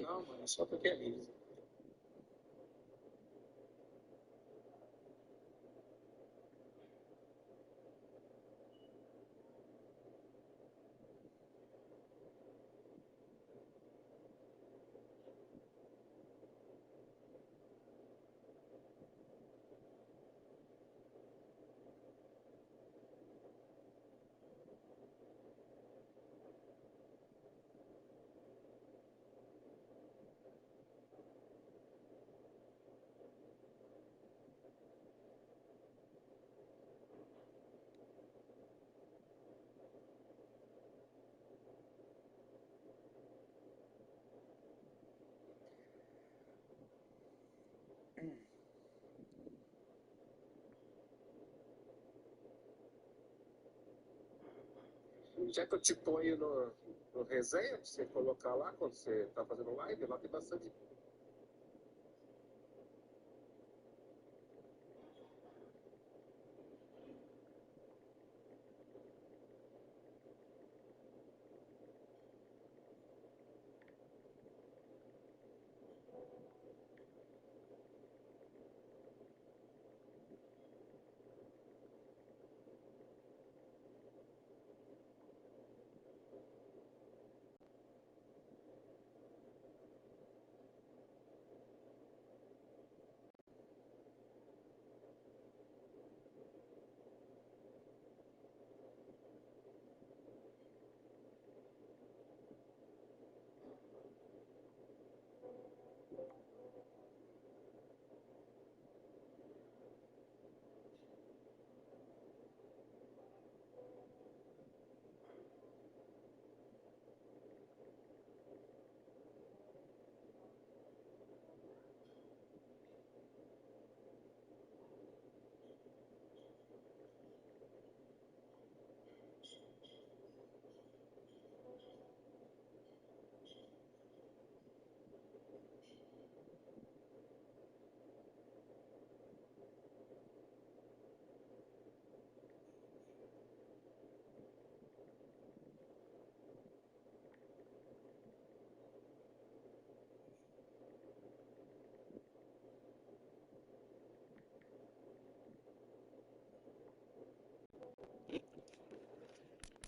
Não, mano, só porque é liso. Já que eu te ponho no resenha, pra você colocar lá quando você tá fazendo live, lá tem bastante.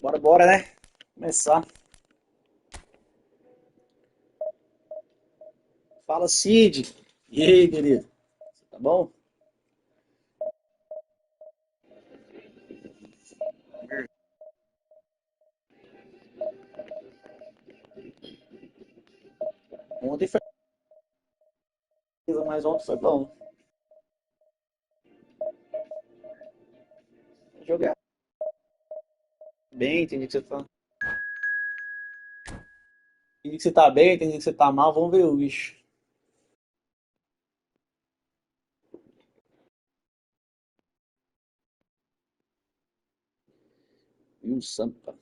Bora, bora, né? Começar. Fala, Cid. E aí, querido? Tá bom? Ontem foi, mas ontem foi bom. Jogar bem, tem dia que você tá, tem dia que você tá bem, tem dia que você tá mal. Vamos ver hoje. E o Sampa.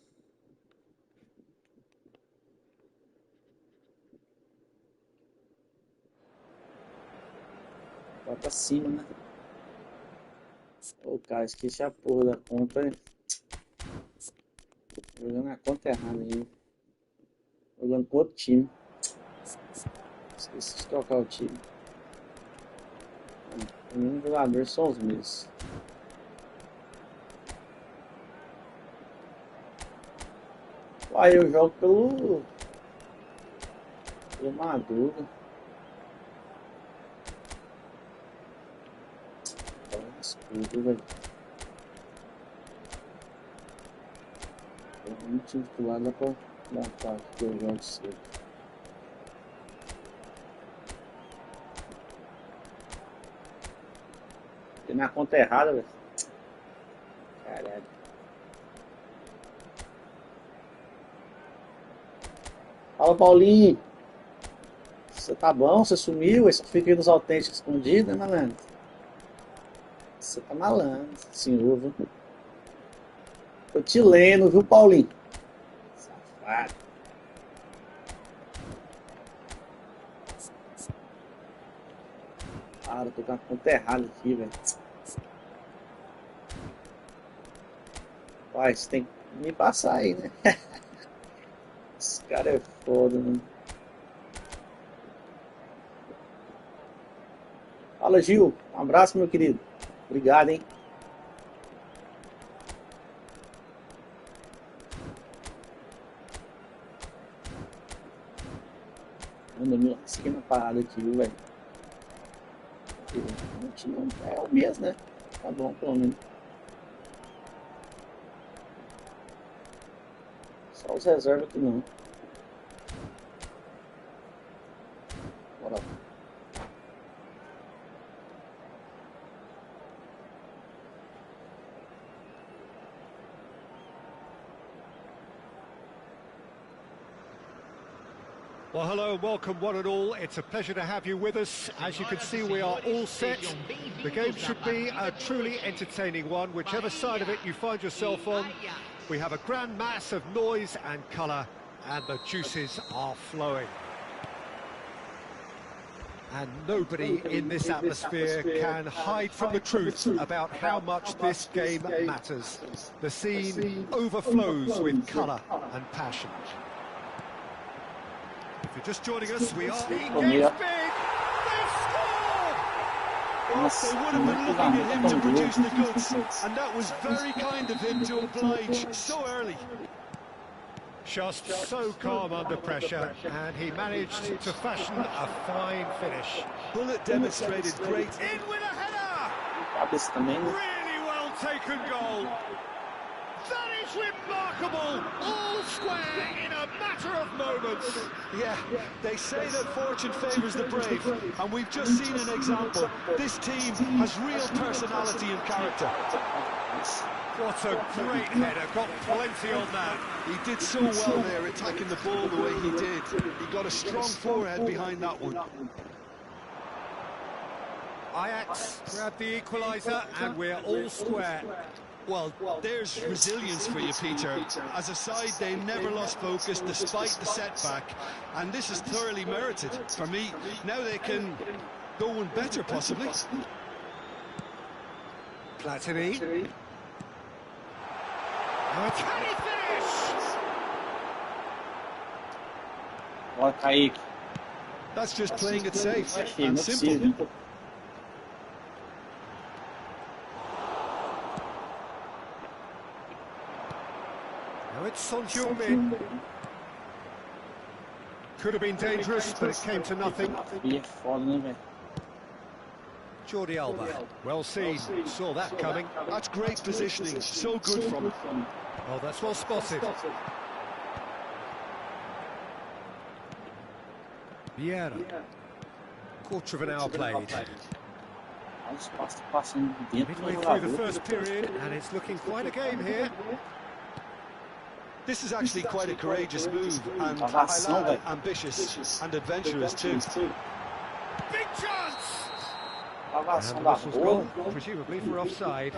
Vai pra cima, né? Ô, cara, esqueci a porra da conta. Jogando a conta errada aí. Jogando com outro time. Esqueci de trocar o time. O mesmo jogador são os mesmos. Uai, eu jogo pelo Maduro. Escudo, velho. Um time titular dá pra montar aqui que eu jogo cedo. Tem minha conta errada, velho. Caralho. Fala, Paulinho. Você tá bom? Você sumiu? Você fica aí nos autênticos escondido, né, malandro? Você tá malandro, senhor, viu? Tô te lendo, viu, Paulinho? Safado. Cara, tô com a conta errada aqui, velho. Pai, você tem que me passar aí, né? Esse cara é foda, né? Fala, Gil. Um abraço, meu querido. Obrigado, hein? Manda minha esquina parada aqui, viu, velho? É o mesmo, né? Tá bom, pelo menos. Só os reservas que não. Bora lá. Well, hello and welcome one and all. It's a pleasure to have you with us. As you can see, we are all set. The game should be a truly entertaining one, whichever side of it you find yourself on. We have a grand mass of noise and colour, and the juices are flowing. And nobody in this atmosphere can hide from the truth about how much this game matters. The scene overflows with colour and passion. If you're just joining us, we are... He gets big! They score! Well, they would have been looking at him to produce the goods, and that was very kind of him to oblige so early. Just so calm under pressure, and he managed to fashion a fine finish. Bullet demonstrated great... In with a header! Really well taken goal. That is remarkable! All square in a matter of moments. Yeah, they say that fortune favours the brave, and we've just seen an example. This team has real personality and character. What a great header, got plenty on that. He did so well there, attacking the ball the way he did. He got a strong forehead behind that one. Ajax grabbed the equaliser, and we're all square. Well, there's resilience for you, Peter. As a side, they never lost focus despite the setback, and this is thoroughly merited. For me, now they can go one better, possibly. Platini. Can he finish? Bora, Kaique. That's just playing it safe and simple. Now it's Son Heung-min. Could have been dangerous, but it came to nothing. Jordi Alba, well seen, saw that coming. That's great positioning, so good from him. Oh, that's well spotted. Vieira. Quarter of an hour played. Midway through the first period, and it's looking quite a game here. This is actually quite a courageous move, and ambitious and adventurous too. Big chance! And the whistle's gone, presumably for offside.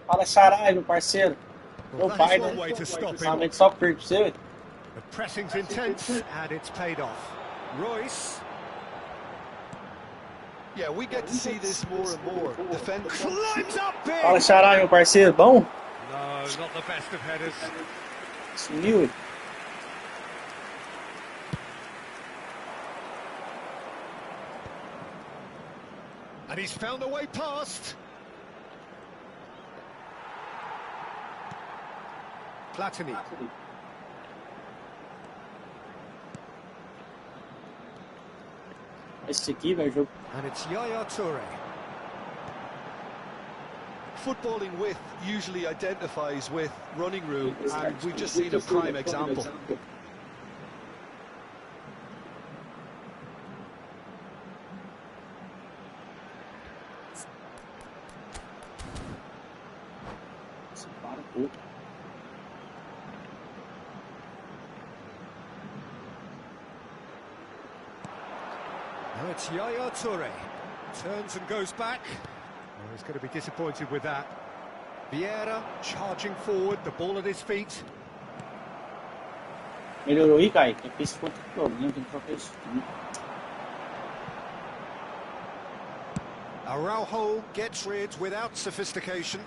Fala, Xarai, meu parceiro. Well, Meu pai, one way to stop him. Somente só perco pra você. The pressing's intense, and it's paid off. Royce. Yeah, we get to see this more and more. Defender Climbs up big! Fala, Xarai, meu parceiro. Bom? No, not the best of headers. Sumiu. And he's found a way past. Platini. Esse aqui, velho, jogo. And it's Yaya Toure. Footballing width usually identifies with running room, and we've just seen a prime example. Now it's Yaya Toure. Turns and goes back. Well, he's going to be disappointed with that. Vieira charging forward, the ball at his feet. Melhorou aí, Kaique. É que esse foi o problema, tem que trocar isso. Araujo gets rid without sophistication.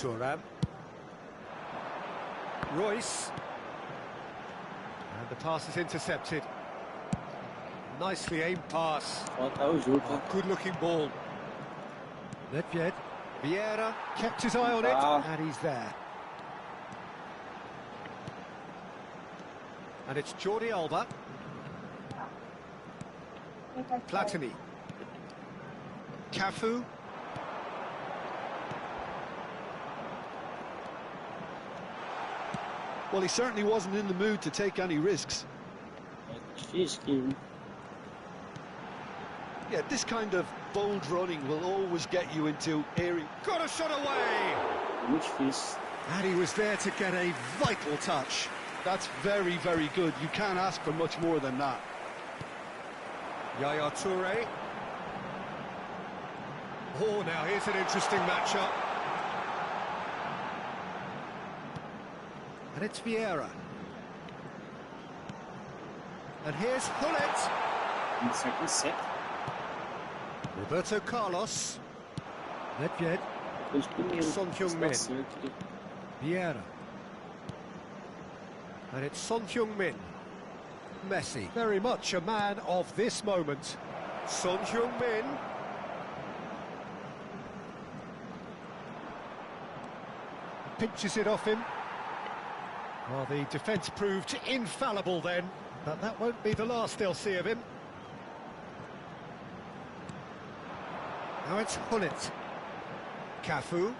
Thuram. Royce. And the pass is intercepted. Nicely aimed pass. Falta o jogo. Oh, good-looking ball. Nedved. Vieira kept his eye on it, and he's there. And it's Jordi Alba. Platini. Cafu. Well, he certainly wasn't in the mood to take any risks. Difícil que... Yeah, this kind of bold running will always get you into airy. Got a shot away! Muito difícil. And he was there to get a vital touch. That's very, very good. You can't ask for much more than that. Yaya Toure. Oh, now here's an interesting matchup. And it's Vieira. And here's Hullet. In second set. Roberto Carlos. Nedved. Depois primeiro. Son Heung-min. Está certo. Vieira. And it's Son Heung-min. Messi, very much a man of this moment. Son Heung-min. Pinches it off him. Well, the defence proved infallible then, but that won't be the last they'll see of him. Now it's Hullet. Cafu.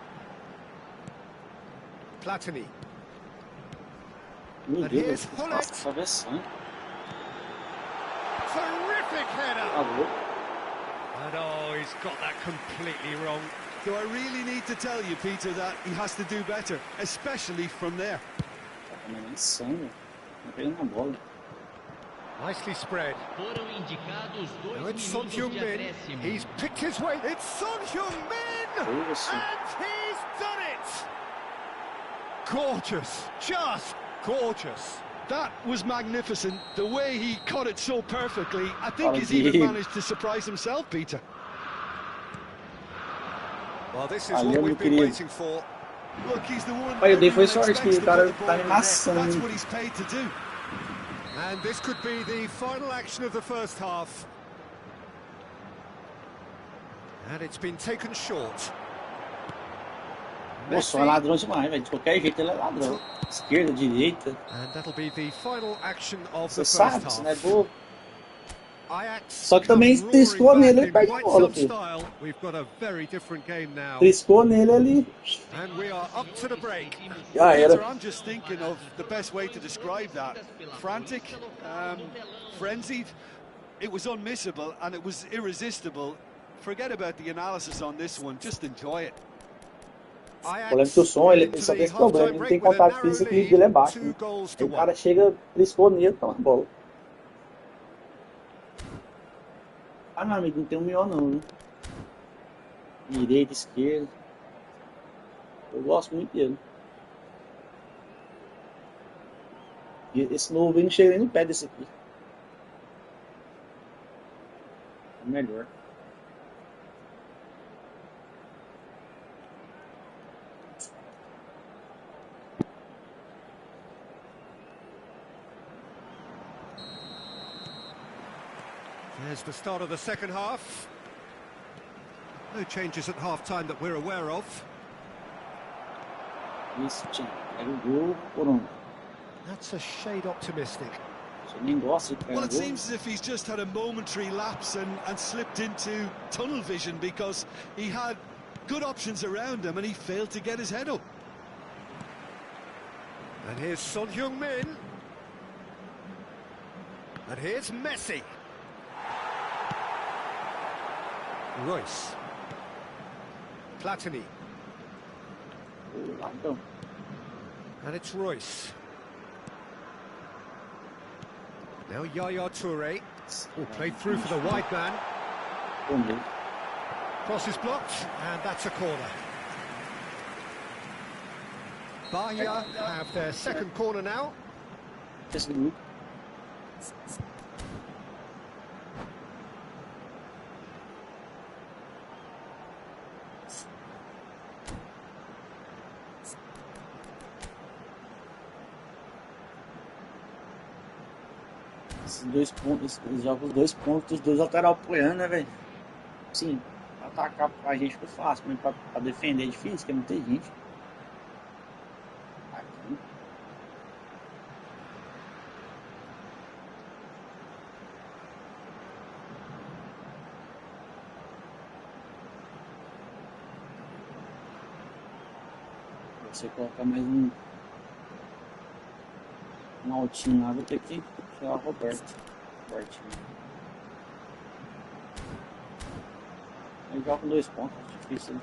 Platini. Meu And Deus, here's eu Hullet. faço travessão. Terrific header! Acabou. And oh, he's got that completely wrong. Do I really need to tell you, Peter, that he has to do better, especially from there? Tá comendo sangue. Tá pegando na bola. Nicely spread. Foram indicados Now 2 it's Son minutos de Heung-min. acréscimo. He's picked his way. It's Son Heung-min! Foi você. And he's done it! Gorgeous. Just gorgeous. That was magnificent. The way he caught it so perfectly. I think he's even Indeed. managed to surprise himself, Peter. Well, this is Valeu, what meu we've been querido. waiting for. Look, he's the one. Olha, eu dei foi everyone sorte que expects o to cara put the tá ball in the net. animação. That's what he's paid to do. And this could be the final action of the first half. And it's been taken short. Nossa, é ladrão demais, velho. De qualquer jeito ele é ladrão. Esquerda, direita. And that'll be the final action of Você the sabe, first você não é half. bobo. Ajax Só que também come triscou roaring nele, back ele in perde a quite bola, some filho. style. We've got a very different game now. Triscou nele ali. And we are up to the break. Já Peter, era. I'm just thinking of the best way to describe that. Frantic, frenzied. It was unmissable and it was irresistible. Forget about the analysis on this one. Just enjoy it. O problema é que o som, ele só tem esse problema. Ele não tem contato físico, o nível dele é baixo. Né? Aí o cara chega, triscou nele, toma a bola. Ah, meu amigo, não tem um melhor não, viu? Direita, esquerda. Eu gosto muito dele. E esse novo aí não chega nem no pé desse aqui. É melhor. There's the start of the second half. No changes at half-time that we're aware of. Isso, tio. Pega o gol por um. That's a shade optimistic. Você nem gosta de pegar Well, o it gol. seems as if he's just had a momentary lapse and slipped into tunnel vision because he had good options around him and he failed to get his head up. And here's Son Heung-min. And here's Messi. Royce. Platini. Lá, então. And it's Royce. Now Yaya Toure. Oh, played through for the wide man. Bom dele. Cross is blocked, and that's a corner. Bahia have their second corner now. Esse grupo. Esses 2 pontos, eles jogam os 2 pontos dos dois lateral apoiando, né, velho? Sim, pra atacar a gente foi fácil, mas pra defender é difícil, porque não tem gente. Aqui. Se eu colocar mais um altinho lá, vou ter que tirar o Robertinho. Ele joga com 2 pontos, acho difícil, né?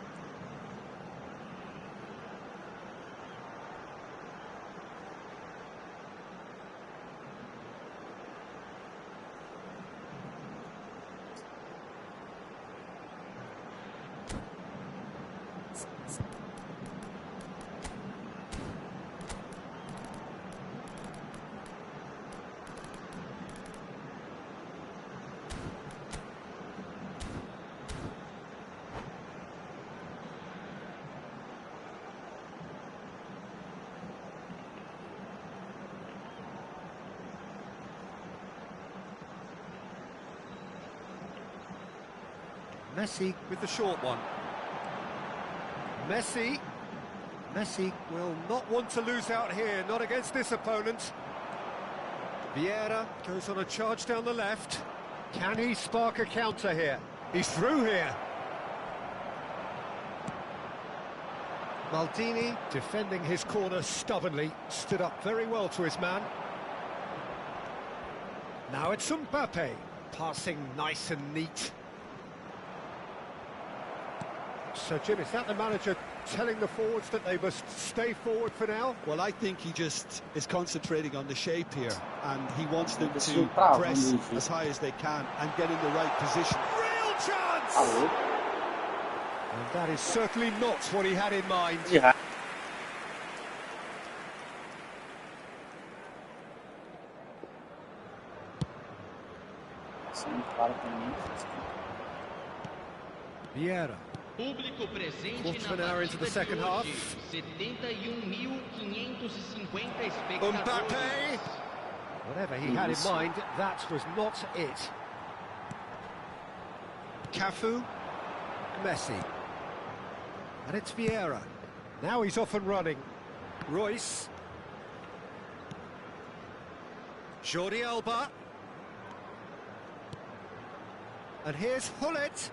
Messi with the short one. Messi will not want to lose out here, not against this opponent. Vieira goes on a charge down the left. Can he spark a counter here? He's through here. Maldini defending his corner stubbornly, stood up very well to his man. Now it's Mbappe, passing nice and neat. So, Jim, is that the manager telling the forwards that they must stay forward for now? Well, I think he just is concentrating on the shape here, and he wants them to press as high as they can and get in the right position. Real chance! And that is certainly not what he had in mind. Yeah. Vieira. Público presente Quarter of an hour into the second half. 71.550 espectadores. Mbappe! Whatever he had in mind, that was not it. Cafu. Messi. And it's Vieira. Now he's off and running. Royce. Jordi Alba. And here's Hullet.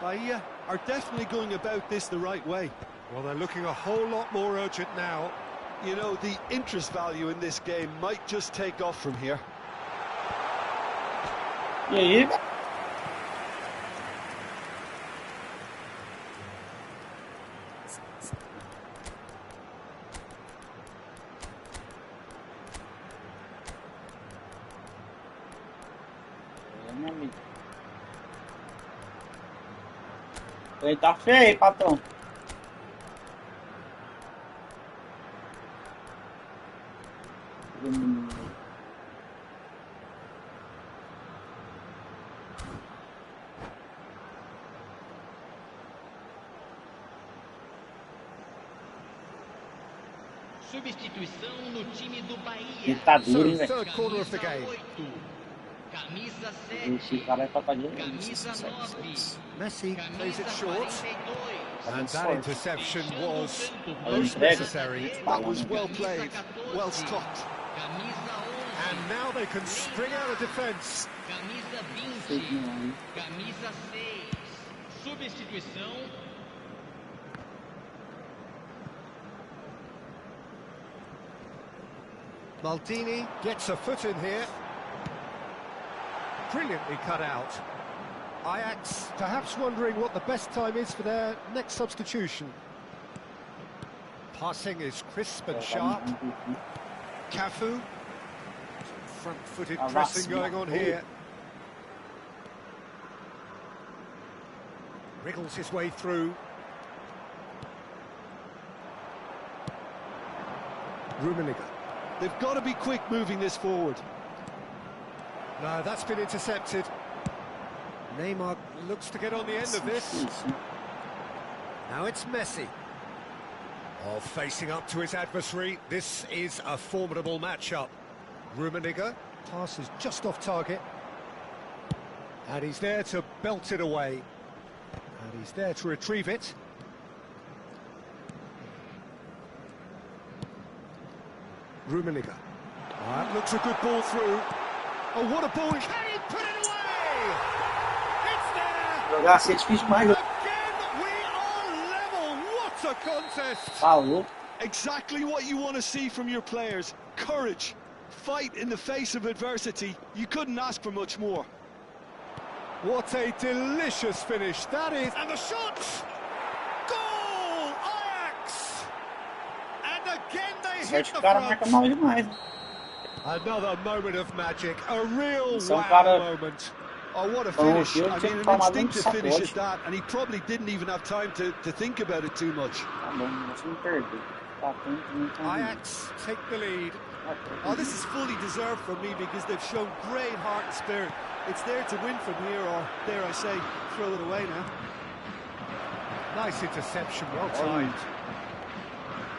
Bahia are definitely going about this the right way. Well, they're looking a whole lot more urgent now. You know, the interest value in this game might just take off from here. E aí? Ele tá feio, patrão. Substituição no time do Bahia. Ele tá duro, hein, velho? Third quarter of the game. Camisa Esse 7. cara vai pra direita. Camisa 9. Messi plays it short. 42. And that interception was Most necessary. That was well played, well stopped. Camisa 11. And now they can spring out of defence. Camisa 20. Camisa 6. Substituição. Maldini gets a foot in here. Brilliantly cut out. Ajax perhaps wondering what the best time is for their next substitution. Passing is crisp and sharp. Cafu. Front-footed pressing going on here. Wriggles his way through. Rummenigge. They've got to be quick moving this forward. No, that's been intercepted. Neymar looks to get on the end of this. Now it's Messi. Oh, facing up to his adversary. This is a formidable matchup. Rummenigge, pass is just off target. And he's there to belt it away. And he's there to retrieve it. Rummenigge. That looks a good ball through. Oh, what a ball! Can he put it away? It's there! Jogar assim é difícil demais. Again, we are level. What a contest! Falou. Exactly what you want to see from your players. Courage. Fight in the face of adversity. You couldn't ask for much more. What a delicious finish that is. And the shot! Goal! Ajax! And again they hit Sorte que the o cara marca front. mal demais. Another moment of magic. A real Isso é wow cara Moment. Oh, what a bom finish. aqui, eu I tinha mean, que an tomar um instinctive finish at sacode. that, and he probably didn't even have time to think about it too much. Tá bom, não se me perder. Tá tanto. Ajax take the lead. Oh, this is fully deserved for me because they've shown great heart and spirit. It's there to win from here, or dare I say, throw it away now. Nice interception, well timed.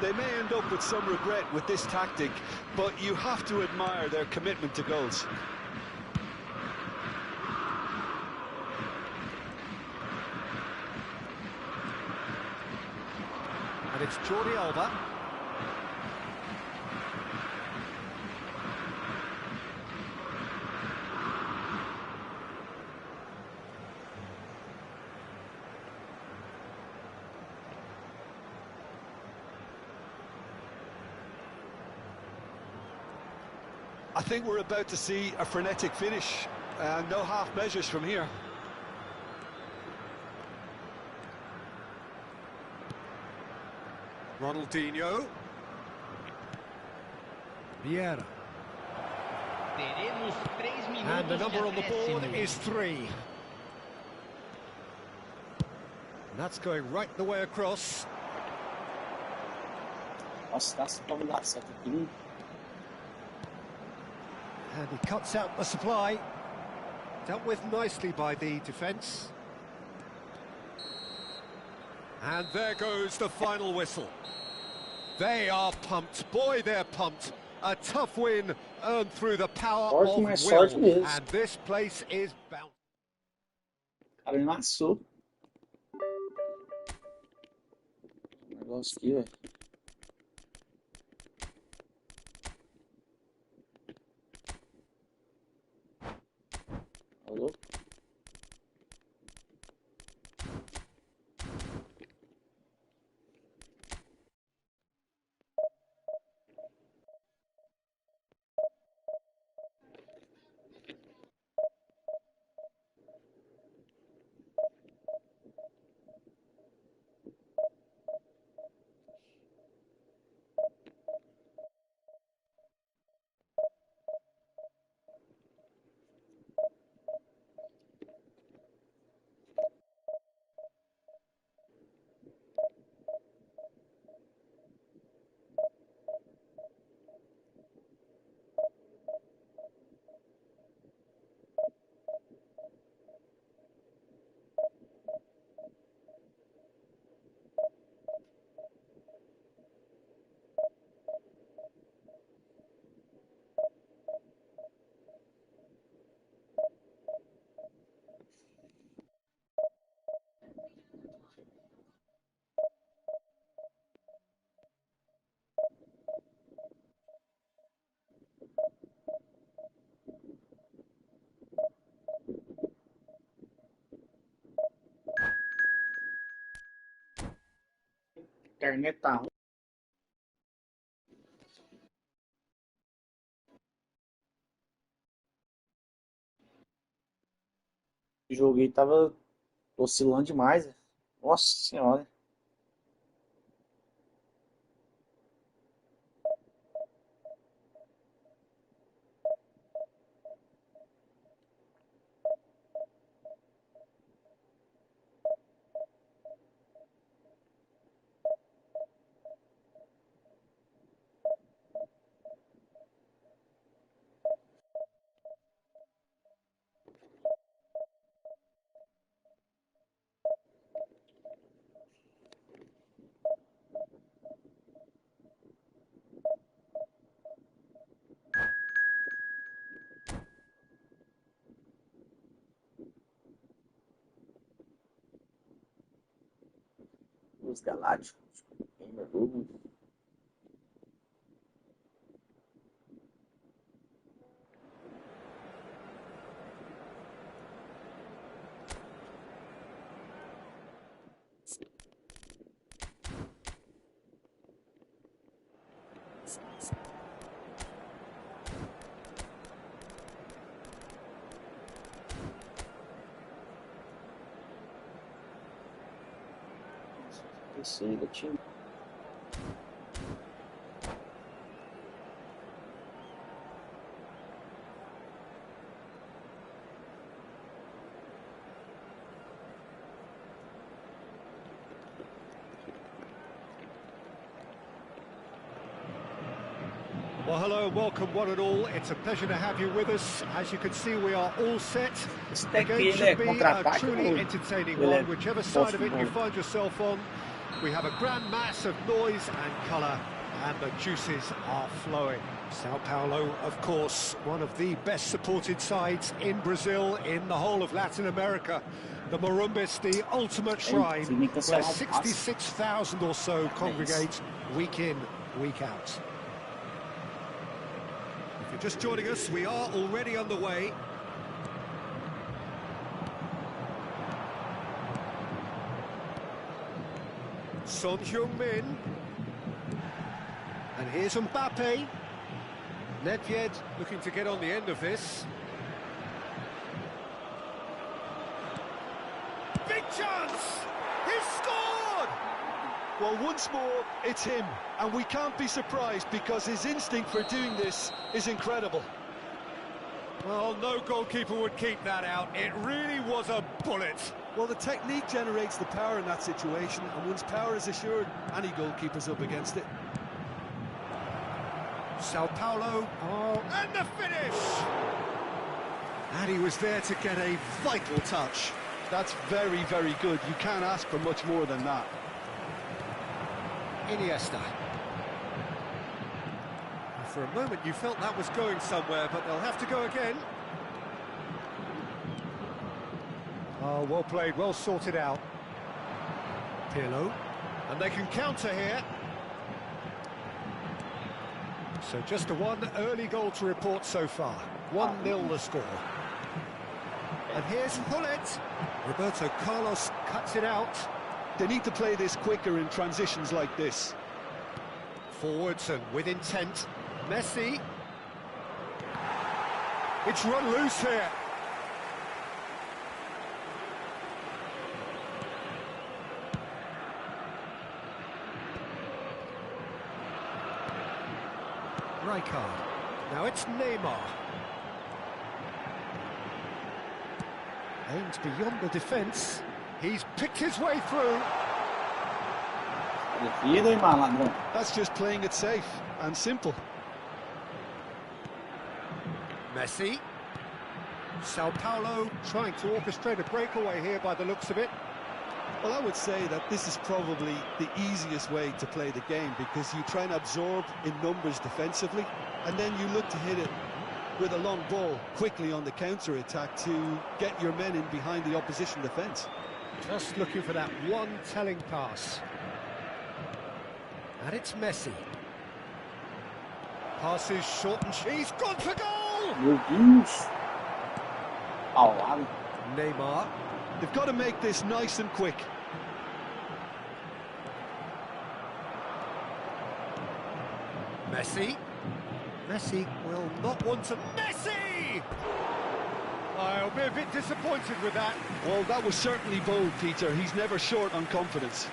They may end up with some regret with this tactic, but you have to admire their commitment to goals. And it's Jordi Alba. I think we're about to see a frenetic finish. No half measures from here. Ronaldinho. Vieira. Teremos 3 And the minutos de number on the board acréscimo. is 3. And that's going right the way across. Nossa, dá pra me dar certo aqui. And he cuts out the supply. Dealt with nicely by the defence. And there goes the final whistle. They are pumped. Boy, they're pumped. A tough win earned through the power Sorte, of mas sorte will. mesmo. And this place is bound. O cara me amassou. Negócio aqui, velho. Alô? Internet tá ruim. O jogo aí tava oscilando demais, velho. Nossa senhora. Os Galácticos. Ainda jogo. Terceira, time. Well, hello and welcome one and all. It's a pleasure to have you with us. As you can see, we are all set. Esse The deck game ele é should be a contra-ataque truly ou entertaining ele é one, whichever side of it you posse-bola? find yourself on. We have a grand mass of noise and colour, and the juices are flowing. Sao Paulo, of course, one of the best supported sides in Brazil, in the whole of Latin America. The Morumbis, the ultimate shrine, where 66,000 or so congregate week in, week out. If you're just joining us, we are already underway. Son Heung-min. And here's Mbappe. Nedved looking to get on the end of this. Big chance! He's scored! Well, once more, it's him, and we can't be surprised because his instinct for doing this is incredible. Well, no goalkeeper would keep that out. It really was a bullet. Well, the technique generates the power in that situation, and once power is assured, any goalkeeper's up against it. Sao Paulo, and the finish! And he was there to get a vital touch. That's very, very good. You can't ask for much more than that. Iniesta. For a moment you felt that was going somewhere, but they'll have to go again. Oh, well played, well sorted out. Pirlo. And they can counter here. So just a one early goal to report so far. 1-0 the score. And here's Hullet. Roberto Carlos cuts it out. They need to play this quicker in transitions like this. Forwards and with intent. Messi. It's run loose here. Rijkaard. Now it's Neymar. Aims beyond the defence. He's picked his way through. Defida, hein, malandrão? That's just playing it safe and simple. Messi. Sao Paulo trying to orchestrate a breakaway here by the looks of it. Well, I would say that this is probably the easiest way to play the game because you try and absorb in numbers defensively and then you look to hit it with a long ball quickly on the counter-attack to get your men in behind the opposition defence. Just looking for that one telling pass. And it's Messi. Passes short and he's gone for goal! Meu Deus! Paulado. Neymar. They've got to make this nice and quick. Messi. Messi will not want to... Messi! I'll be a bit disappointed with that. Well, that was certainly bold, Peter. He's never short on confidence.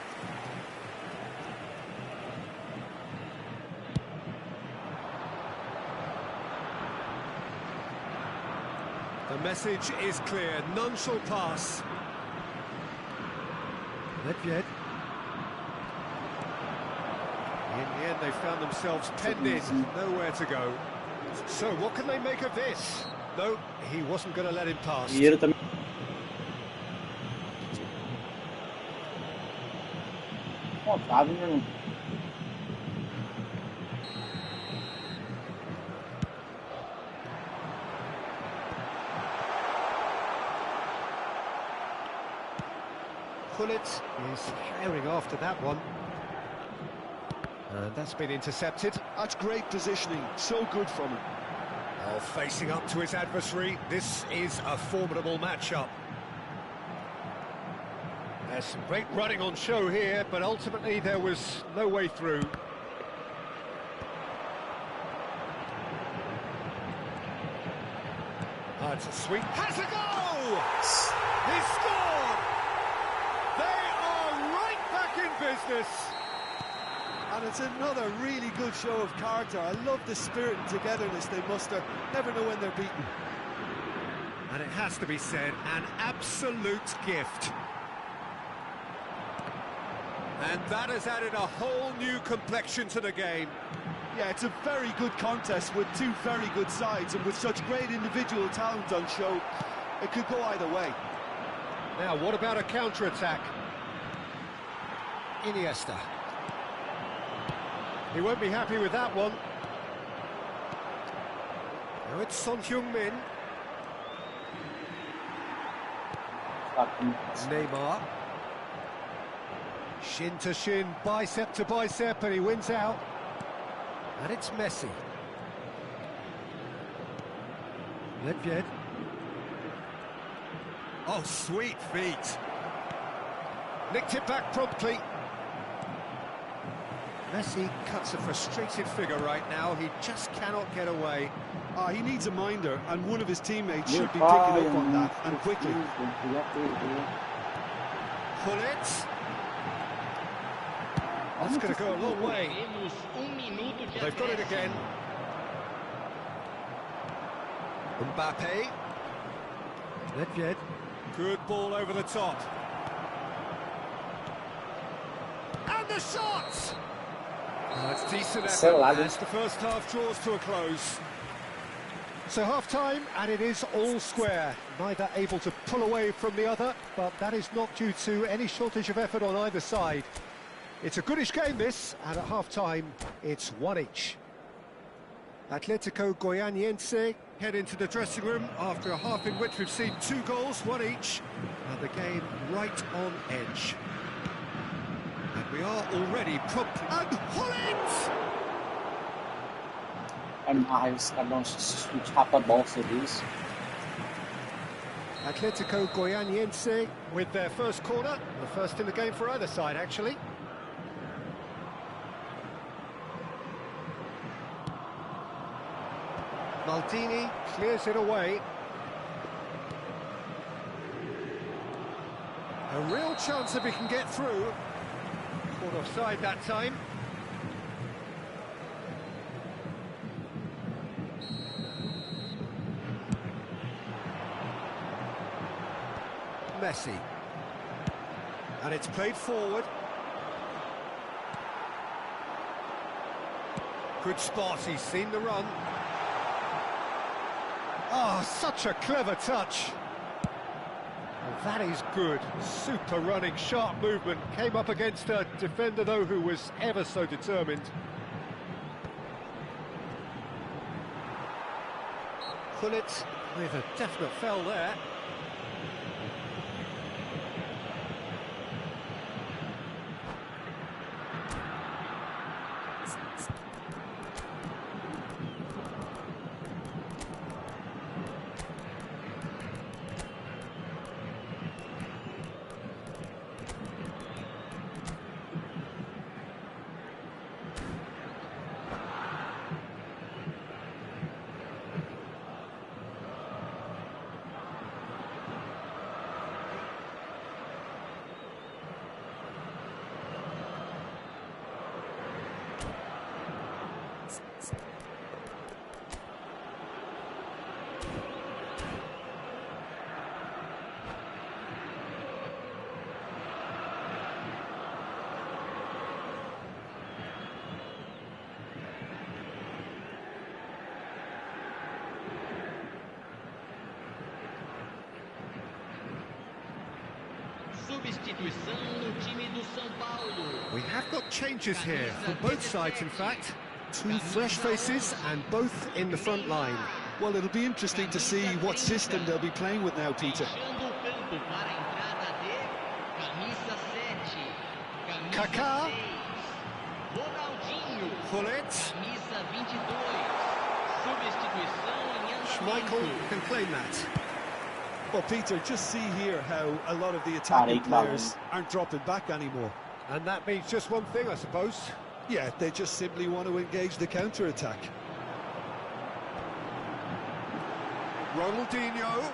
The message is clear. None shall pass. Nedved. In the end, they found themselves penned in, nowhere to go. So, what can they make of this? No, he wasn't going to let him pass. Vieira também. Otávio, meu irmão. Pullet is herring after that one. And that's been intercepted. That's great positioning, so good from him. Oh, facing up to his adversary, this is a formidable matchup. There's some great running on show here, but ultimately there was no way through. It's a sweet... Has a goal! He scored! They are right back in business! And it's another really good show of character. I love the spirit and togetherness they muster. Never know when they're beaten. And it has to be said, an absolute gift. And that has added a whole new complexion to the game. Yeah, it's a very good contest with two very good sides, and with such great individual talent on show, it could go either way. Now, what about a counter-attack? Iniesta. He won't be happy with that one. Now it's Son Heung-min. Neymar. Shin to shin, bicep to bicep, and he wins out. And it's Messi. Ledved. Oh, sweet feet. Nicked it back promptly. Messi cuts a frustrated figure right now. He just cannot get away. He needs a minder, and one of his teammates should be picking up on that, and quickly. Pull it. That's going to go a long way. They've got it again. Mbappe. Ledved. Good ball over the top. And the shot! Oh, it's decent effort. As the first half draws to a close. So half-time, and it is all square. Neither able to pull away from the other, but that is not due to any shortage of effort on either side. It's a goodish game, this, and at half-time, it's one each. Atletico Goianiense head into the dressing room after a half in which we've seen 2 goals, one each, and the game right on edge. And we are already promptly... And Holland! Os caras dão um chute rapa-bol sobre isso. Atletico Goianiense with their first corner, the first in the game for either side, actually. Maldini clears it away. A real chance if he can get through. Caught offside that time. Messi. And it's played forward. Good spot, he's seen the run. Oh, such a clever touch. Well, that is good. Super running, sharp movement. Came up against a defender, though, who was ever so determined. Pullet with a definite foul there. We have got changes here, for both sides in fact. 2 fresh faces and both in the front line. Well, it'll be interesting to see what system they'll be playing with now, Peter. Kaká. Ronaldinho. Pullet. Camisa 22. Substituição em Schmeichel andamento. can claim that. Well, Peter, just see here how a lot of the attacking players aren't dropping back anymore. And that means just one thing, I suppose. Yeah, they just simply want to engage the counter-attack. Ronaldinho.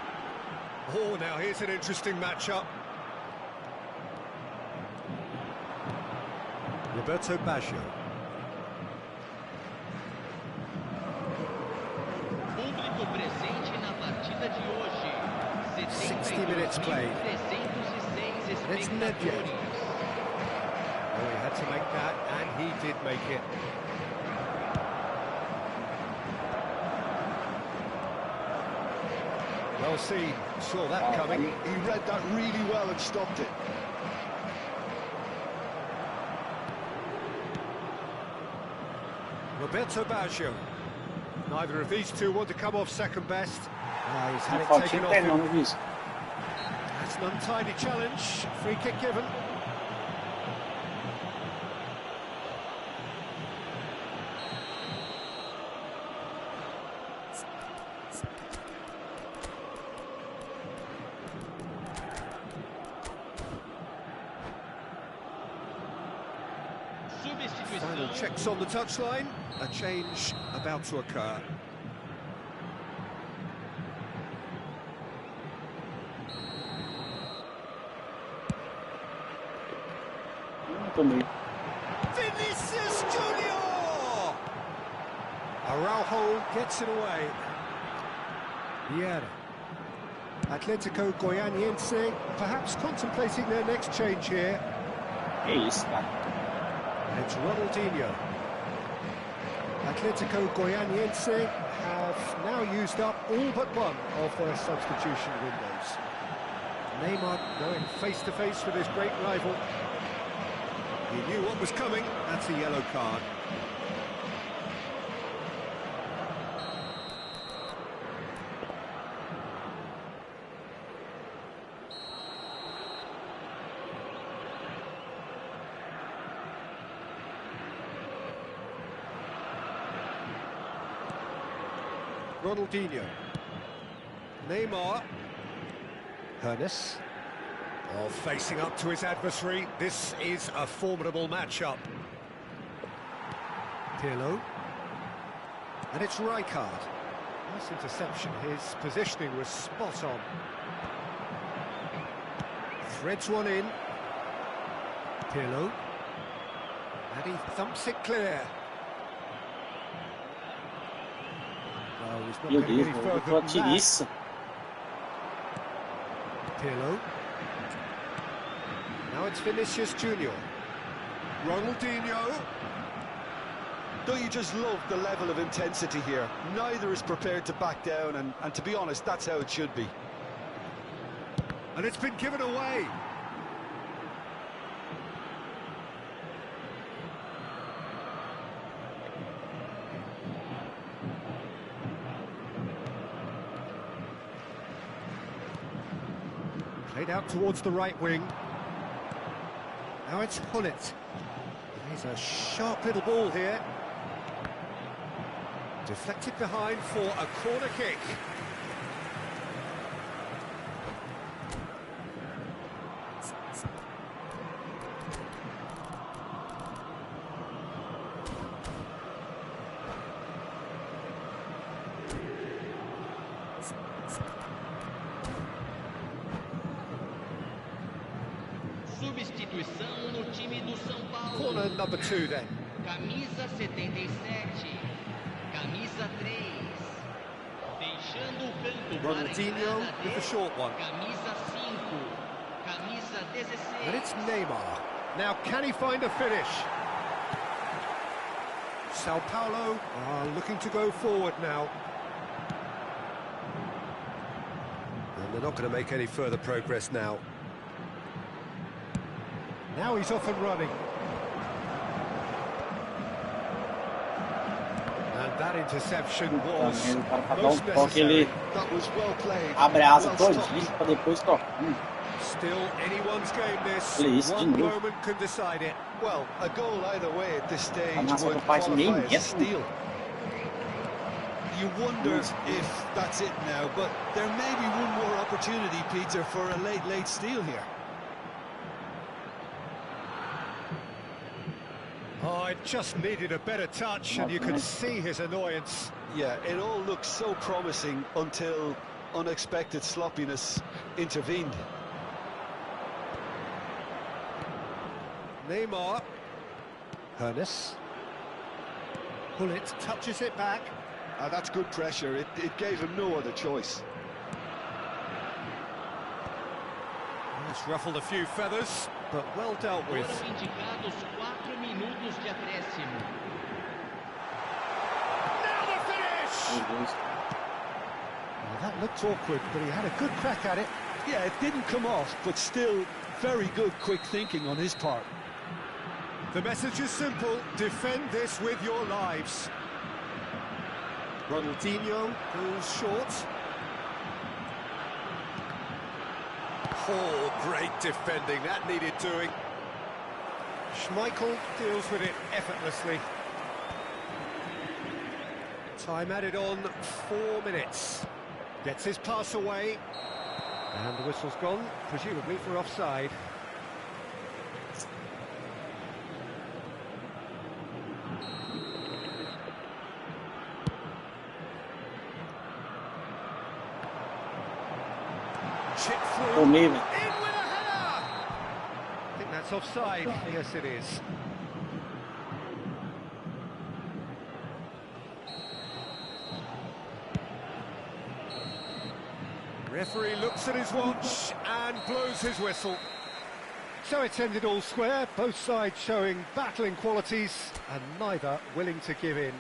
Oh, now here's an interesting matchup. Roberto Baggio. Público presente na partida de hoje. 60 minutes played. 72.306 It's Nedved. espectadores. Oh, he had to make that, and he did make it. Well seen, saw that coming. He read that really well and stopped it. Roberto Baggio. Neither of these two want to come off second best. He's had it Pode taken off ter, não, him. não vi isso. That's an untidy challenge. Free kick given. Final Substituição. checks on the touchline. A change about to occur. Tomei. Vinicius Junior! Araujo gets it away. Vieira. Atletico Goianiense perhaps contemplating their next change here. Que isso, cara. It's Ronaldinho. Atletico Goianiense have now used up all but one of their substitution windows. Neymar going face-to-face with his great rival. He knew what was coming. That's a yellow card. Ronaldinho. Neymar. Hernes. Oh, facing up to his adversary. This is a formidable matchup. Pirlo. And it's Rijkaard. Nice interception. His positioning was spot on. Threads one in. Pirlo. And he thumps it clear. Oh, he's not Meu getting Deus, any eu further tô than that. tiriça. Pirlo. Now it's Vinicius Junior. Ronaldinho. Don't you just love the level of intensity here? Neither is prepared to back down, and to be honest, that's how it should be. And it's been given away. Played out towards the right wing. Now it's Pullet. He's a sharp little ball here. Deflected behind for a corner kick. Substituição no time do São Paulo. Corner number 2 then. Camisa 77. Camisa 3. Deixando o campo para a Ronaldinho entrada with the de short one. Camisa 5. Camisa 16. And it's Neymar. Now, can he find a finish? Sao Paulo are looking to go forward now. And they're not going to make any further progress now. Now he's off and running. And that interception was O cara pra dar most toque, ele necessary. That was well played. abre a asa Well todinha stopped. pra depois tocar. Still anyone's game this. Olha isso de One novo. moment can decide it. Well, a goal either way at this stage Nossa, would rapaz, qualify meio as a metro. steal. You wonder if that's it now, but there may be one more opportunity, Peter, for a late steal here. Oh, it just needed a better touch, and you could see his annoyance. Yeah, it all looked so promising until unexpected sloppiness intervened. Neymar. Hernes. Pullet touches it back. That's good pressure. It gave him no other choice. It's ruffled a few feathers, but well dealt with. Foram indicados 4 minutos de acréscimo. Now the finish! Well, that looked awkward, but he had a good crack at it. Yeah, it didn't come off, but still very good quick thinking on his part. The message is simple: defend this with your lives. Ronaldinho goes short. Oh, great defending, that needed doing. Schmeichel deals with it effortlessly. Time added on, 4 minutes. Gets his pass away. And the whistle's gone, presumably for offside. Chip through. Comigo. In with a header! I think that's offside. Yes, it is. Referee looks at his watch and blows his whistle. So it's ended all square, both sides showing battling qualities and neither willing to give in.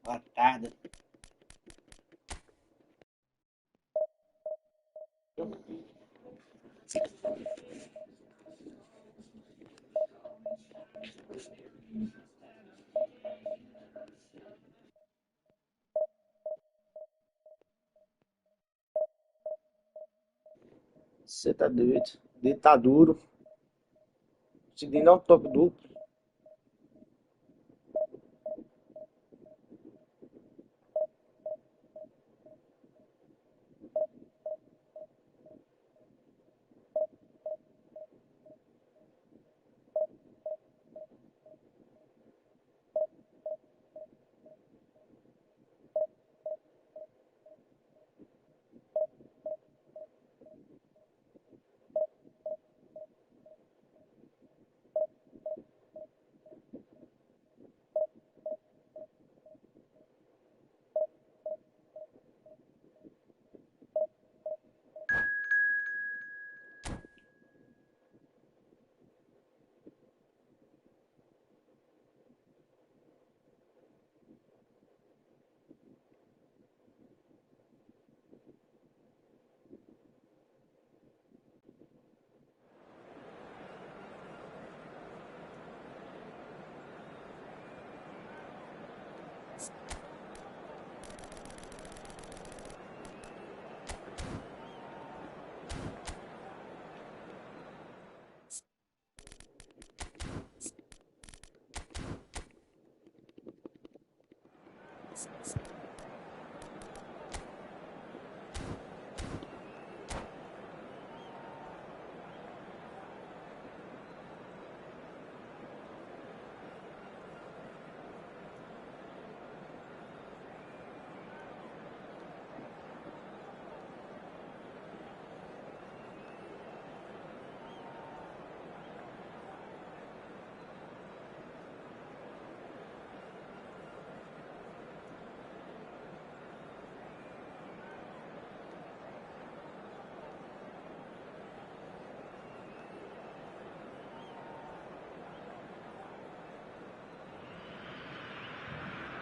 Patada. Você tá doido. Ele tá duro. Consegui dar um toque duplo.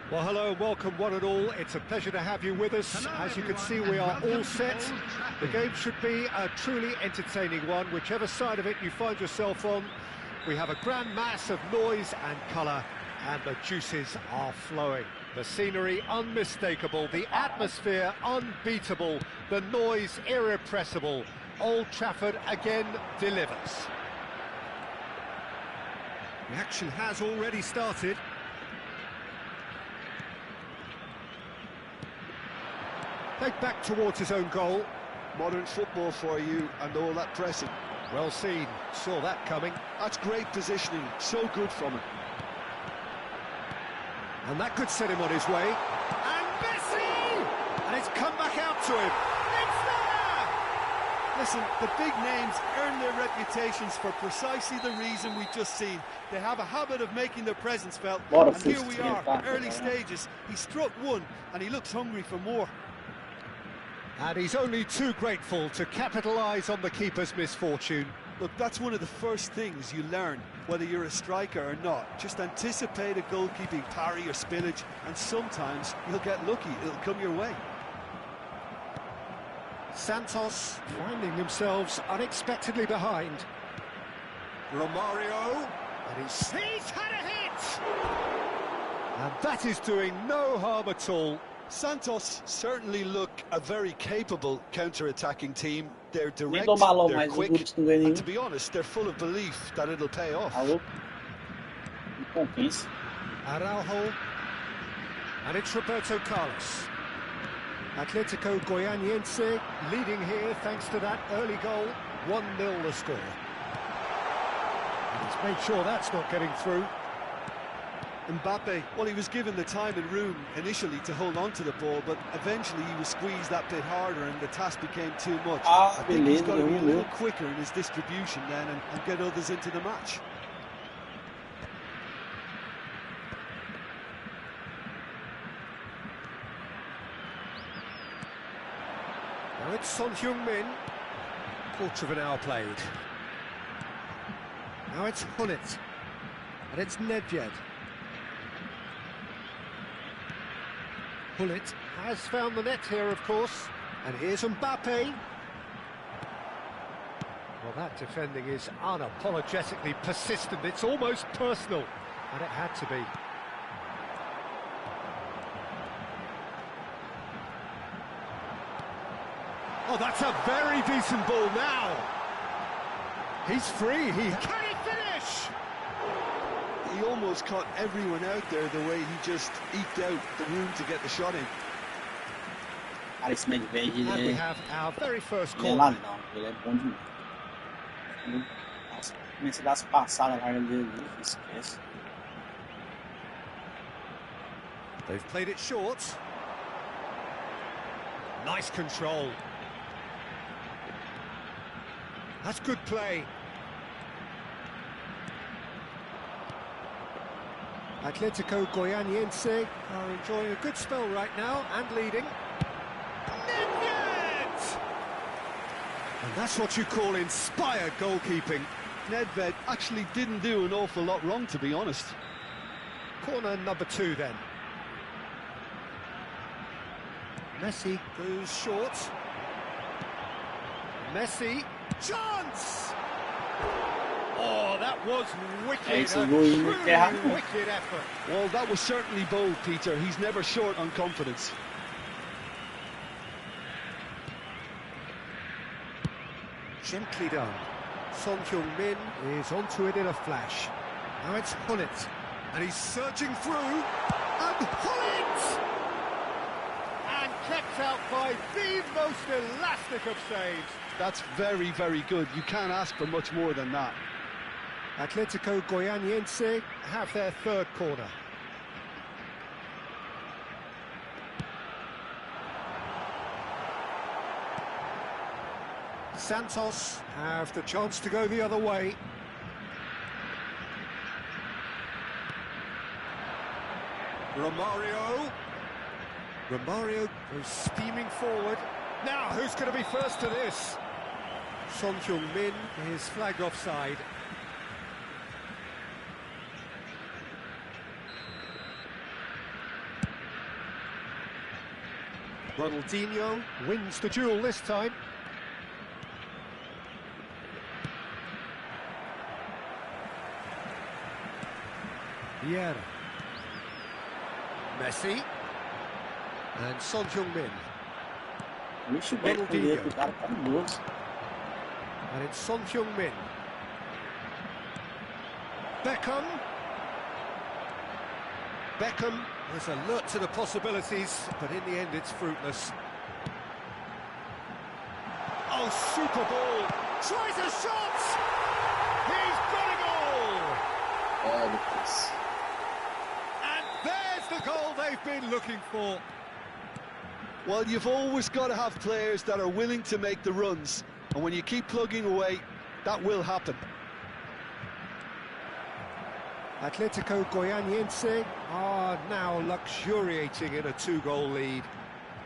Well, hello, welcome one and all. It's a pleasure to have you with us. As you can see, we are all set. The game should be a truly entertaining one, whichever side of it you find yourself on. We have a grand mass of noise and colour, and the juices are flowing. The scenery unmistakable, the atmosphere unbeatable, the noise irrepressible. Old Trafford again delivers. The action has already started. Played back towards his own goal. Modern football for you, and all that pressing. Well seen, saw that coming. That's great positioning, so good from him. And that could set him on his way. And Messi! And it's come back out to him. It's there! Listen, the big names earn their reputations for precisely the reason we've just seen. They have a habit of making their presence felt. Bora, And here we Fustinha, are, tá? early stages. He struck one, and he looks hungry for more. And he's only too grateful to capitalise on the keeper's misfortune. Look, that's one of the first things you learn, whether you're a striker or not. Just anticipate a goalkeeping parry or spillage, and sometimes you'll get lucky. It'll come your way. Santos finding themselves unexpectedly behind. Romario, and he's had a hit! And that is doing no harm at all. Santos certainly look a very capable counter-attacking team. They're direct, Nem dou balão they're mais, o quick, Gurus não ganha and nenhum. to be honest, they're full of belief that it'll pay off. Alô? Me compensa. Araujo, and it's Roberto Carlos. Atletico Goianiense leading here thanks to that early goal. 1-0 the score. And he's made sure that's not getting through. Mbappe, well, he was given the time and room initially to hold on to the ball, but eventually he was squeezed that bit harder and the task became too much. I think he's got to be a little quicker in his distribution then and get others into the match. Now it's Son Heung-min. Quarter of an hour played. Now it's Hullet. And it's Nedved. Hullet has found the net here, of course. And here's Mbappe. Well, that defending is unapologetically persistent. It's almost personal. And it had to be. Oh, that's a very decent ball now. He's free. Can he finish? He almost caught everyone out there the way he just eked out the room to get the shot in. Cara, esse Medvedev, And we ele have our very first é lá corner. não, ele é bom demais. Nossa, começa a dar as passadas largas dele ali, esquece. They've played it short. Nice control. That's good play. Atletico Goianiense are enjoying a good spell right now and leading. Nedved! And that's what you call inspired goalkeeping. Nedved actually didn't do an awful lot wrong, to be honest. Corner number 2 then. Messi goes short. Messi, chance! Oh, that was wicked. É, esse A gol aí não truly quer errar. wicked effort. Well, that was certainly bold, Peter. He's never short on confidence. Gently done. Son Heung-min is onto it in a flash. Now it's Hullet, and he's surging through, and Hullet! And kept out by the most elastic of saves. That's very, very good. You can't ask for much more than that. Atletico Goianiense have their third corner. Santos have the chance to go the other way. Romario goes steaming forward. Now, who's going to be first to this? Son Heung-min is flagged offside. Ronaldinho wins the duel this time. Vieira. Messi. And Son Heung-min. Vixe, o Beck com o dedo do cara tá nervoso. And it's Son Heung-min. Beckham. Beckham was alert to the possibilities, but in the end it's fruitless. Oh, super ball! Tries a shot! He's got a goal! É, Lucas. And there's the goal they've been looking for. Well, you've always got to have players that are willing to make the runs, and when you keep plugging away, that will happen. Atletico Goianiense are now luxuriating in a 2-goal lead.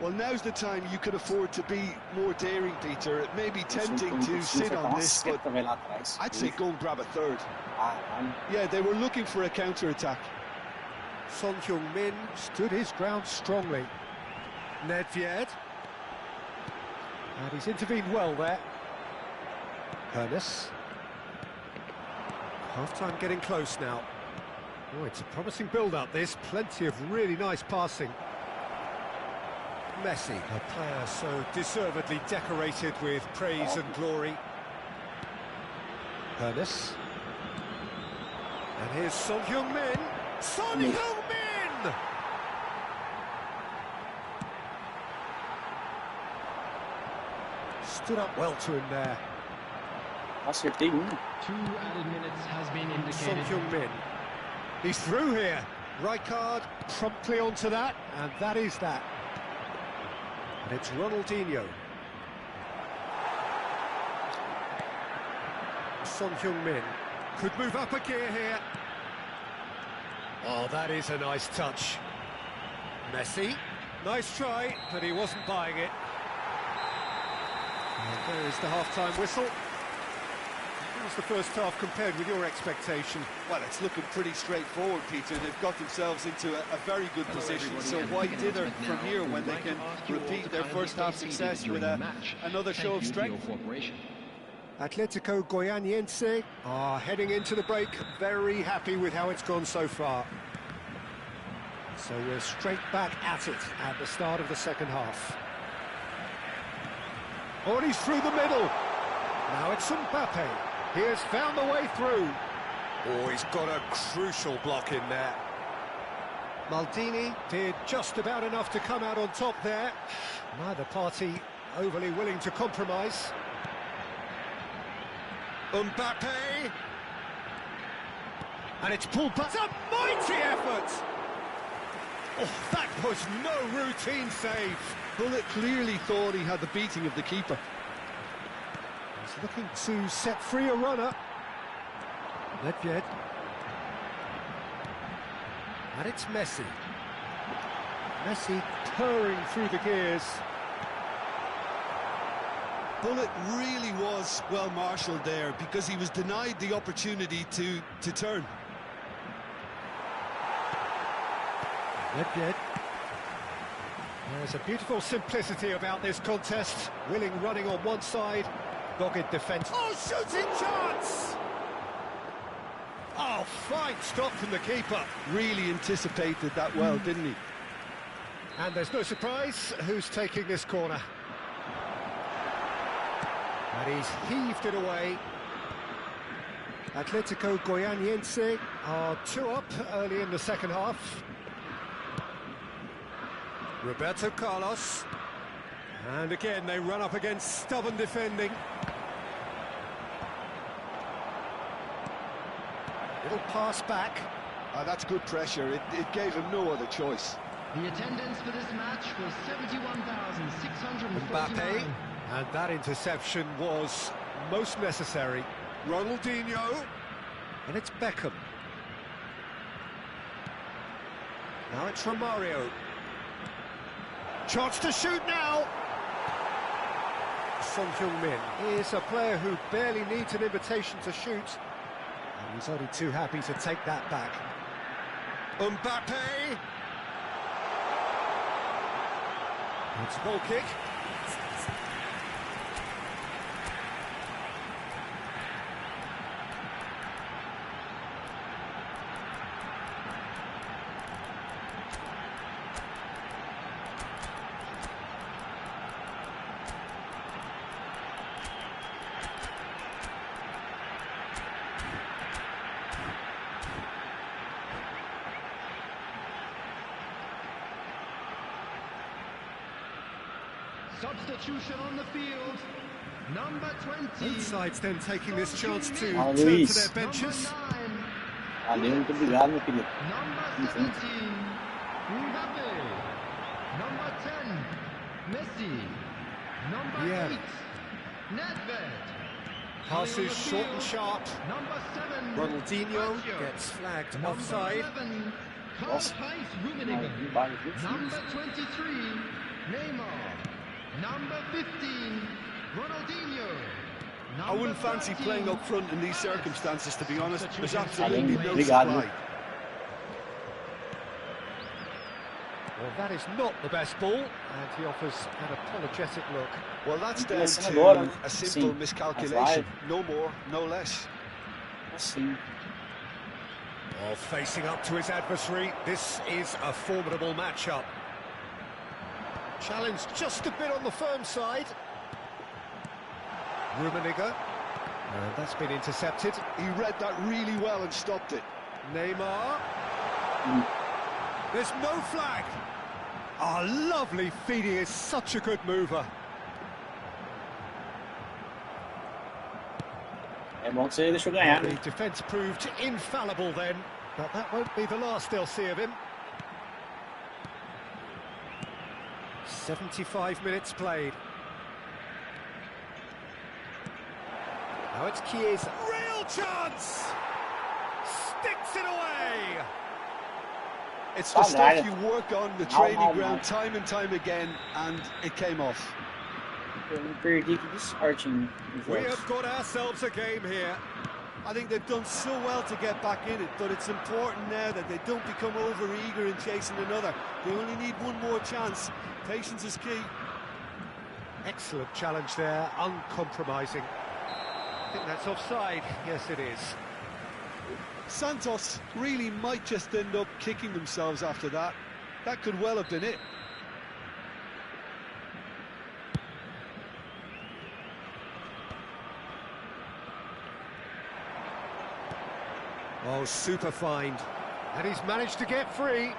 Well, now's the time you could afford to be more daring, Peter. It may be tempting to sit on this, but I'd say go and grab a third. Yeah, they were looking for a counter-attack. Son Heung-min stood his ground strongly. Nedved. And he's intervened well there. Hernes. Half-time getting close now. Oh, it's a promising build-up, this. Plenty of really nice passing. Messi, a player so deservedly decorated with praise and glory. Hernes. And here's Son Heung-min. Son Heung-min! Stood up well to him there. Acertei um. 2 added minutes has been Son indicated. Heung-min. He's through here. Right card, promptly onto that, and that is that. And it's Ronaldinho. Son Heung-min could move up a gear here. Oh, that is a nice touch. Messi, nice try, but he wasn't buying it. And there is the half-time whistle. How was the first half compared with your expectation? Well, it's looking pretty straightforward, Peter. They've got themselves into a very good position, so why dither from here when they can repeat their first half success with another show of strength? Atletico Goianiense are heading into the break, very happy with how it's gone so far. So we're straight back at it at the start of the second half. Oh, and he's through the middle. Now it's Mbappe. He has found the way through. Oh, he's got a crucial block in there. Maldini did just about enough to come out on top there. Neither party overly willing to compromise. Mbappe! And it's pulled back. It's a mighty effort! Oh, that was no routine save. Bullet clearly thought he had the beating of the keeper. He's looking to set free a runner. Nedved. And it's Messi. Messi purring through the gears. Bullet really was well marshalled there because he was denied the opportunity to turn. Nedved. There's a beautiful simplicity about this contest. Willing running on one side, dogged defence. Oh, shooting chance! Oh, fine stop from the keeper. Really anticipated that well, didn't he? And there's no surprise who's taking this corner. And he's heaved it away. Atletico Goianiense are 2 up early in the second half. Roberto Carlos. And again, they run up against stubborn defending. Little pass back. That's good pressure. It gave him no other choice. The attendance for this match was 71,649. Mbappe. And that interception was most necessary. Ronaldinho. And it's Beckham. Now it's Romario. Chance to shoot now. Son Heung-min is a player who barely needs an invitation to shoot. And he's only too happy to take that back. Mbappe. It's a goal kick. substitution on the field. Number 20. Both sides then taking this chance to Ah, turn to Luis. their benches. Valeu, muito obrigado, meu querido. Number 17. Mbappe. Number 10. Messi. Number Yeah. 8. Nedved. Passes short and sharp. Number 7. Ronaldinho Baggio. gets flagged Number offside. 11. Nossa. Karl-Heinz Ah, Rummenigge. embaixo, viu? Number 23. Neymar. Number 15. Ronaldinho. I wouldn't fancy playing up front in these circumstances, to be honest. There's Substitution. absolutely no Obrigado. supply. Well, that is not the best ball, and he offers an apologetic look. Well, that's down Começando to agora, né? a simple Sim, miscalculation. mas No more, no less. Assim. Well, facing up to his adversary, this is a formidable matchup. Challenge just a bit on the firm side. Rummenigge. That's been intercepted. He read that really well and stopped it. Neymar. There's no flag. Ah, lovely feed. He is such a good mover. É bom que você deixou ganhar, The né? defence proved infallible then, but that won't be the last they'll see of him. 75 minutes played. Now it's Chiesa. Real chance! Sticks it away! It's the Tá stuff nada. you work on the Não, training não, ground não. time and time again, and it came off. Eu me perdi aqui de sorte em We jogos. have got ourselves a game here. I think they've done so well to get back in it, but it's important now that they don't become over-eager in chasing another. They only need one more chance. Patience is key. Excellent challenge there, uncompromising. I think that's offside. Yes, it is. Santos really might just end up kicking themselves after that. That could well have been it. Oh, super find. And he's managed to get free.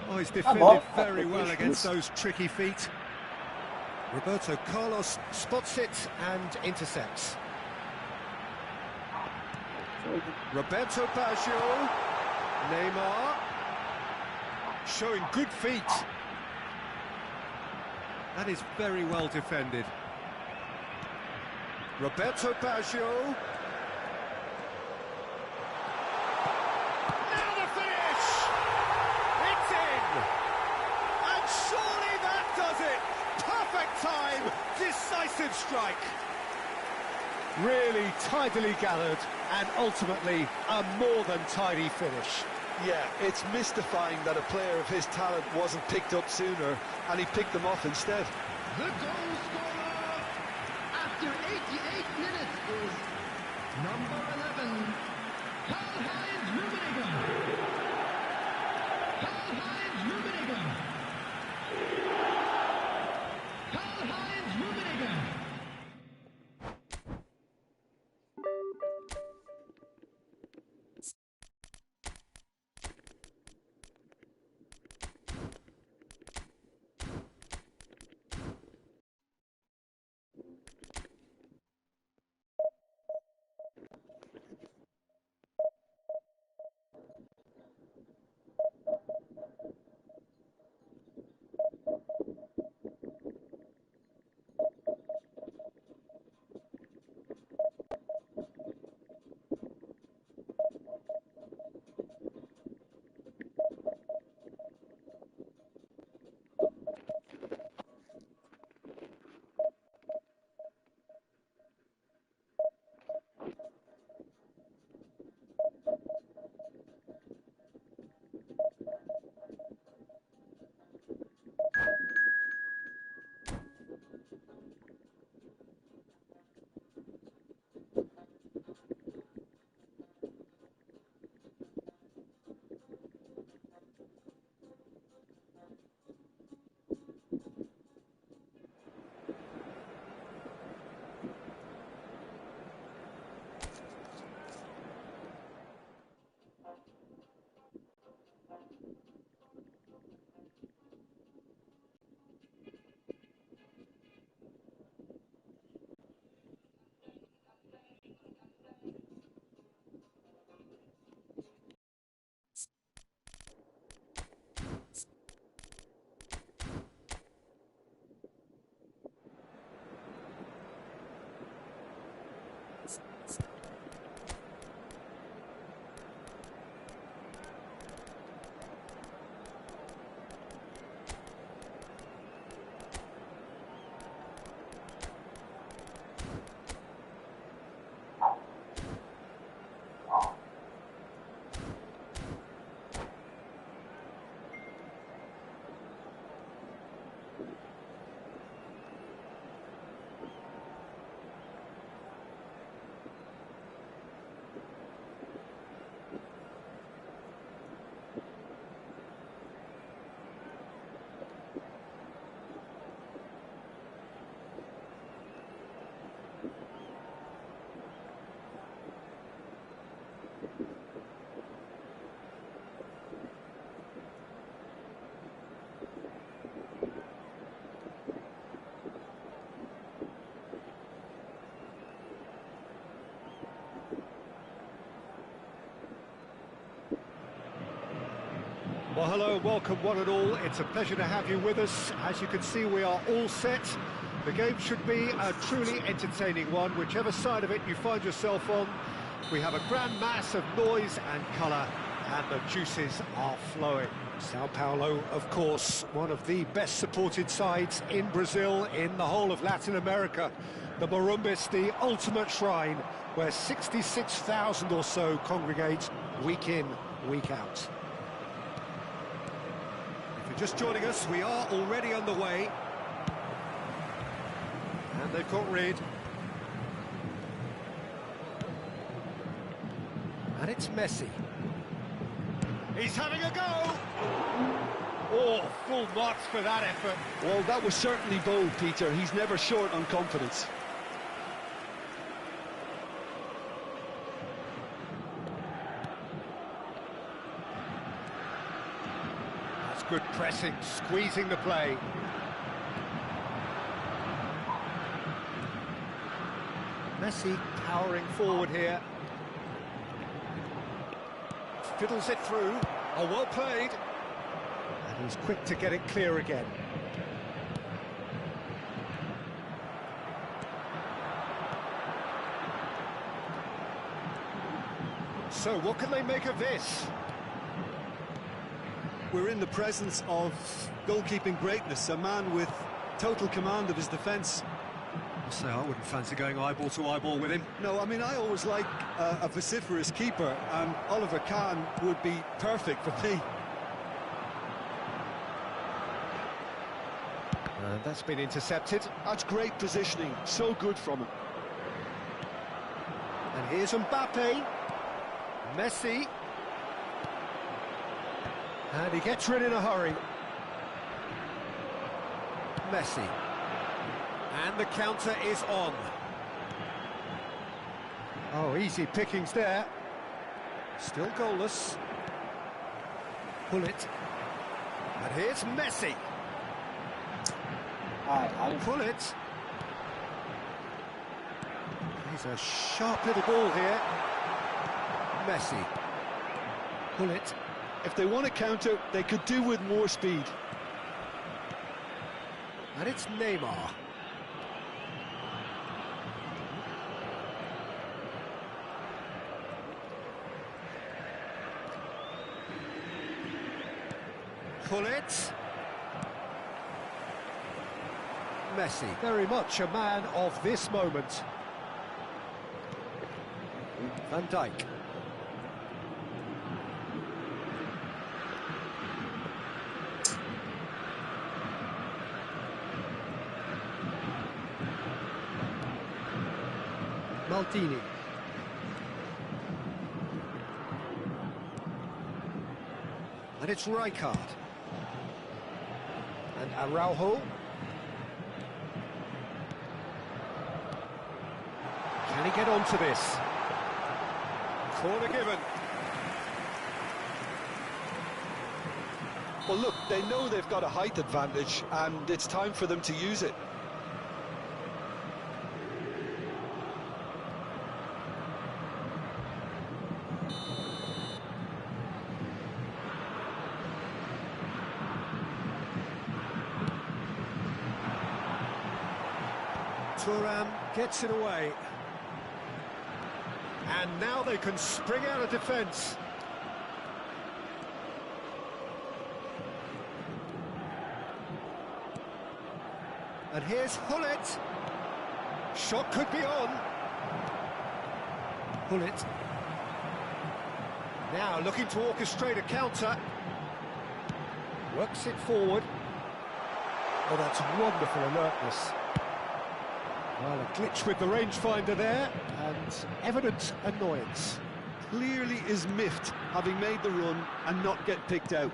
Oh, he's defended bom. very well Isso. against those tricky feet. Roberto Carlos spots it and intercepts. Roberto Baggio. Neymar. Showing good feet. That is very well defended. Roberto Baggio. Now the finish! It's in! And surely that does it! Perfect time! Decisive strike! Really tidily gathered, and ultimately a more than tidy finish. Yeah, it's mystifying that a player of his talent wasn't picked up sooner, and he picked them off instead. The goal scorer after 88 minutes is number 11, Karl-Heinz Rummenigge. Karl-Heinz Rummenigge. Karl-Heinz Rummenigge. Well, hello and welcome one and all. It's a pleasure to have you with us. As you can see, we are all set. The game should be a truly entertaining one, whichever side of it you find yourself on. We have a grand mass of noise and colour, and the juices are flowing. Sao Paulo, of course, one of the best supported sides in Brazil, in the whole of Latin America. The Morumbis, the ultimate shrine, where 66,000 or so congregate week in, week out. If you're just joining us, we are already underway. And they've got rid. And it's Messi. He's having a go! Oh, full marks for that effort. Well, that was certainly bold, Peter. He's never short on confidence. That's good pressing, squeezing the play. Messi powering forward here. Fiddles it through. Oh, well played. And he's quick to get it clear again. So, what can they make of this? We're in the presence of goalkeeping greatness, a man with total command of his defence. So I wouldn't fancy going eyeball to eyeball with him. No, I mean, I always like a vociferous keeper, and Oliver Kahn would be perfect for me. And that's been intercepted. That's great positioning, so good from him. And here's Mbappe. Messi. And he gets rid in a hurry. Messi. And the counter is on. Oh, easy pickings there. Still goalless. Pull it. And here's Messi. Pull it. He's a sharp little ball here. Messi. Pull it. If they want to counter, they could do with more speed. And it's Neymar. Pull it. Messi, very much a man of this moment. Van Dijk. Maldini. And it's Rijkaard. And Araujo. Can he get onto this? Corner given. Well, look, they know they've got a height advantage, and it's time for them to use it. Thuram gets it away. And now they can spring out of defence. And here's Hullet. Shot could be on. Hullet. Now looking to orchestrate a counter. Works it forward. Oh, that's wonderful alertness. Well, a glitch with the rangefinder there, and evident annoyance. Clearly is miffed, having made the run and not get picked out.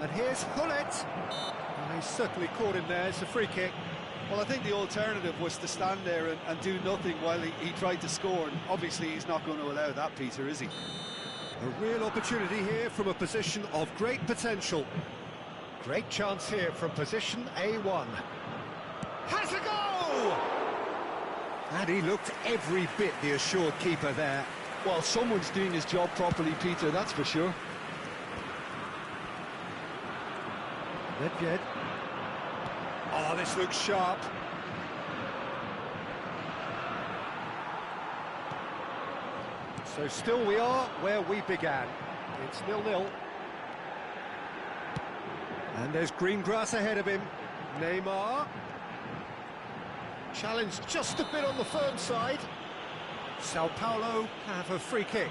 And here's Hullet. Oh, he's certainly caught him there. It's a free kick. Well, I think the alternative was to stand there and do nothing while he tried to score, and obviously he's not going to allow that, Peter, is he? A real opportunity here from a position of great potential. Great chance here from position A1. Has a go! And he looked every bit the assured keeper there. Well, someone's doing his job properly, Peter, that's for sure. Nedved. Oh, this looks sharp. So still we are where we began. It's 0-0. And there's green grass ahead of him. Neymar. Challenge just a bit on the firm side. Sao Paulo have a free kick.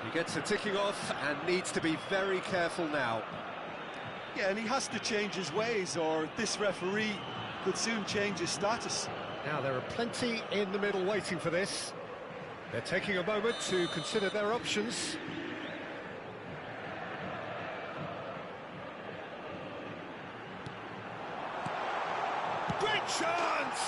He gets a ticking off and needs to be very careful now. Yeah, and he has to change his ways, or this referee could soon change his status. Now there are plenty in the middle waiting for this. They're taking a moment to consider their options. Great chance!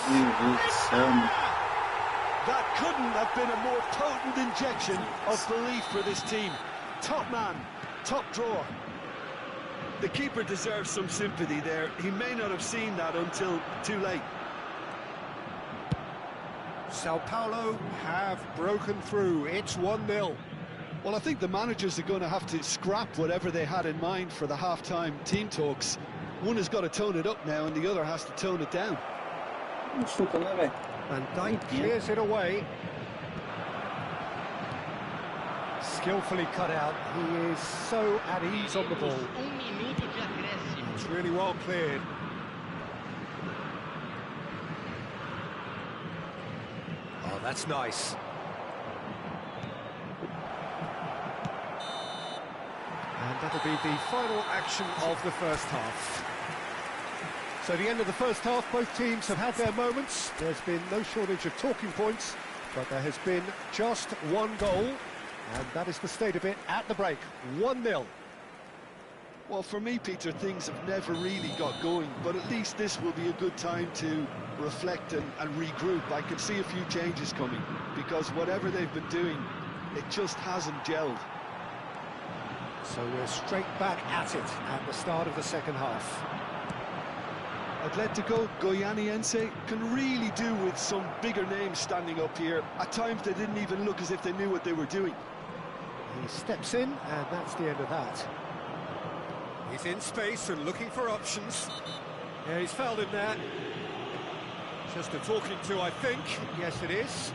That couldn't have been a more potent injection of belief for this team. Top man, top drawer. The keeper deserves some sympathy there. He may not have seen that until too late. Sao Paulo have broken through. It's 1-0. Well, I think the managers are going to have to scrap whatever they had in mind for the half-time team talks. One has got to tone it up now and the other has to tone it down. And Dyke clears it away. Skillfully cut out. He is so at ease on the ball. Minuto de acréscimo. It's really well cleared. Oh, that's nice. And that'll be the final action of the first half. So the end of the first half, both teams have had their moments. There's been no shortage of talking points, but there has been just one goal, and that is the state of it at the break. 1-0. Well, for me, Peter, things have never really got going, but at least this will be a good time to reflect and regroup. I can see a few changes coming, because whatever they've been doing, it just hasn't gelled. So we're straight back at it at the start of the second half. Atletico Goianiense can really do with some bigger names standing up here. At times they didn't even look as if they knew what they were doing. He steps in, and that's the end of that. He's in space and looking for options. Yeah, he's fouled him there. Just a talking to, I think. Yes, it is.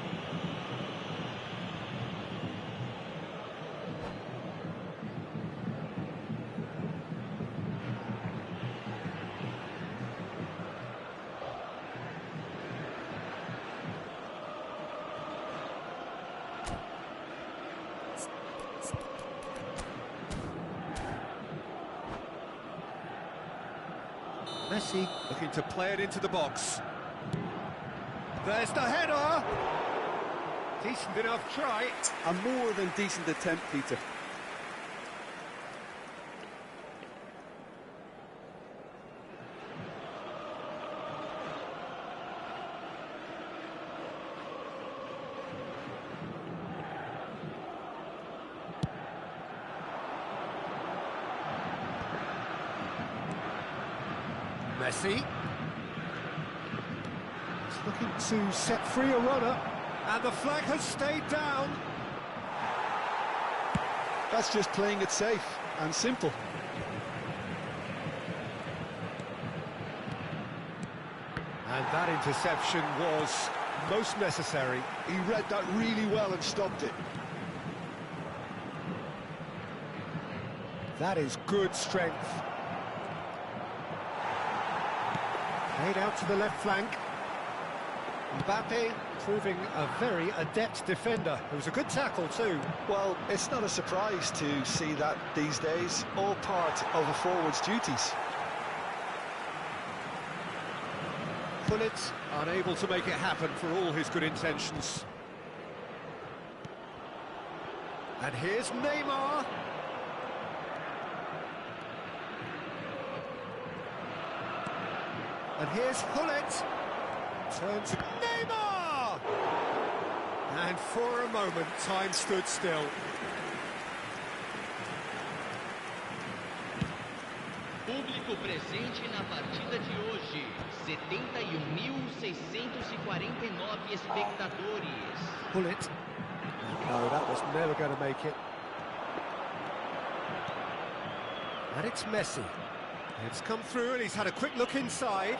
Messi looking to play it into the box. There's the header! Decent enough try. A more than decent attempt, Peter. Messi. He's looking to set free a runner, and the flag has stayed down. That's just playing it safe and simple. And that interception was most necessary. He read that really well and stopped it. That is good strength. Played out to the left flank. Mbappe proving a very adept defender. It was a good tackle too. Well, it's not a surprise to see that these days, all part of a forward's duties. Pullet unable to make it happen for all his good intentions. And here's Neymar. And here's Hullet. Turns to Neymar! And for a moment, time stood still. Público Público presente na partida de hoje, 71.649 espectadores. Pull it. No, that was never going to make it. And it's Messi. It's come through and he's had a quick look inside.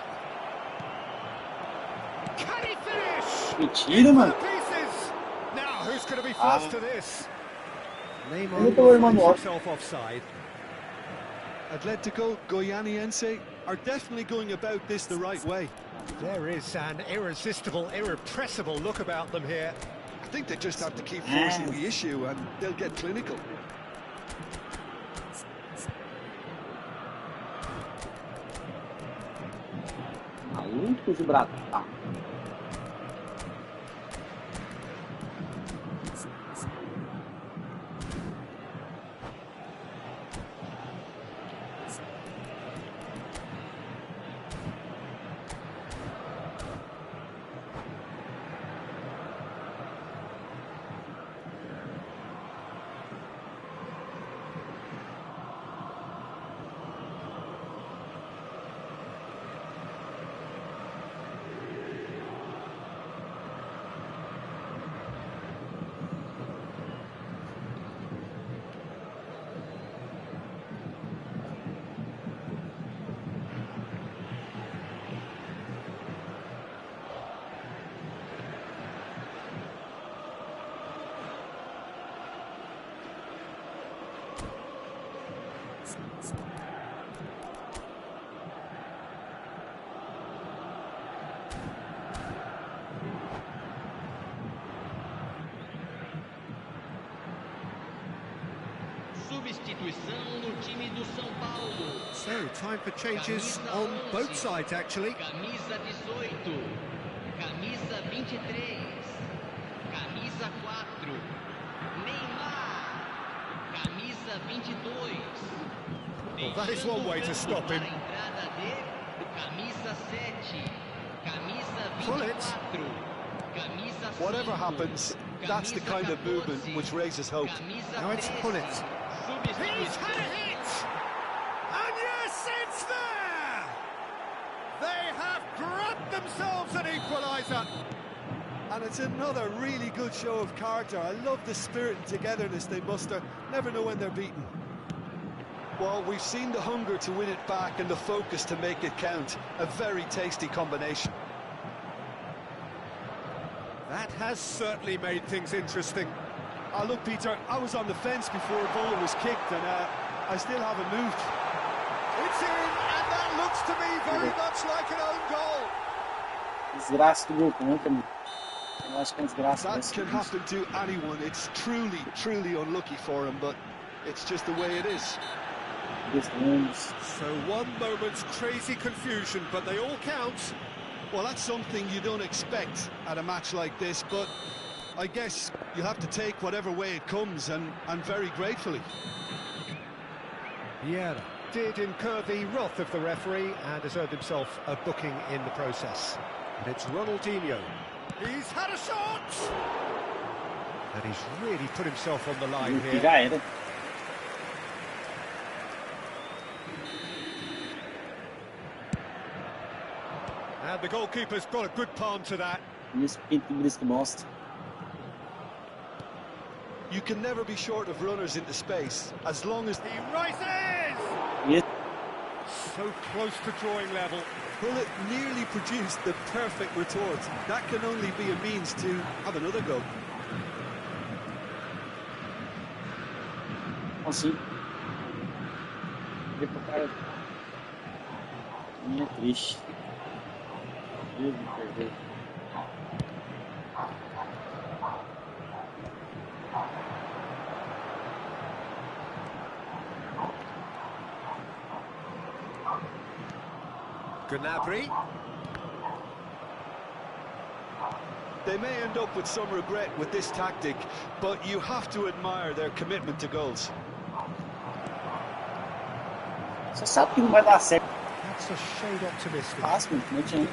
Can he finish? Mentira, mano. Pieces. Now, who's going to be first to this? Neymar Eu tô finds manual. himself offside. Atletico Goianiense are definitely going about this the right way. There is an irresistible, irrepressible look about them here. I think they just have to keep forcing the issue and they'll get clinical. Maluco de Bratal. Substituição no time do São Paulo. So, time for changes on both sides, actually. Camisa 18, camisa 23, camisa 4, Neymar, camisa 22. Well, that is one way to stop him. Entrada de camisa 7, camisa Pull it. 24, camisa 5. Whatever happens, that's the kind of movement which raises hope. Now it's pull it. He's had a hit! And yes, it's there! They have grabbed themselves an equaliser. And it's another really good show of character. I love the spirit and togetherness they muster. Never know when they're beaten. Well, we've seen the hunger to win it back and the focus to make it count. A very tasty combination. That has certainly made things interesting. Look, Peter, I was on the fence before a goal was kicked and I still haven't moved. It's in, and that looks to me very much like an own goal. Desgraça do gol contra, mano. Eu acho que é desgraça. That can happen to anyone. It's truly, truly unlucky for him, but it's just the way it is. So one moment's crazy confusion, but they all count. Well, that's something you don't expect at a match like this, but I guess you have to take whatever way it comes, and very gratefully. Vieira did incur the wrath of the referee and has earned himself a booking in the process. And it's Ronaldinho. He's had a shot! And he's really put himself on the line here. Já era. And the goalkeeper's got a good palm to that. Isso, pinto que mostra. You can never be short of runners into space, as long as... He rises! Isso. So close to drawing level. Well, it nearly produced the perfect retort. That can only be a means to have another go. Assim. Ver pro cara. É triste. Deus me perdoe. Gnabry. They may end up with some regret with this tactic, but you have to admire their commitment to goals. Você sabe que não vai dar certo. That's a shade optimistic. Fácil, não adianta.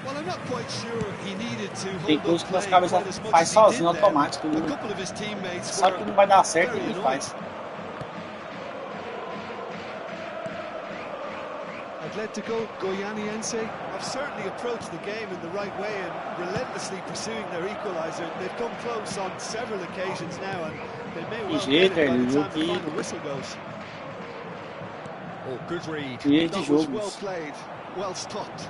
Well, I'm not quite sure he needed to Tem hold coisas up que nossa play cabeça quite as much faz as he sozinho, did there. automático. A couple of his teammates Sabe que were não vai dar certo, very ele annoyed. faz. Atletico Goianiense. I've certainly approached the game in the right way and relentlessly pursuing their equaliser. They've come close on several occasions now, and they may well get it by the time the final whistle goes. Oh, good read. That was well played, well stopped.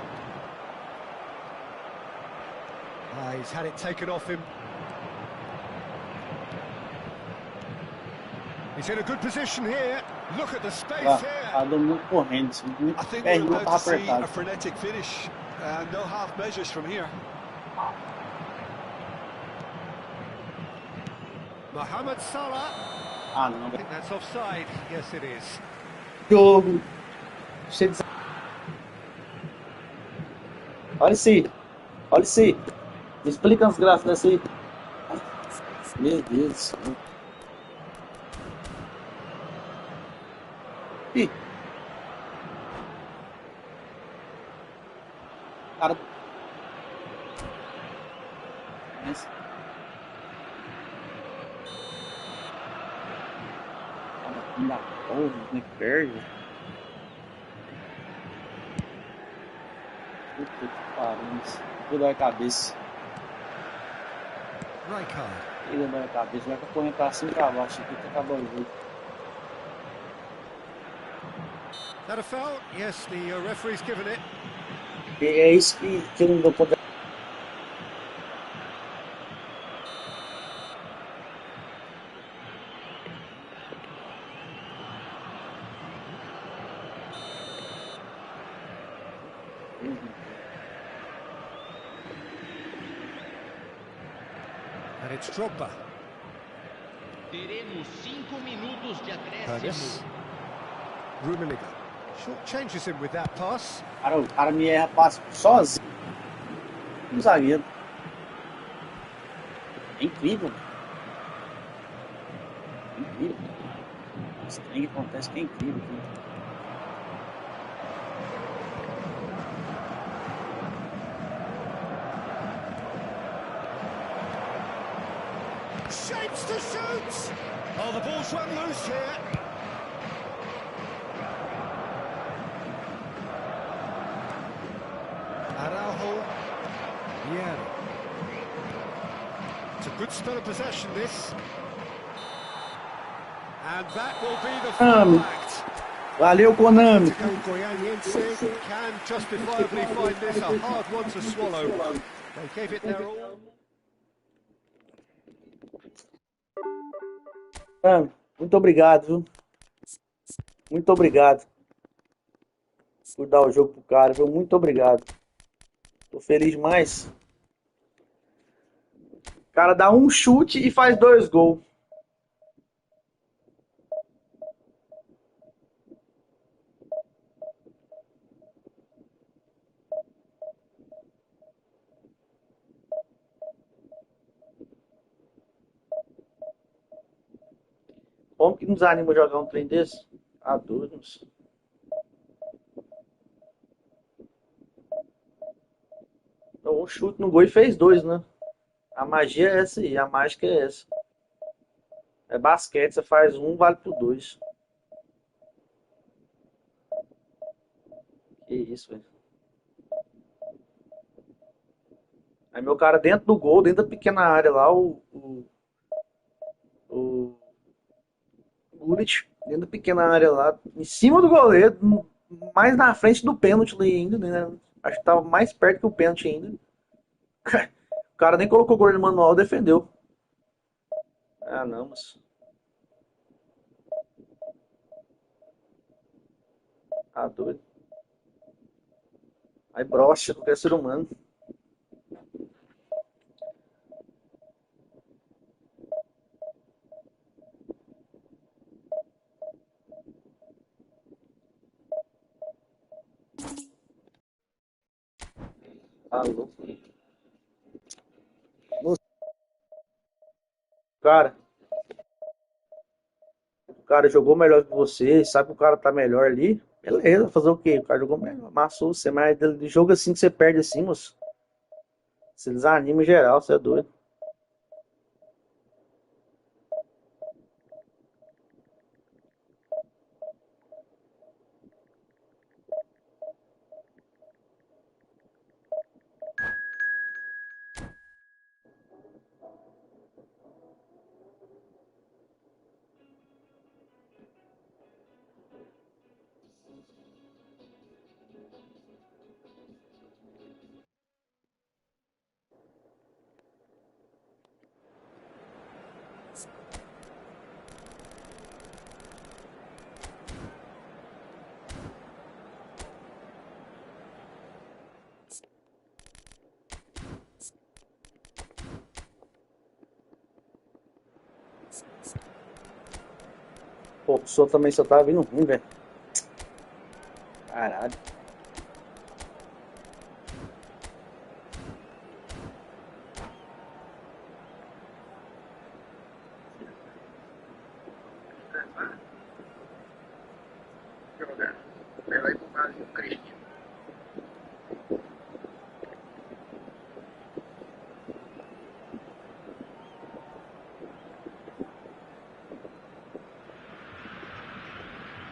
He's had it taken off him. He's in a good position here. Look at the space here. I think we're about to see a frenetic finish. No half measures from here. Mohamed Salah. I think that's offside. Yes, it is. Jogo. Olha isso aí. Me explica as graças dessa aí. Meu Deus do céu. Ih. Cara. Isso. Ainda porra, como é que perde? Puta que pariu. Vou dar a cabeça. Ele dá a cabeça, vai correndo pra cima e pra baixo aqui que acabou o jogo. Is that a foul? Yes, the referee's given it. É isso que eu não dou poder. And it's Drogba. Teremos 5 minutos de acréscimo. Rummenigge. Short changes him with that pass. O cara me erra passo sozinho. Um zagueiro. É incrível. Incrível. Esse trem que acontece que é incrível. Shapes to shoot! Oh, the ball's run loose here. Araujo. Yeah. It's a good spell of possession, this. And that will be the final act. Valeu, Konami. Goianiense can justifiably find this a hard one to swallow. They gave it their all. Muito obrigado, viu? Muito obrigado por dar o jogo pro cara, viu? Muito obrigado. Tô feliz demais. O cara dá um chute e faz 2 gols. Como que nos anima jogar um trem desse? Adultos. Então, um chute no gol e fez 2, né? A magia é essa aí, a mágica é essa. É basquete, você faz 1, vale por 2. Que isso, velho. Aí meu cara dentro do gol, dentro da pequena área lá, o Gullit, dentro da pequena área lá, em cima do goleiro, mais na frente do pênalti ali ainda, né? Acho que tava mais perto que o pênalti ainda. O cara nem colocou o goleiro no manual, defendeu. Ah, não, mas... Ah, doido. Aí brocha qualquer ser humano. Alô. O cara jogou melhor que você, sabe que o cara tá melhor ali. Beleza, fazer o quê? O cara jogou melhor, amassou você, mas de jogo assim que você perde assim, moço. Você desanima em geral, você é doido. Pô, o som também só tava vindo ruim, velho. Caralho.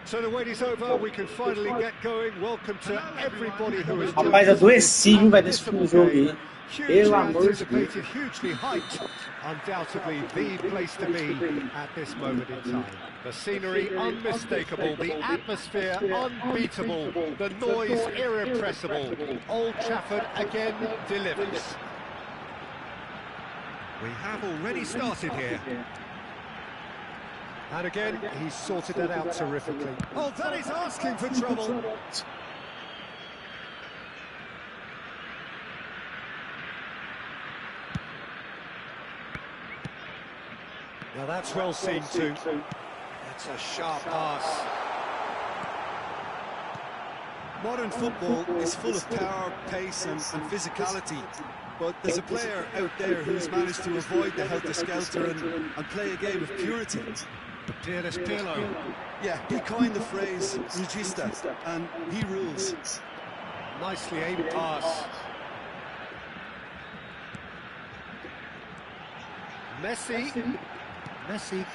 So the wait is over, we can finally get going. Welcome to everybody who has Rapaz, adoeci, viu, velho, desse jogo aí. Pelo amor de Deus. Hugely hyped, undoubtedly the place to be at this moment in time. The scenery unmistakable, the atmosphere unbeatable, the noise irrepressible. Old Trafford again delivers. We have already started here. And again, he's sorted that out terrifically. Oh, that is asking for trouble. Now that's well seen too. That's a sharp pass. Modern football is full of power, pace and physicality. But there's a player out there who's managed to avoid the helter-skelter and play a game of purity. Dearest Pirlo. Yeah, he coined the phrase regista, and he rules. Nicely aimed pass. Messi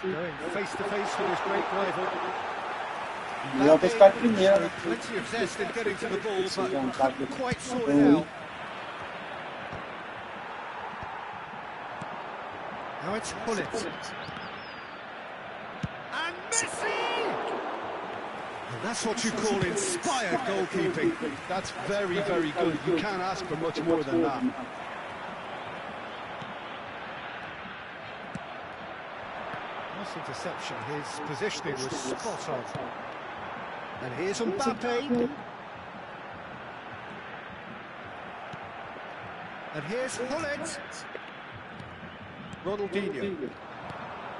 going face to face with his great rival. Melhor pra ficar primeiro, né? Plenty of zest in getting to the ball, but couldn't quite sort it out. Now it's Gullit. And Messi! And that's what you call inspired goalkeeping. That's very, very good. You can't ask for much more than that. Nice interception. His positioning was spot on. And here's Mbappe. And here's Gullit. Ronaldinho.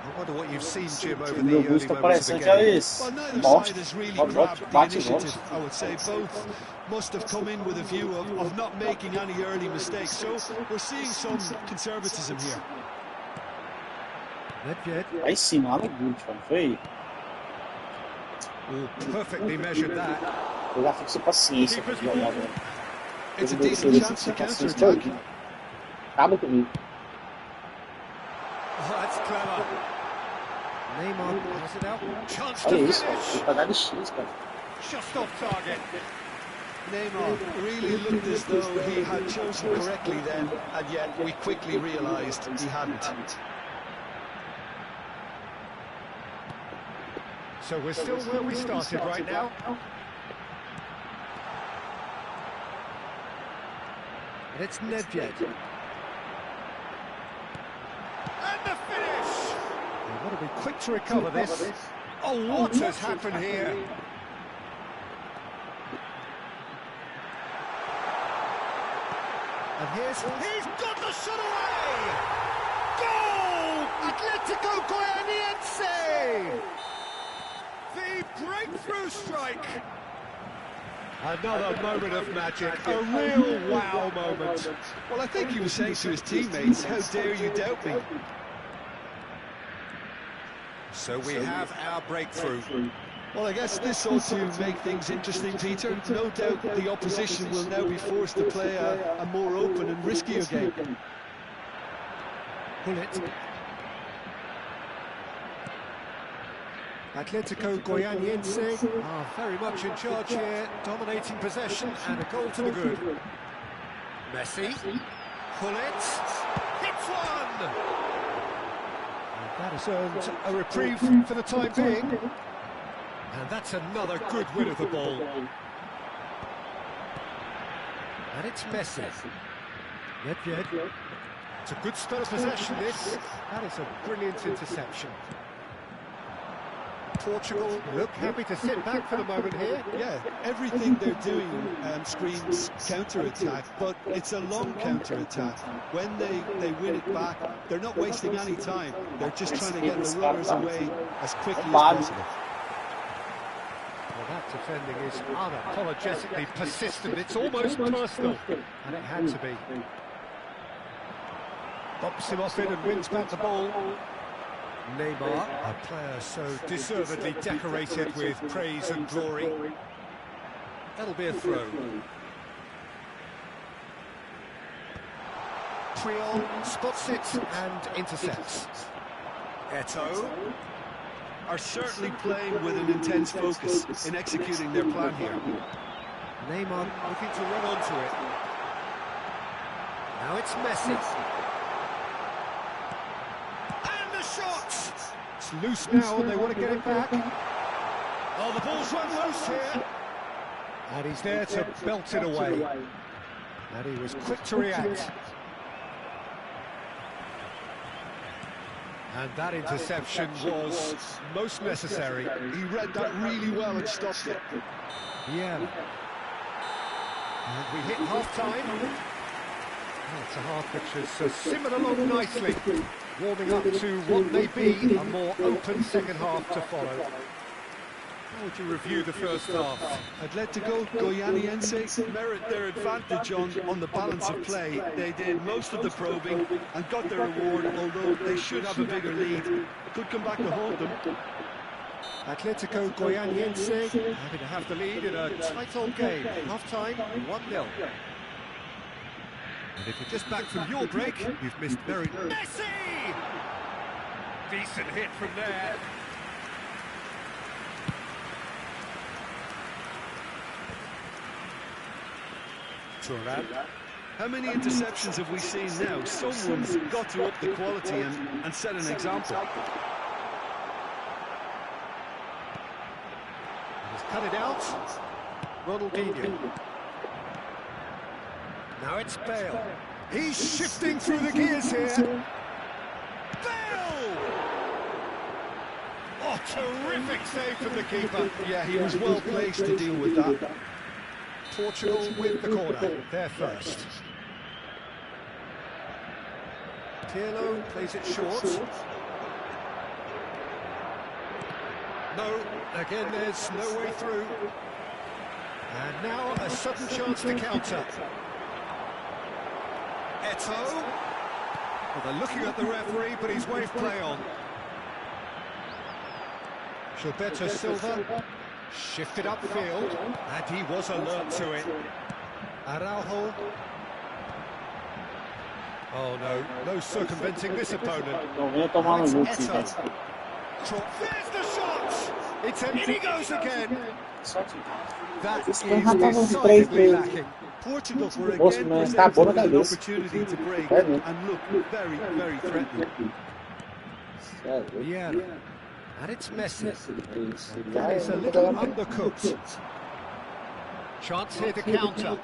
I wonder what you've seen, Jim, over the early moments of the game. Well, neither side has really grabbed the initiative, I would say. Both must have come in with a view of not making any early mistakes. So we're seeing some conservatism here. Aí sim, lá no Gullit, mano. Foi. Perfectly measured that. Eu já fico sem paciência pra jogar, velho. It's a decent chance to counter-attack. Acaba comigo. Oh, that's clever. Neymar pass it out. Chance to Olha isso, finish. cara. Tem que pagar de X, cara. Just off target. Neymar really looked as though he had chosen correctly then, and yet we quickly realised he hadn't. So we're still where we started right now. And it's Nedved. And the finish! They've got to be quick to recover this. Oh, what has happened here? And he's got the shot away! Goal! Atletico Goianiense! The breakthrough strike! Another moment of magic, a real wow moment. Well, I think he was saying to his teammates, how dare you doubt me? So we have our breakthrough. Well, I guess this ought to make things interesting, Peter. No doubt the opposition will now be forced to play a more open and riskier game. Gullit. Atletico Goianiense are very much in charge here, dominating possession and a goal to the good. Messi. Gullit. Hits one! And that has earned a reprieve for the time being. And that's another good win of the ball. And it's Messi. Nedved. It's a good spell of possession, this. That is a brilliant interception. Portugal look happy to sit back for the moment here. Yeah, everything they're doing screams counter-attack, but it's a long counter-attack. When they win it back, they're not wasting any time. They're just trying to get the runners away as quickly as possible. Well, that defending is unapologetically persistent. It's almost personal, and it had to be. Bumps him off it and wins back the ball. Neymar, a player so deservedly decorated with praise and glory. That'll be a throw. Triol spots it and intercepts. Eto'o are certainly playing with an intense focus in executing their plan here. Neymar looking to run onto it. Now it's Messi. And the shot! It's loose now and they want to get it back. Oh, the ball's run loose here. And he's there to belt it away. And he was quick to react. And that interception was most necessary. He read that really well and stopped it. Yeah. And we hit half-time. Oh, it's a half which has simmered along nicely, warming up to what may be a more open second half to follow. How would you review the first half? Atletico Goianiense merit their advantage on the balance of play. They did most of the probing and got their reward, although they should have a bigger lead. Could come back to haunt them. Atletico Goianiense happy to have the lead in a tight old game. Half-time, 1-0. And if you're just back from your break, you've missed very... Messi! Decent hit from there. Thuram. How many interceptions have we seen now? Someone's got to up the quality and set an example. He's cut it out. Ronaldinho. Now it's Bale. He's shifting through the gears here. Bale! Oh, terrific save from the keeper. Yeah, he was well placed to deal with that. Portugal with the corner, they're first. Pirlo plays it short. No, again there's no way through. And now a sudden chance to counter. Eto'o. Well, they're looking at the referee, but he's waved play on. Gilberto Silva. Shifted upfield, and he was alert to it. Araujo. Oh no circumventing this opponent. It's Eto'o. There's the shot! It's in he goes again. That is decidedly lacking. Portugal were again presented with an opportunity to break and look very, very threatening. Yeah. And it's Messi. That is a little undercooked. Chance here to counter.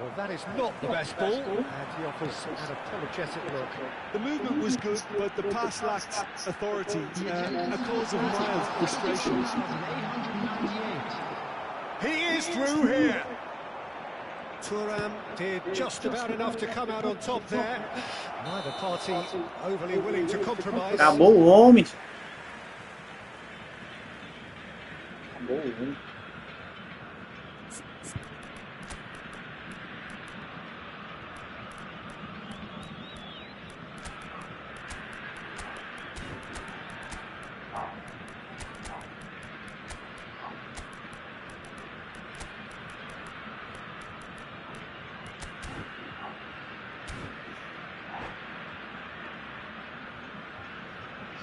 Well, that is not the best ball. And he offers an apologetic look. The movement was good, but the pass lacked authority. A cause of mild frustration. He is through here. Thuram did just about enough to come out on top there. Neither party overly willing to compromise. Acabou o homem.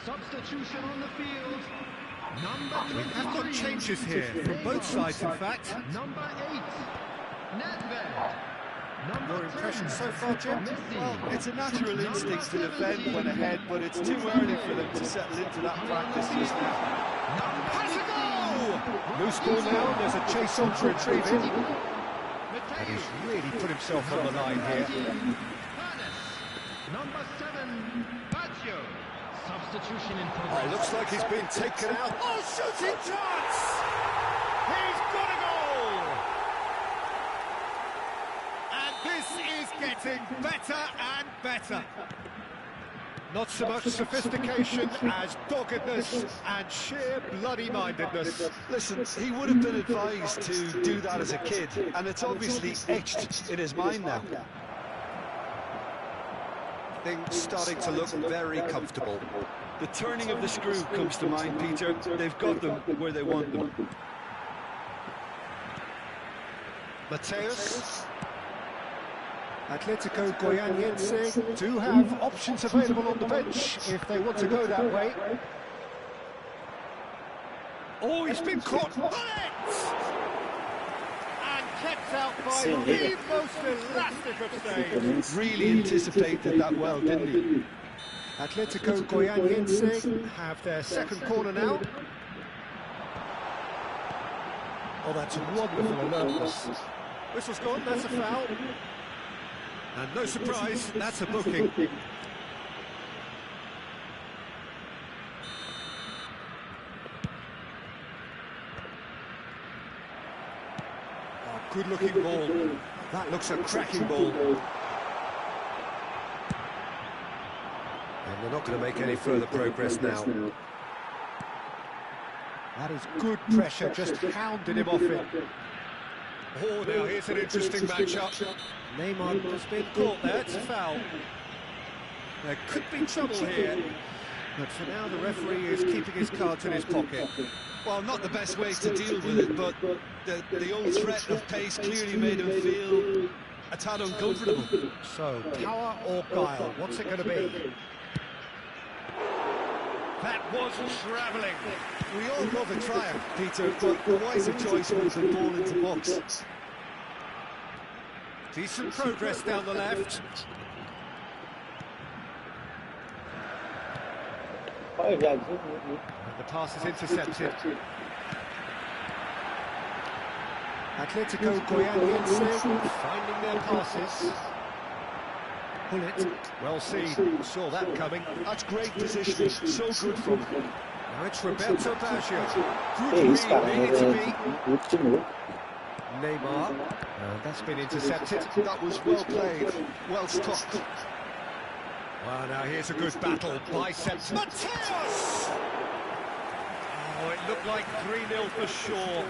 Substitution on the field. Number We have got changes here from both sides, in fact. Number 8, Nedved. Your impression so far, Jim? Well, it's a natural instinct to defend when ahead, but it's too early for them to settle into that practice just now. Has a goal! Loose ball now, there's a chase on to retrieve it. And he's really put himself on the line here. Number 7, Baggio. Substitution in Oh, progress. looks like he's been taken out. Oh, shooting chance! He's got a goal! And this is getting better and better. Not so much sophistication as doggedness and sheer bloody-mindedness. Listen, he would have been advised to do that as a kid, and it's obviously etched in his mind now. Things starting to look very comfortable. The turning of the screw comes to mind, Peter. They've got them where they want them. Mateus. Atletico Goianiense do have options available on the bench if they want to go that way. Oh, he's been caught. And kept out by the most elastic of saves. Really anticipated that well, didn't he? Atletico Goianiense have their second corner now. Oh, that's wonderful alertness. Whistle's gone, that's a foul. And no surprise, that's a booking. Oh, good-looking ball. That looks a cracking ball. And they're not going to make any further progress now. That is good pressure, just hounding him off it. Oh, now here's an interesting matchup. Neymar has been caught there, it's a foul. There could be trouble here, but for now the referee is keeping his cards in his pocket. Well, not the best way to deal with it, but the old threat of pace clearly made him feel a tad uncomfortable. So, power or guile, what's it going to be? That was travelling. We all love a triumph, Peter, but the wiser choice would have been ball into box. Decent progress down the left. And the pass is intercepted. Atletico Goianiense finding their passes. Pull it. Well seen. Saw that coming. That's great positioning. So good from him. Now it's Roberto Baggio. Good read, needed to be. Neymar. That's been intercepted. That was well played. Well stopped. Well, now here's a good battle. Biceps. Mateus! Oh, it looked like 3-0 for sure.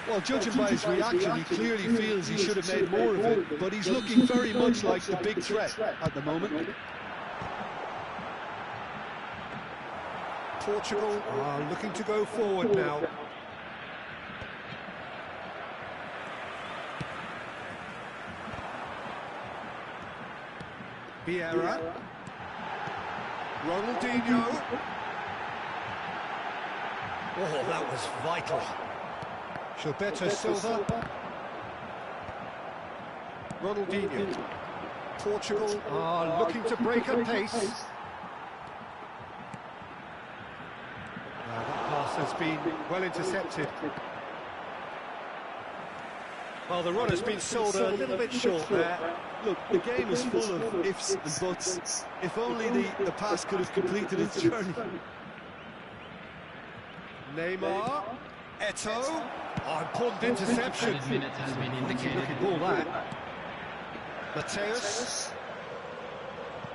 Well, judging by his reaction, he clearly feels he should have made more of it, but he's looking very much like the big threat at the moment. Portugal are looking to go forward now. Vieira. Ronaldinho. Oh, that was vital. Gilberto Silva. Ronaldinho. Portugal are looking to break a pace. Now that pass has been well intercepted. Well, the run has been sold a little bit short there. Look, the game is full of ifs and buts. If only the pass could have completed its journey. Neymar. Eto'o. Oh, important interception. Looking ball that. Mateus.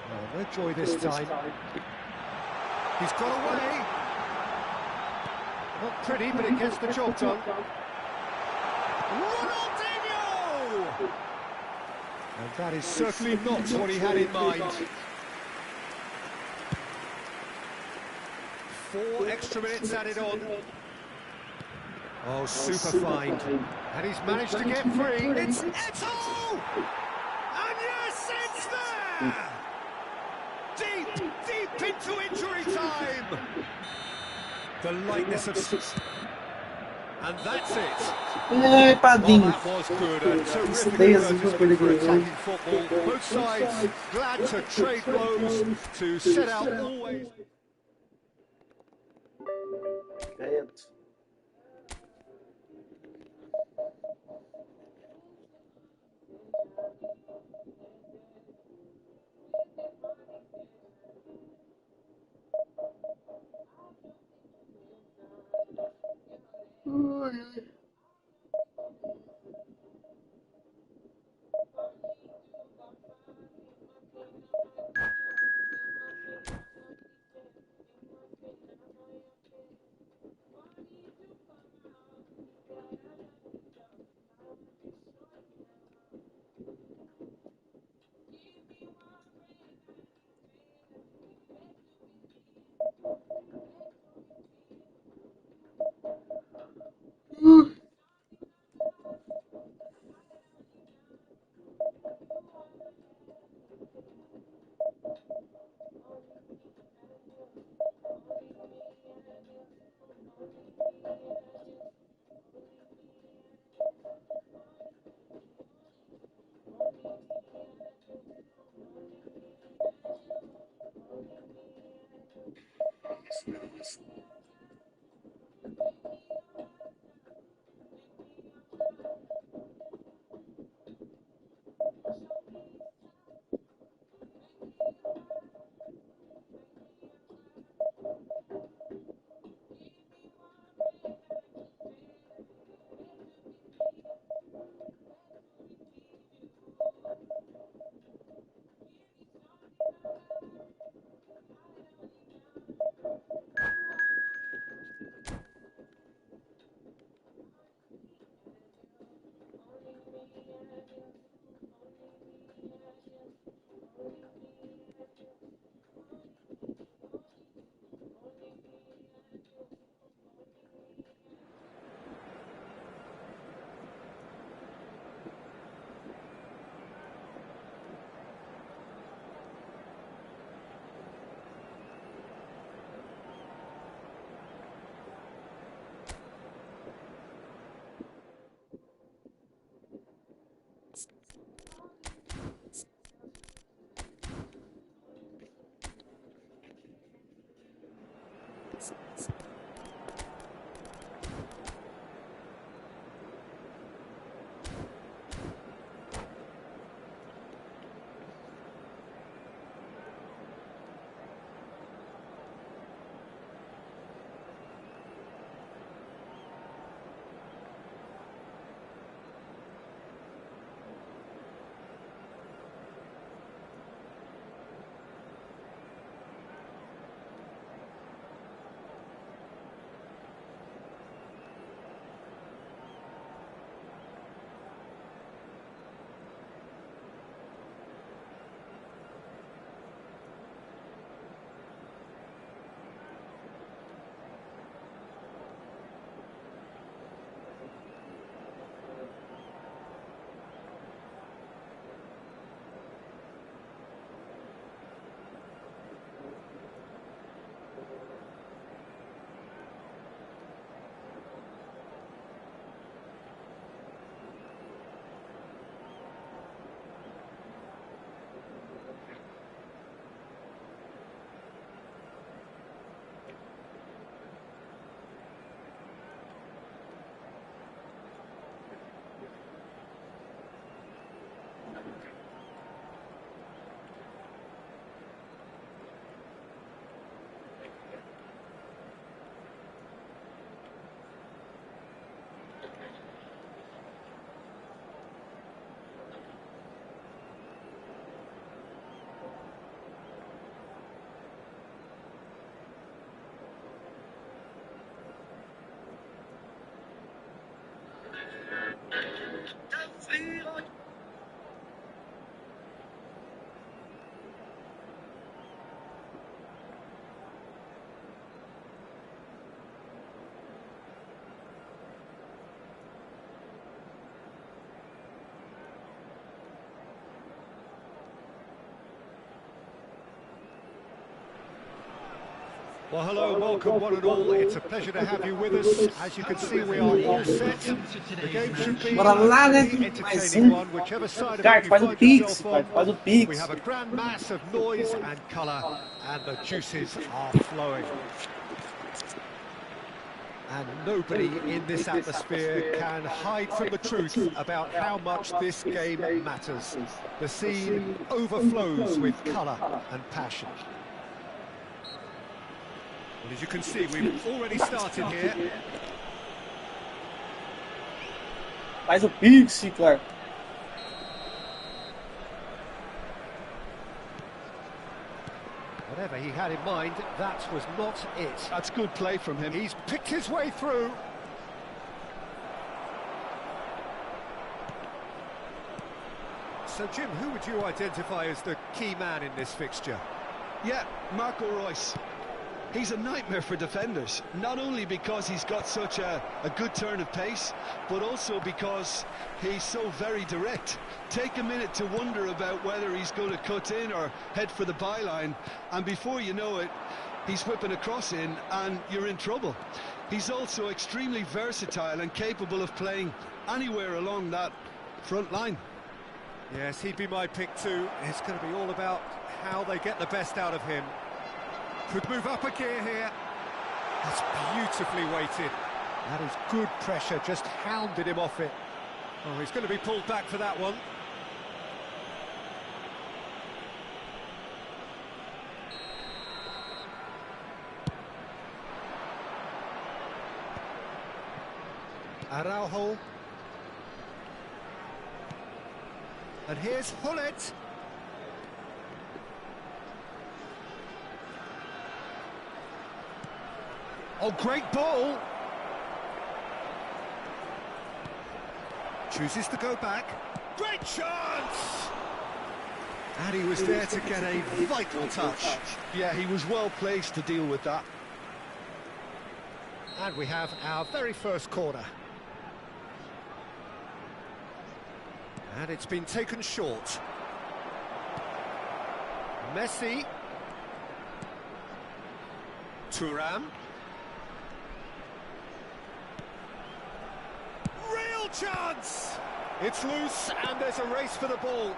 Oh, no joy this time. He's got away. Not pretty, but it gets the job done. Ronaldinho! And that is certainly not what he had in mind. 4 extra minutes added on. Oh, super find. And he's managed to get free. It's Eto'o! And yes, it's there! Deep, deep into injury time! The lightness of... And that's it. Ei, Padinho. Well, that was good. A terrific advertisement for attacking football. Both sides glad to trade blows, to set out always... Credo. Well, hello, welcome one and all. It's a pleasure to have you with us. As you can see, we are all set. The game should be Bora lá, né? an Mais entertaining one, whichever side of it you Faz o find Pix, yourself on. faz o We Pix. have a grand mass of noise and colour, and the juices are flowing. And nobody in this atmosphere can hide from the truth about how much this game matters. The scene overflows with colour and passion. Well, as you can see, we've already started here. Faz o Pix, Clark. Whatever he had in mind, that was not it. That's good play from him. He's picked his way through. So, Jim, who would you identify as the key man in this fixture? Yeah, Marco Reus. He's a nightmare for defenders, not only because he's got such a good turn of pace, but also because he's so very direct. Take a minute to wonder about whether he's going to cut in or head for the byline, and before you know it, he's whipping a cross in and you're in trouble. He's also extremely versatile and capable of playing anywhere along that front line. Yes, he'd be my pick too. It's going to be all about how they get the best out of him. Could move up a gear here. That's beautifully weighted. That is good pressure, just hounded him off it. Oh, he's going to be pulled back for that one. Araujo. And here's Hullet. Oh, great ball. Chooses to go back. Great chance! And he was there to get a vital touch. Yeah, he was well placed to deal with that. And we have our very first corner. And it's been taken short. Messi. Thuram. Real chance! It's loose and there's a race for the ball.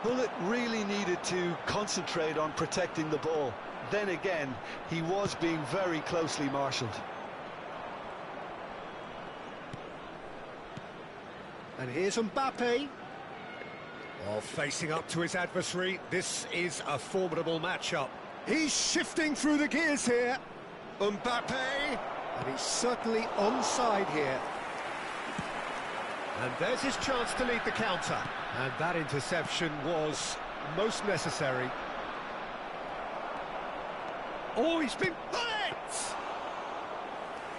Bullet really needed to concentrate on protecting the ball. Then again, he was being very closely marshalled. And here's Mbappe. Oh, facing up to his adversary. This is a formidable matchup. He's shifting through the gears here. Mbappe. And he's certainly onside here. And there's his chance to lead the counter. And that interception was most necessary. Oh, he's been hit!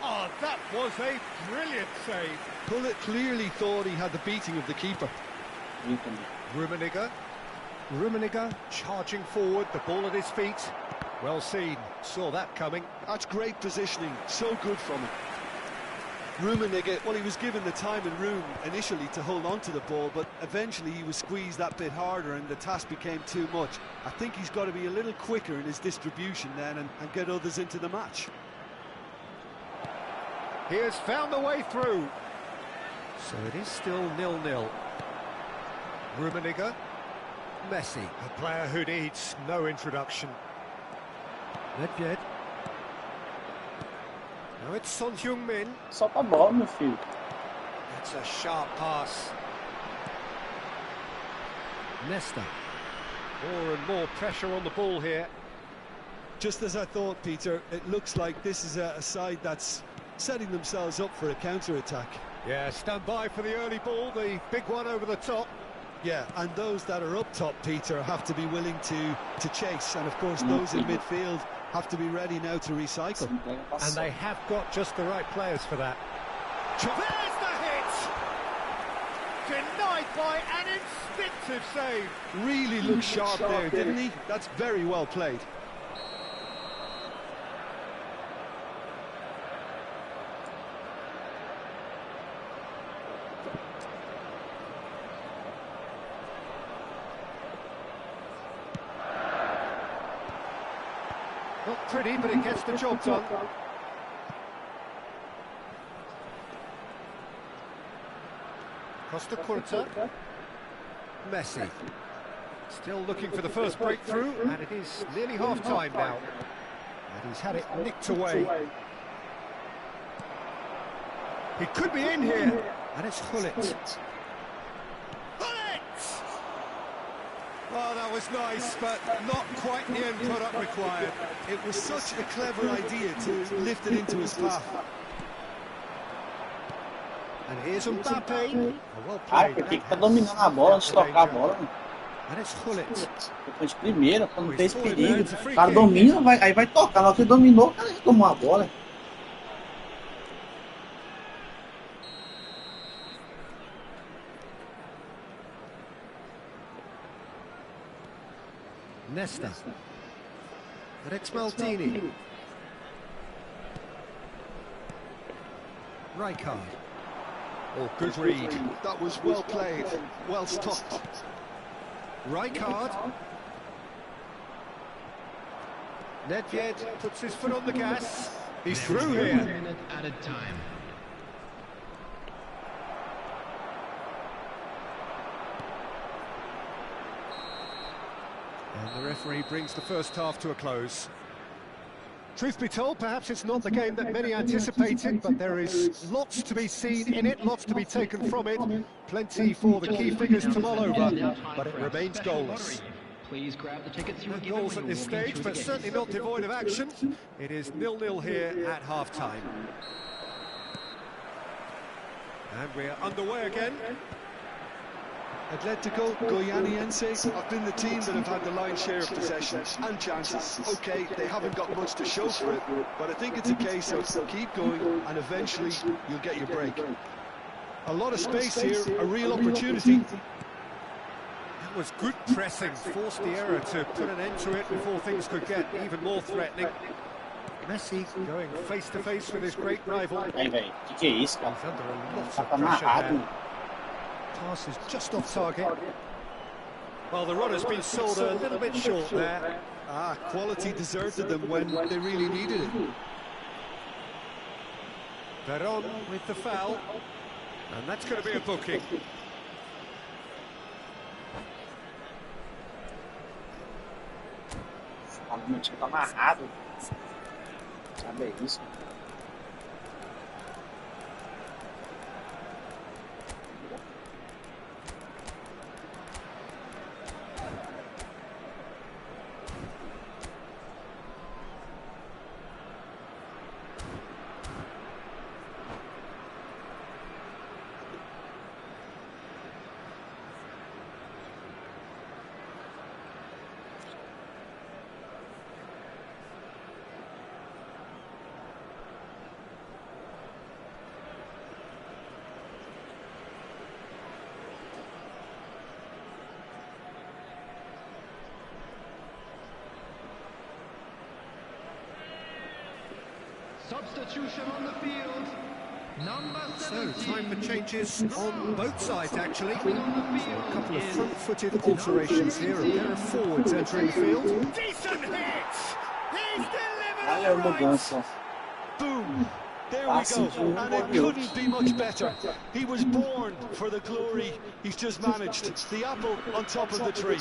Oh, that was a brilliant save. Bullet clearly thought he had the beating of the keeper. Rummenigge charging forward, the ball at his feet. Well seen, saw that coming. That's great positioning, so good from him. Rummenigge, well, he was given the time and room initially to hold on to the ball, but eventually he was squeezed that bit harder and the task became too much. I think he's got to be a little quicker in his distribution then and get others into the match. He has found the way through. So it is still 0-0. Rummenigge. Messi, a player who needs no introduction. Nedved. Now it's Son Heung-min. Solta a bola, meu filho. That's a sharp pass. Nesta. More and more pressure on the ball here. Just as I thought, Peter, it looks like this is a side that's setting themselves up for a counter-attack. Yeah, stand by for the early ball, the big one over the top. Yeah, and those that are up top, Peter, have to be willing to chase. And, of course, those in midfield have to be ready now to recycle. And they have got just the right players for that. There's the hit! Denied by an instinctive save. Really looked sharp there, didn't he? That's very well played. Not pretty, but it gets the job done. Costa Curta. Messi. Still looking for the first breakthrough, and it is nearly half-time now. And he's had it nicked away. He could be in here, and it's Hullet. Oh, that was nice, but not quite the end product required. It was such a clever idea to lift it into his path. And here's Mbappe. Well Ai, played. por que tá dominando a bola antes de tocar a bola? And it's Hullet. Depois de primeira, quando tem esse perigo. O cara domina, aí vai tocar. Na hora que ele dominou, o cara já tomou a bola. Nesta. Rex Maldini. Rijkaard. Oh, good read. That was well played, well stopped. Rijkaard. Nedved puts his foot on the gas. He's through here. Minute at a time. And the referee brings the first half to a close. Truth be told, perhaps it's not the game that many anticipated, but there is lots to be seen in it, lots to be taken from it. Plenty for the key figures to mull over, but it remains goalless. Please grab the tickets you No were given goals when at you this walked in stage, through the but gates. certainly not devoid of action. It is 0-0 here at half-time. And we're underway again. Atletico Goianiense have been the team that have had the lion's share of possession and chances. OK, they haven't got much to show for it, but I think it's a case of keep going and eventually you'll get your break. A lot of space here, a real opportunity. That was good pressing, forced the error to put an end to it before things could get even more threatening. Messi going face-to-face with his great rival. Aí, velho. Que é isso, cara? He's under a lot Tá of pressure amarrado. there. Pass is just off target. Well, the run has been sold a little bit short there. Quality deserted them when they really needed it. Veron with the foul. And that's going to be a booking. Meu time tá amarrado. Sabe isso? Substitution on the field. Number So, 17. time for changes on both sides, actually. Coming on the A field couple of is front-footed alterations here. A pair of forwards entering the field. decent hit. He's delivered Olha a all right. mudança. Boom! There we Passe go, de and it couldn't be much better. He was born for the glory he's just managed. The apple on top of the tree.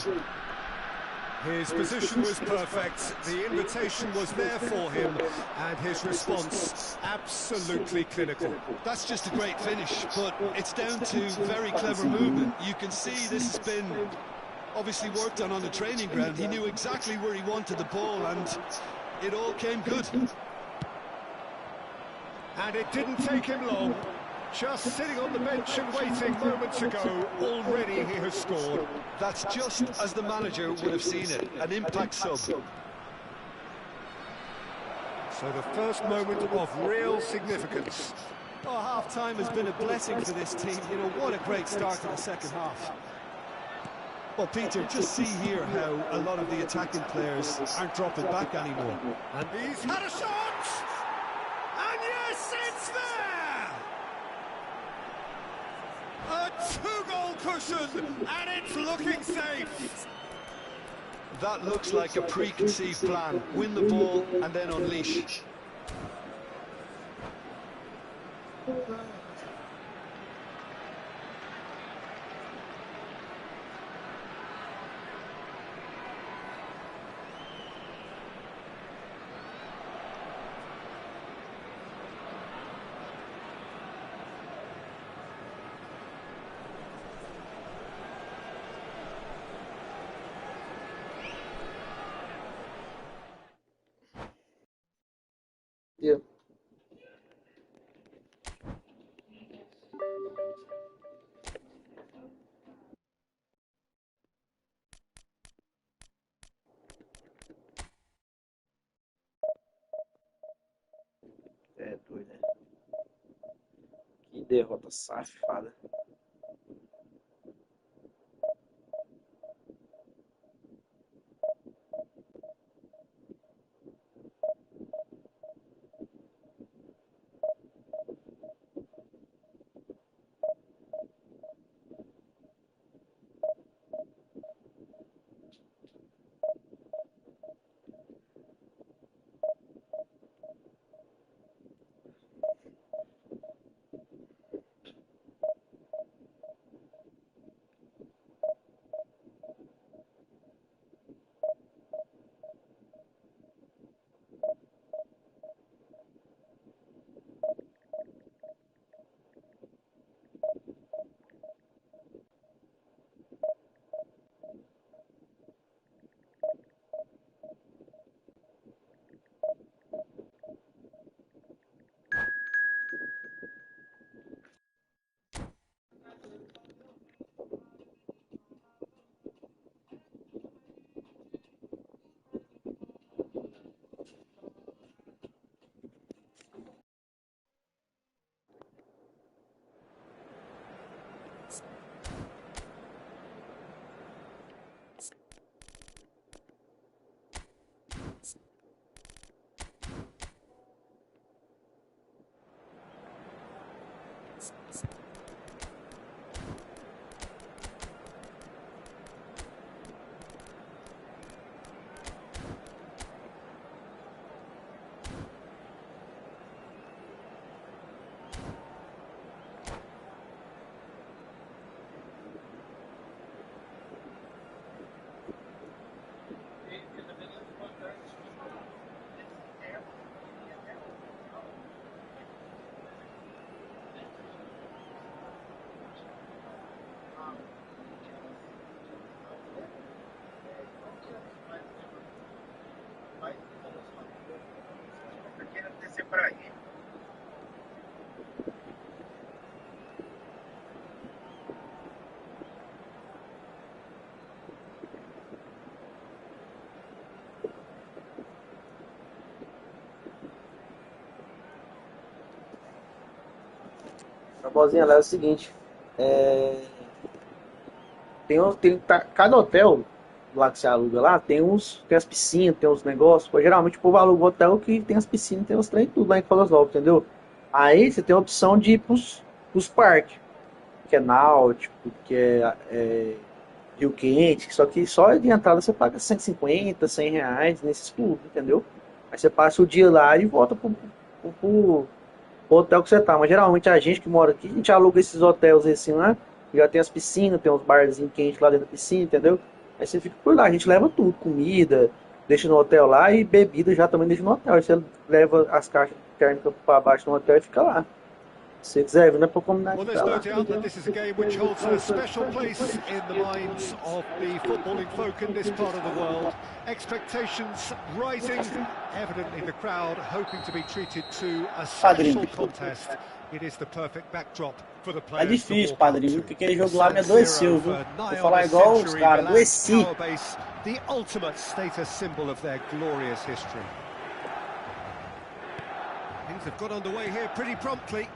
His position was perfect, the invitation was there for him, and his response absolutely clinical. That's just a great finish, but it's down to very clever movement. You can see this has been obviously worked on the training ground. He knew exactly where he wanted the ball, and it all came good. And it didn't take him long. Just sitting on the bench and waiting moments ago, already he has scored. That's just as the manager would have seen it, an impact sub. So the first moment of real significance. Oh, half-time has been a blessing for this team. You know, what a great start to the second half. Well, Peter, just see here how a lot of the attacking players aren't dropping back anymore. And he's had a shot! And yes, it's there! A two-goal cushion, and it's looking safe. That looks like a preconceived plan. Win the ball and then unleash. Deu. É doido, né? Que derrota safada. A bozinha lá é o seguinte. Cada hotel lá que você aluga lá tem as piscinas, tem os negócios. Pô, geralmente o povo aluga um hotel que tem as piscinas, tem os trem tudo lá em Caldas Novas, entendeu? Aí você tem a opção de ir pros parques, que é náutico, que é Rio Quente, só que só de entrada você paga 150, 100 reais nesses clubes, entendeu? Aí você passa o dia lá e volta pro hotel que você tá. Mas geralmente a gente que mora aqui, a gente aluga esses hotéis assim lá, já tem as piscinas, tem uns barzinhos quentes lá dentro da piscina, entendeu? Aí você fica por lá, a gente leva tudo, comida, deixa no hotel lá e bebida já também deixa no hotel. Aí você leva as caixas térmicas para baixo no hotel e fica lá. Se você quiser vir, não é pra combinar Well, de there's ficar no lá. doubt that this is a game which holds a special place in the minds of the footballing folk in this part of the world. Expectations rising, evidently the crowd hoping to be treated to a special contest. It is the perfect backdrop for the Tá players to difícil, walk padrinho, up viu? to. Porque aquele The jogo lá me San adoeceu, Siro viu? for Vou nigh on falar a igual os century, caras, Milan's adoeci. power base, the ultimate status symbol of their glorious history. Things have got underway here pretty promptly.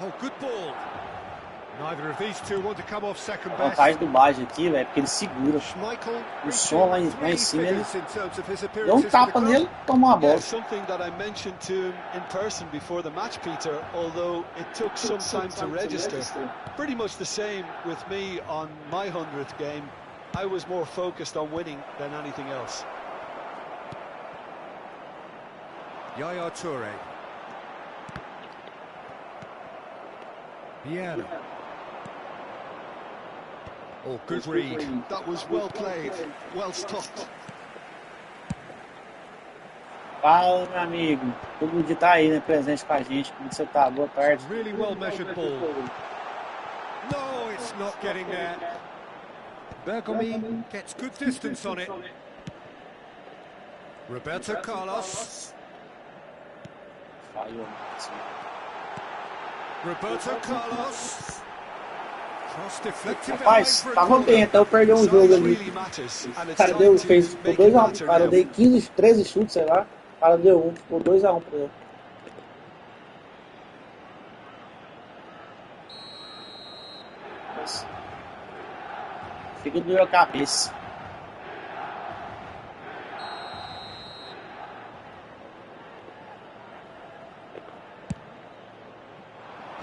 Oh, good ball. Neither of these two want to come off second A best. vantagem do Baggio aqui, velho, é porque ele segura. Schmeichel O som lá em reaching cima, ele figures in terms of his deu um appearances for the tapa club. nele, tomou a Yeah, bola. something that I mentioned to him in person before the match, Peter, although it took some time to register. Pretty much the same with me on my 100th game. I was more focused on winning than anything else. Yaya Toure. Vieira. Oh, good read. That was well played, well stopped. Fala, meu amigo. Todo dia tá aí, né, presente com a gente. Como você tá? Boa tarde. Really well measured ball. No, it's not getting there. Bergomi gets good distance on it. Roberto Carlos. Falhou. Roberto Carlos. Cross deflected Rapaz, behind for a tava bem corner. até eu perder um jogo ali. Really matters, and O it's cara time to fez make it 2x1. matter Cara, eu now. dei 15, 13 chutes, sei lá. O cara deu um, ficou 2x1 pra ele. Nossa. Fica doendo a cabeça.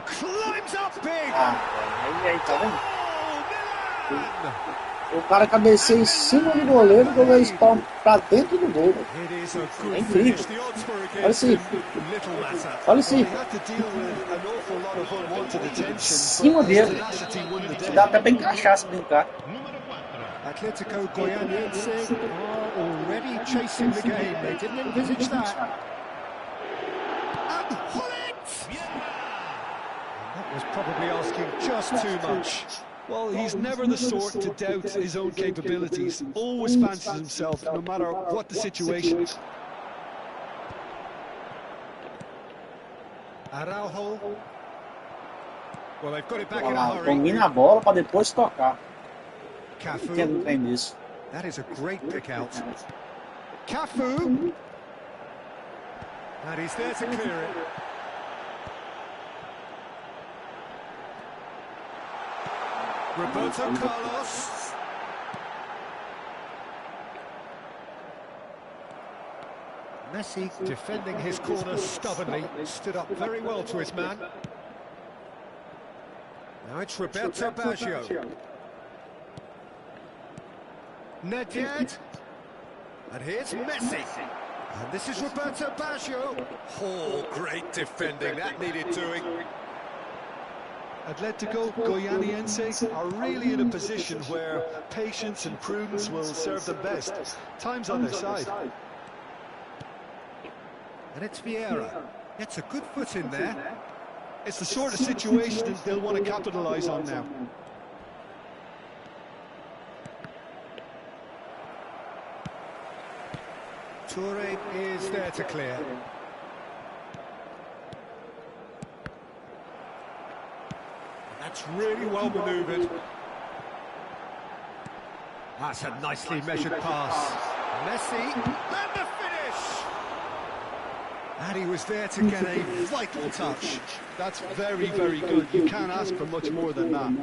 Climbs up big. Ah, velho, aí, tá vendo? Oh, Milan! O cara cabeceia em cima do goleiro, o goleiro spalma pra dentro do gol. Velho. It is a É good incrível. finish. The odds were Olha against isso aí. him. Little matter. Olha Well, isso he aí. had to deal with an awful lot of unwanted attention, Cima but his dele. tenacity won the day. Dá até pra encaixar se brincar. Atletico Goianiense are already chasing the game. They didn't envisage that. And Hullet! That was probably asking just too much. Well, he's never the sort to doubt his own capabilities. Always fancies himself, no matter what the situation. Araujo. Well, they've got it back Olha in a lá, hurry. domina a bola pra depois tocar. Entendo Cafu. um trem disso. That is a great pick out. Cafu. And he's there to clear it. Roberto Carlos. Messi defending his corner stubbornly, stood up very well to his man. Now it's Roberto Baggio. Nedved. And here's Messi. And this is Roberto Baggio. Oh, great defending, that needed doing. Atletico Goianiense are really in a position where patience and prudence will serve them best. Time's on their side. And it's Vieira. Gets a good foot in there. It's the sort of situation that they'll want to capitalise on now. Toure is there to clear. And That's really well manoeuvred. That's a nicely measured pass. Messi, and the finish! And he was there to get a vital touch. That's very, very good. You can't ask for much more than that.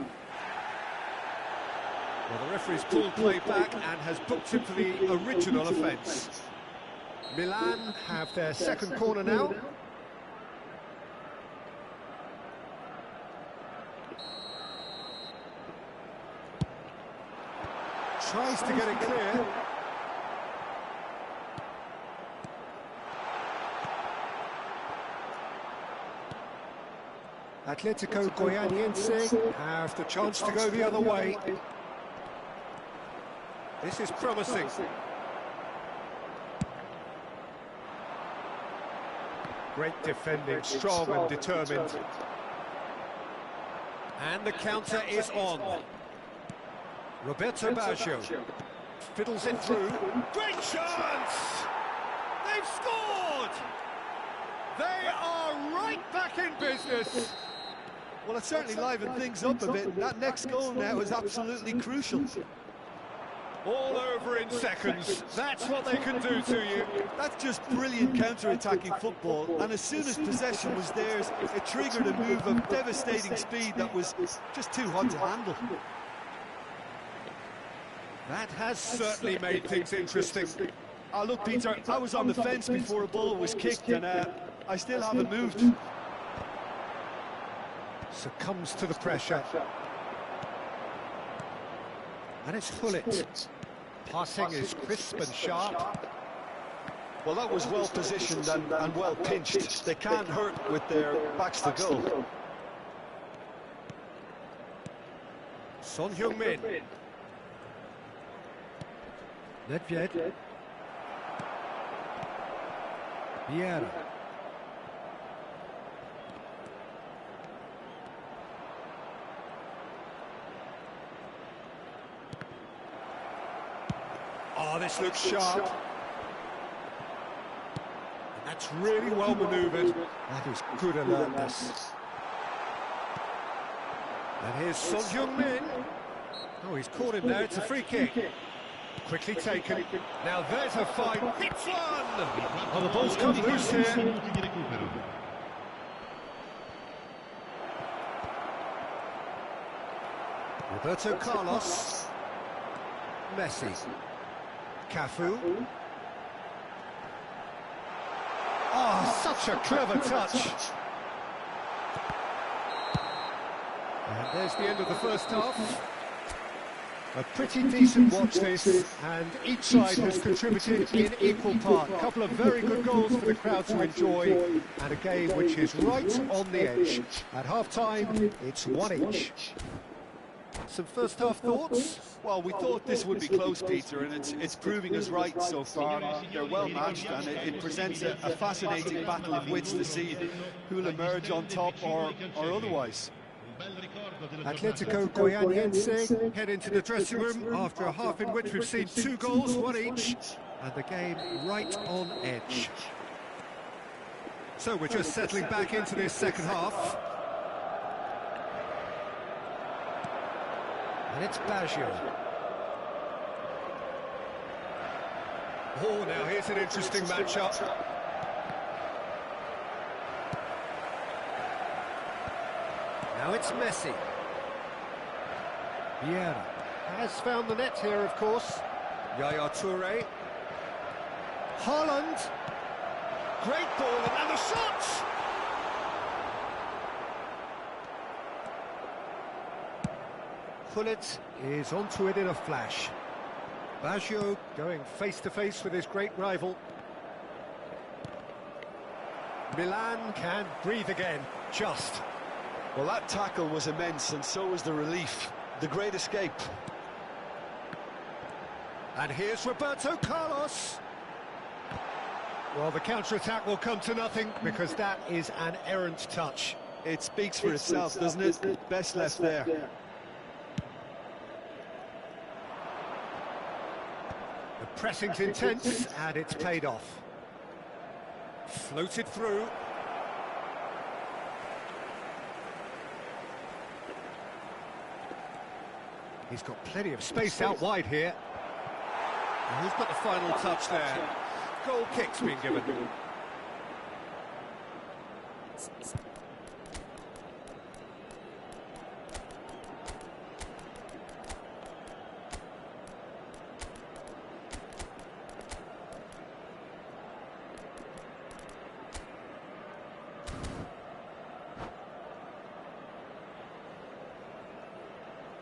Well, the referee's pulled play back and has booked him for the original offence. Milan have their second corner now. Tries to get it clear. Atletico Goianiense have the chance to go the other way. This is promising. Great defending, strong and determined. And the counter is on. Roberto Baggio fiddles it through. Great chance! They've scored! They are right back in business. Well, it certainly livened things up a bit. That next goal now is absolutely crucial. All over in seconds. That's what they can do to you. That's just brilliant counter-attacking football, and as soon as possession was theirs, it triggered a move of devastating speed that was just too hot to handle. That has certainly made things interesting. Oh, look, Peter, I was on the fence before a ball was kicked, and I still haven't moved. Succumbs to the pressure. And it's Hullet. Passing is crisp and sharp. Well, that was well positioned and well pinched. They can't hurt with their backs to goal. Son Heung-min. Nedved. Vieira. Oh, this looks sharp. And that's really well manoeuvred. That is good alertness. And here's Son Heung-min. Oh, he's caught him there. It's a free kick. Quickly taken. Now there's a fine. Hits one! Oh, the ball's come loose here. Roberto Carlos. Messi. Cafu. Oh, such a clever touch. And there's the end of the first half. A pretty decent watch this, and each side has contributed in equal part. A couple of very good goals for the crowd to enjoy, and a game which is right on the edge. At half-time, it's one each. Some first-half thoughts? Well, we thought this would be close, Peter, and it's proving us right so far. They're well matched, and it presents a fascinating battle of wits to see who'll emerge on top or otherwise. Atletico Goianiense head into the dressing room after a half in which we've seen 2 goals, one each, and the game right on edge. So we're just settling back into this second half. And it's Baggio. Oh, now here's an interesting matchup. Now it's Messi. Vieira has found the net here, of course. Yaya Toure. Haaland. Great ball, and the shot! Hullet is onto it in a flash. Baggio going face-to-face with his great rival. Milan can breathe again, just. Well, that tackle was immense, and so was the relief. The great escape. And here's Roberto Carlos. Well, the counter-attack will come to nothing, because that is an errant touch. It speaks for itself, doesn't it? Best left there. The pressing's intense, and it's paid off. Floated through. He's got plenty of space out wide here. And who's got the final touch there? Goal kick's been given.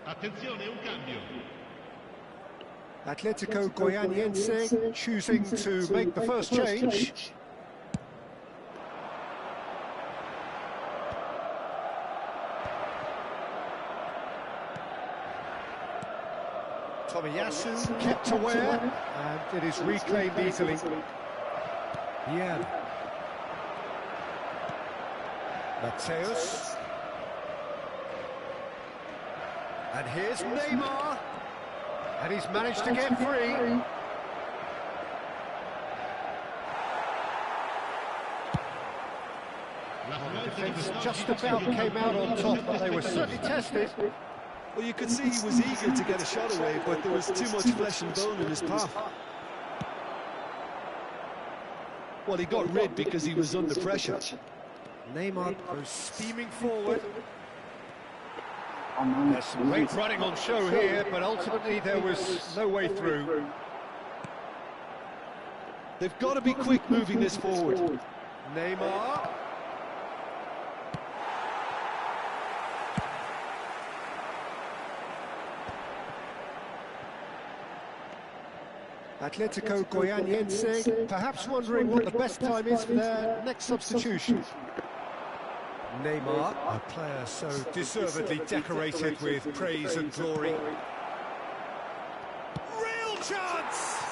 Attenzione, un cambio. Atletico Goianiense choosing to make the first change. Tomiyasu kept aware, and it is reclaimed easily. Yeah. Mateus. And here's Neymar. And he's managed to get free. The defence just about came out on top, but they were certainly tested. Well, you could see he was eager to get a shot away, but there was too much flesh and bone in his path. Well, he got rid because he was under pressure. Neymar goes steaming forward. There's some great running on show here, but ultimately there was no way through. They've got to be quick moving this forward. Neymar. Atletico Goianiense perhaps wondering what the best time is for their next substitution. Neymar, a player so deservedly decorated with praise and glory. Real chance!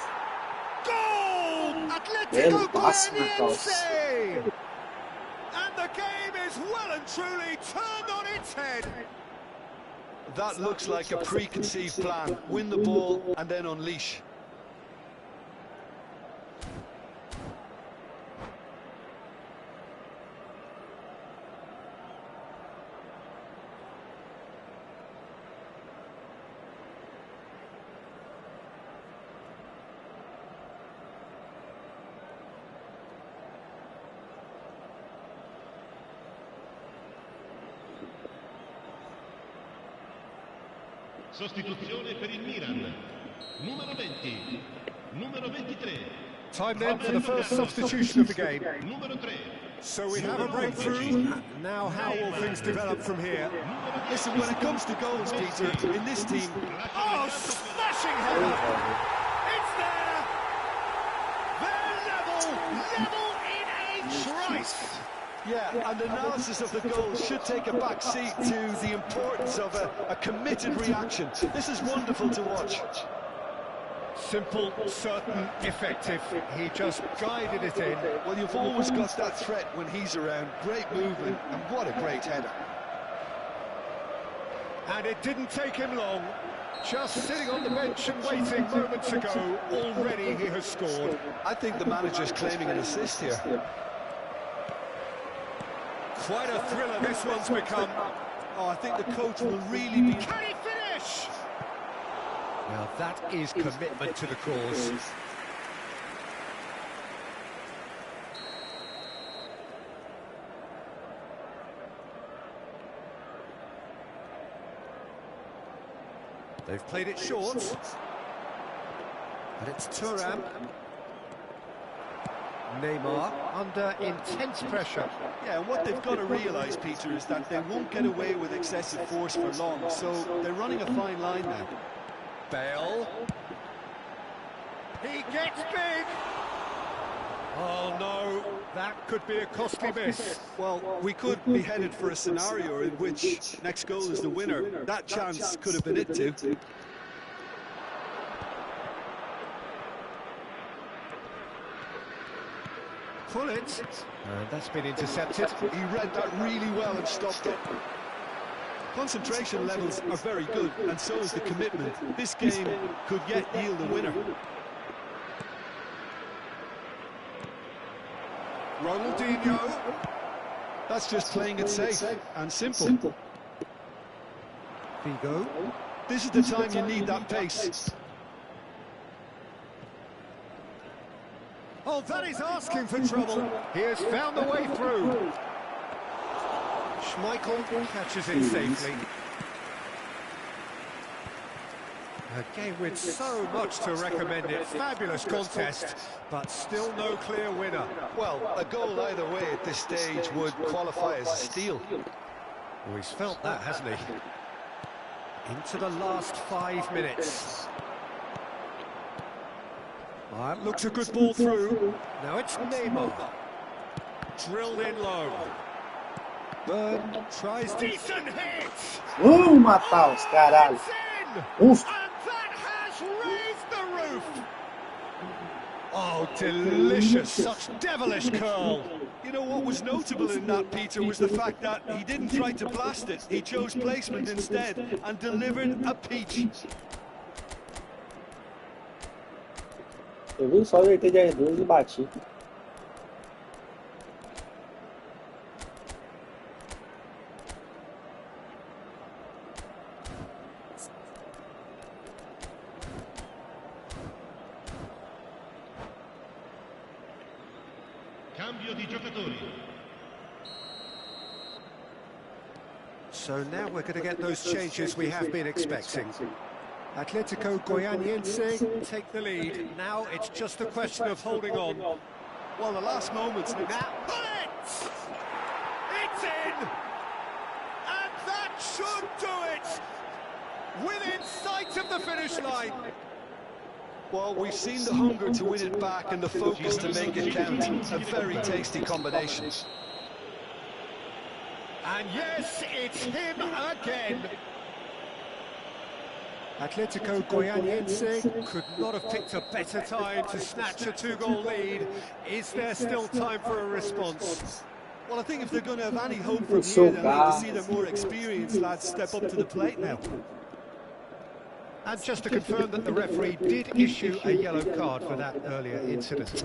Goal! Atletico Goianiense! And the game is well and truly turned on its head. That looks like a preconceived plan. Win the ball and then unleash. Sostituzione per il Milan. Numero 20. Numero 23. Time then for the first substitution of the game. Numero 3. So we have a breakthrough. Now how will things develop from here? Listen, when it comes to goals, Peter, in this team... Oh, smashing header! It's there! They're level in a trice! Yeah, and analysis of the goal should take a back seat to the importance of a committed reaction. This is wonderful to watch. Simple, certain, effective. He just guided it in. Well, you've always got that threat when he's around. Great movement, and what a great header. And it didn't take him long. Just sitting on the bench and waiting moments ago, already he has scored. I think the manager's claiming an assist here. Quite a thriller this one's become. Oh, I think the coach will really be... Can he finish? Now that is commitment to the cause. They've played it short. And it's Thuram. Neymar under intense pressure. Yeah, and what they've got to realise, Peter, is that they won't get away with excessive force for long, so they're running a fine line now. Bale. He gets big. Oh no, that could be a costly miss. Well, we could be headed for a scenario in which next goal is the winner. That chance could have been it too. Pull it. And that's been intercepted. He read that really well and stopped it. Concentration levels are very good, and so is the commitment. This game could yet yield a winner. Ronaldinho. That's just playing it safe and simple. Figo. This is the time you need that pace. Oh, that is asking for trouble. He has found the way through. Schmeichel catches it safely. A game with so much to recommend it. Fabulous contest, but still no clear winner. Well, a goal either way at this stage would qualify as a steal. Well, he's felt that, hasn't he? Into the last 5 minutes. That looks a good ball through. Now it's Neymar. Drilled in low. Bird tries decent hit. Matar os caralho. It's in! Uf. And that has raised the roof. Oh, delicious. Such devilish curl. You know what was notable in that, Peter, was the fact that he didn't try to blast it. He chose placement instead and delivered a peach. Eu vi, só ajeitei de R2 e bati. Cambio di giocatori. So now we're going to get those changes we have been expecting. Atletico Goianiense take the lead. Now it's just a question of holding on. Well, the last moments... Now, bullets! It's in! And that should do it! Within sight of the finish line. Well, we've seen the hunger to win it back and the focus to make it count. A very tasty combination. And yes, it's him again. Atletico Goianiense could not have picked a better time to snatch a 2-goal lead. Is there still time for a response? Well, I think if they're going to have any hope from here, they'll need to see their more experienced lads step up to the plate now. And just to confirm that the referee did issue a yellow card for that earlier incident.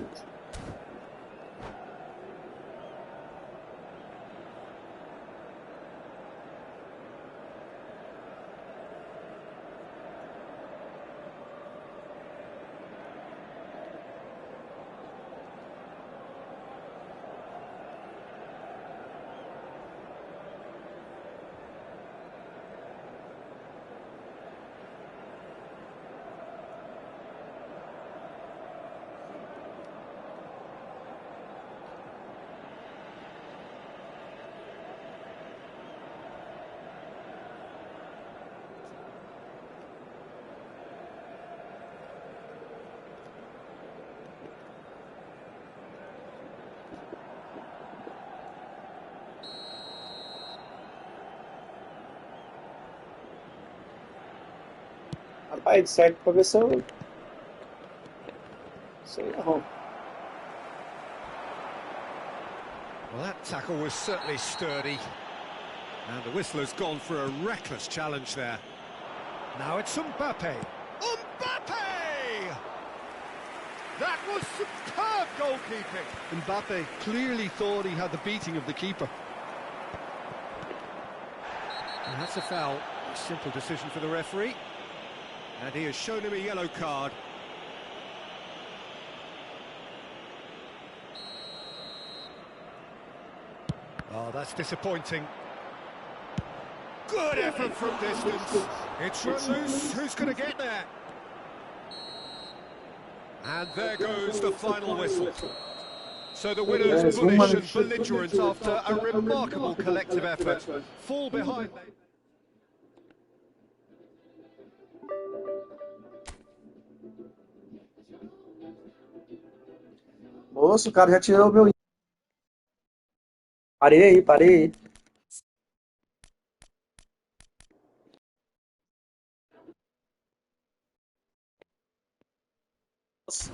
Rapaz, certo pra ver se eu... Sei não. Well, that tackle was certainly sturdy. And the whistler's gone for a reckless challenge there. Now it's Mbappe. Mbappe! That was superb goalkeeping. Mbappe clearly thought he had the beating of the keeper. And that's a foul. A simple decision for the referee. And he has shown him a yellow card. Oh, that's disappointing. Good effort from distance. It's run loose. Who's going to get there? And there goes the final whistle. So the winners, bullish and belligerent after a remarkable collective effort, fall behind. Moço, o cara já tirou o meu... Parei aí, parei aí.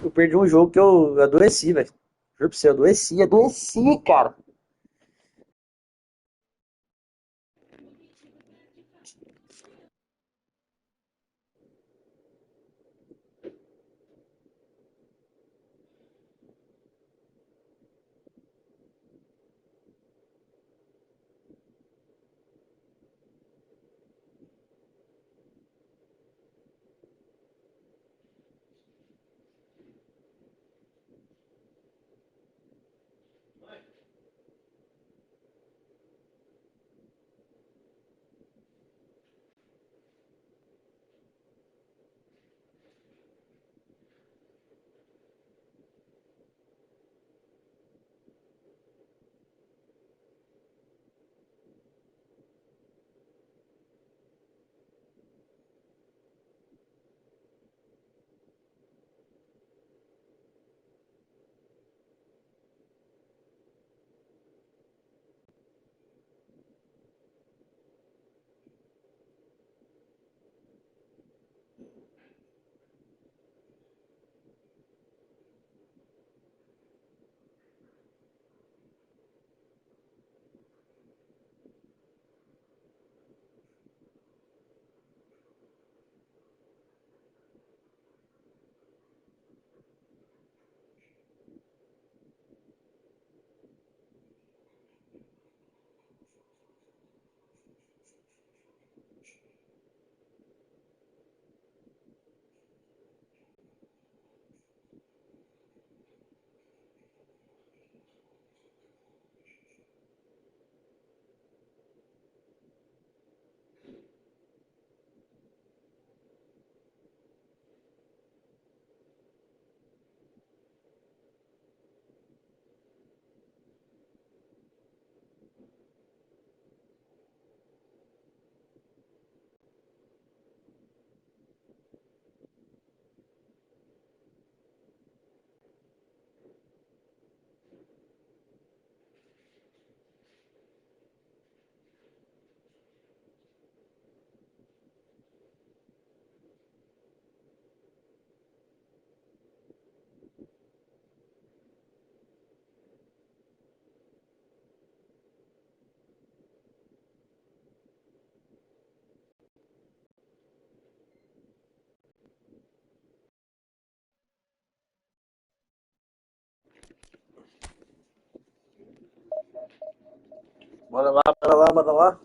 Eu perdi um jogo que eu adoreci, velho. Juro pra você, eu adoeci, cara. Bora lá, bora lá, bora lá.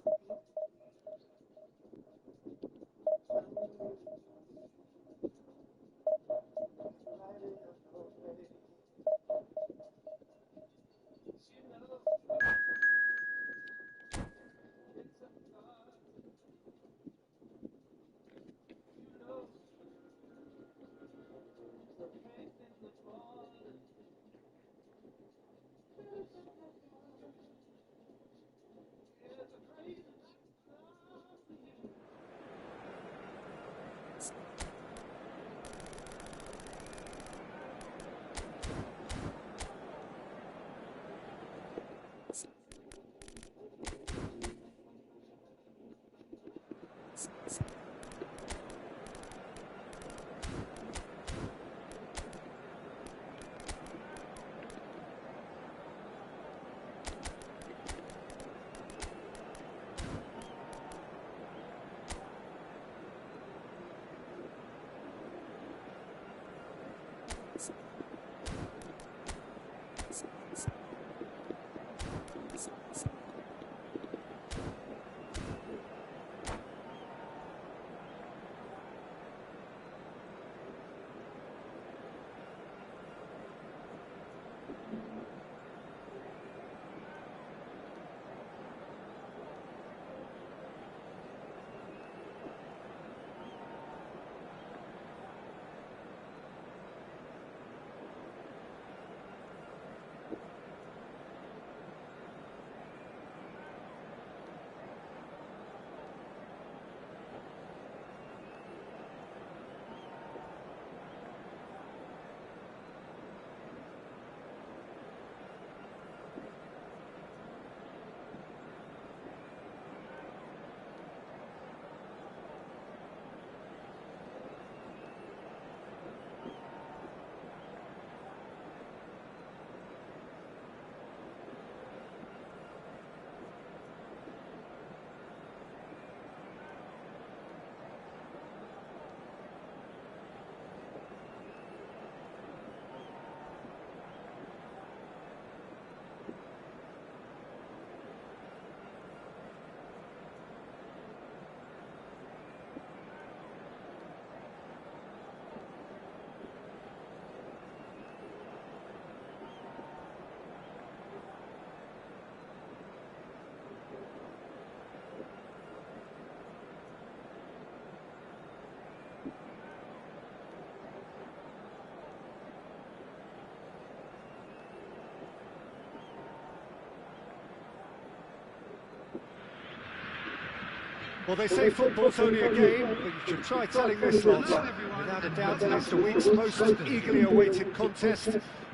Well, they say football's only a game, but you should try telling this lot. Without a doubt, it's the week's most eagerly awaited contest.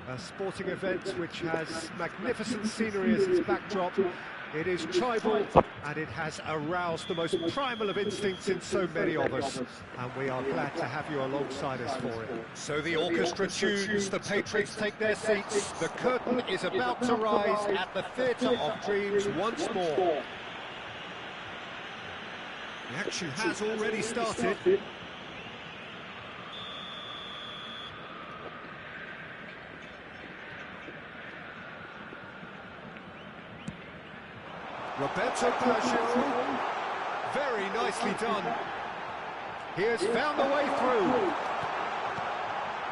A sporting event which has magnificent scenery as its backdrop. It is tribal, and it has aroused the most primal of instincts in so many of us. And we are glad to have you alongside us for it. So the orchestra tunes, the patriots take their seats. The curtain is about to rise at the Theatre of Dreams once more. The action has already started. Roberto Baggio, very nicely done. He has found the way through.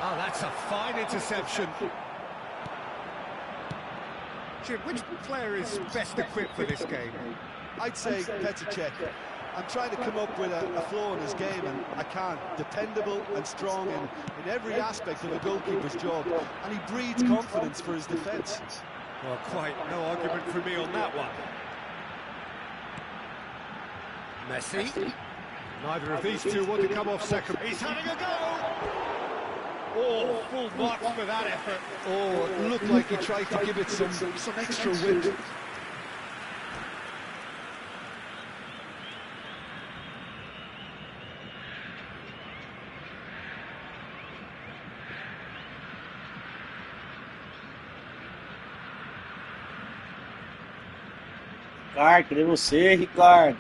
Oh, that's a fine interception. Jim, which player is best equipped for this game? I'd say Petr Cech. I'm trying to come up with a flaw in his game, and I can't. Dependable and strong in every aspect of a goalkeeper's job, and he breeds confidence for his defence. Well, quite no argument for me on that one. Messi. Neither of these two want to come off second. He's having a go! Oh, full marks for that effort. Oh, it looked like he tried to give it some extra wind. Ricardo, cadê você, Ricardo?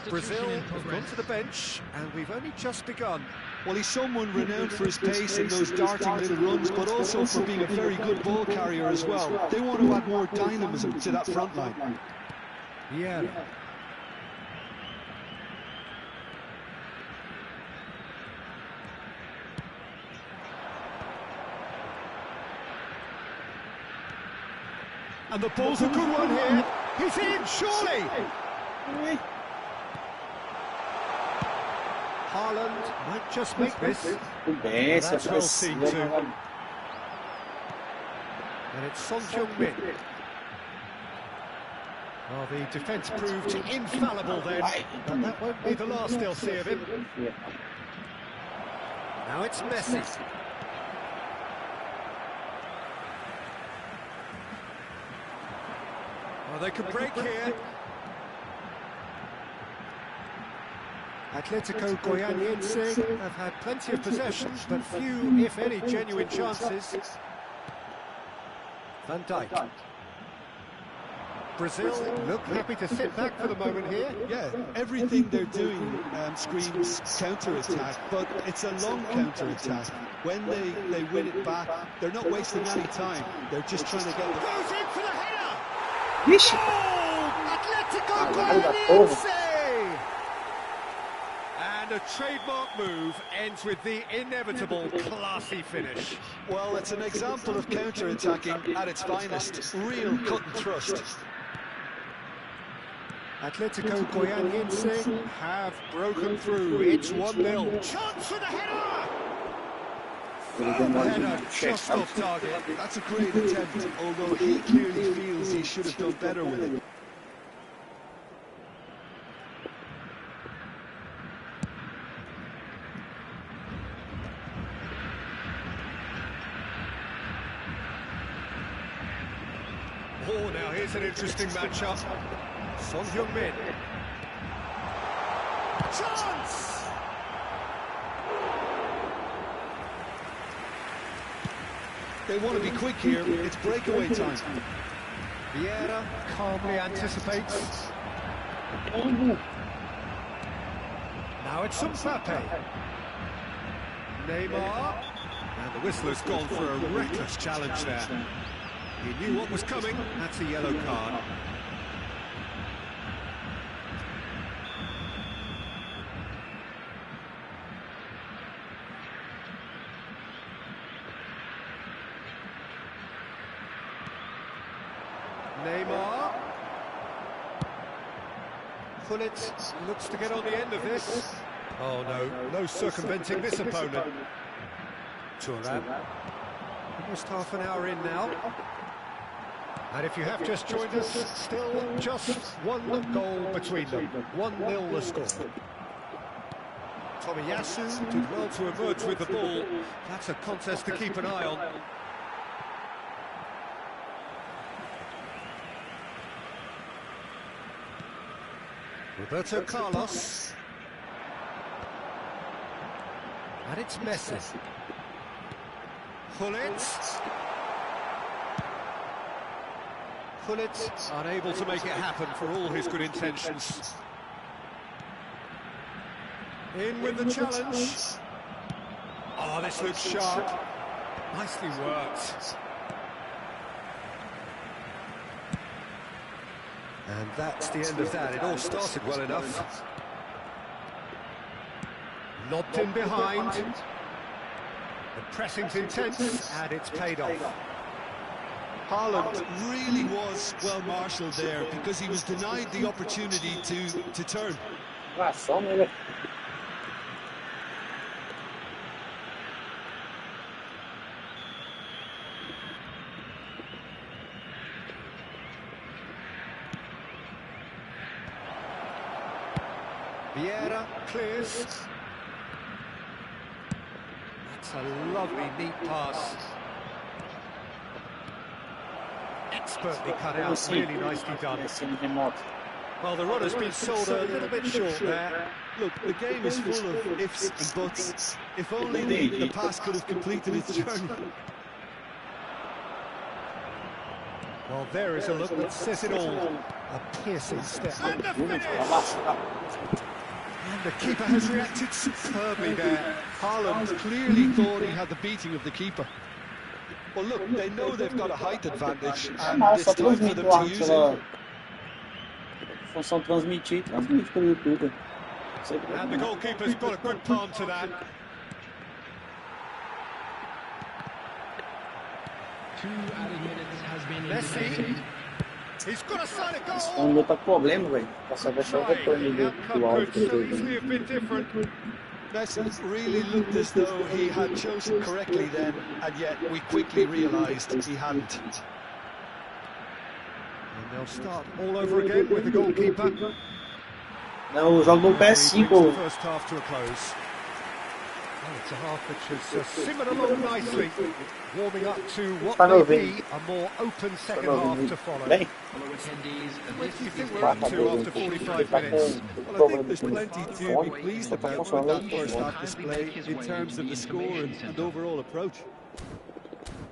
Brazil have gone to the bench, and we've only just begun. Well, he's someone renowned for his pace and those darting little runs, but also for being a very good ball carrier as well. They want to add more dynamism to that front line. Yeah. And the ball's a good one here. He's in, surely. Haaland might just make this. That's well seen too. And it's Son Heung-min. Well, the defence proved infallible then, but that won't be the last they'll see of him. Now it's Messi. Well, they could break here. Atletico Goianiense have had plenty of possession, but few, if any, genuine chances. Van Dijk. Brazil look happy to sit back for the moment here. Yeah, everything they're doing screams counter-attack, but it's a long counter-attack. When they win it back, they're not wasting any time. They're just trying to get the... Goes in for the header! Vixe! Atletico Goianiense! And a trademark move ends with the inevitable classy finish. Well, it's an example of counter-attacking at its finest. Real cut and thrust. Atletico Goianiense have broken through. It's 1-0. Chance for the header! The header just off target. That's a great attempt, although he clearly feels he should have done better with it. Oh, now here's an interesting matchup. Son Heung-min. Chance! They want to be quick here. It's breakaway time. Vieira calmly anticipates. Now it's Mbappe. Neymar. And the whistler's gone for a reckless challenge there. He knew what was coming. That's a yellow card. Neymar. Gullit looks to get on the end of this. Oh no circumventing this opponent. Thuram. Almost half an hour in now. And if you have just joined us, still just one goal between them. 1-0 the score. Tomiyasu did well to emerge with the ball. That's a contest to keep an eye on. Roberto Carlos. And it's Messi. Gullit unable to make it happen for all his good intentions. In with the challenge. Oh, this looks sharp. Nicely worked. And that's the end of that. It all started well enough. Lobbed in behind. The pressing's intense, and it's paid off. Haaland really was well marshalled there because he was denied the opportunity to turn. Vieira clears. That's a lovely, neat pass. Expertly cut out, really nicely done. Well, the runner's been sold a little bit short there. Look, the game is full of ifs and buts. If only the pass could have completed its journey. Well, there is a look that says it all. A piercing step. And the finish! And the keeper has reacted superbly there. Haaland clearly thought he had the beating of the keeper. Well, look, they know they've got a height advantage, and Não, it's só time for transmite them lá to use it. pela função transmitir, transmite pelo YouTube. And the goalkeeper's got a good palm to that. 2 added minutes has been Messi. He's got a side of Esse goal. meu tá com problema, velho. Passar vai só o retorno The do outcome áudio could so dele. easily have been different. Messi really looked as though he had chosen correctly then, and yet we quickly realised he hadn't. And they'll start all over again with the goalkeeper. Não, eu jogo no Brings the PS5. first half to a close. Well, it's a half which has simmered along nicely, warming up to what may be a more open second half to follow. Bem, What do you think we're up to after 45 minutes? Well, I think there's plenty to be pleased about with that first half display in terms of the score and overall approach.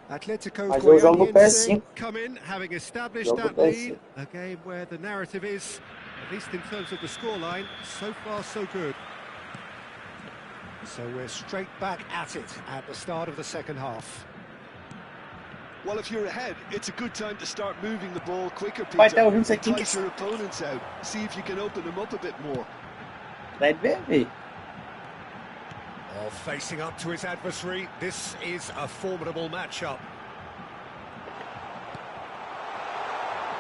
Atletico Mas eu jogo no Goianiense PS5. come in, having established Jogo no that lead. PS5. A game where the narrative is, at least in terms of the scoreline, so far so good. So we're straight back at it at the start of the second half. Well, if you're ahead, it's a good time to start moving the ball quicker, Vai Peter. até ouvindo isso aqui que Tight your opponents out. See if you can open them up a bit more. vai ver, velho. Oh, facing up to his adversary, this is a formidable matchup.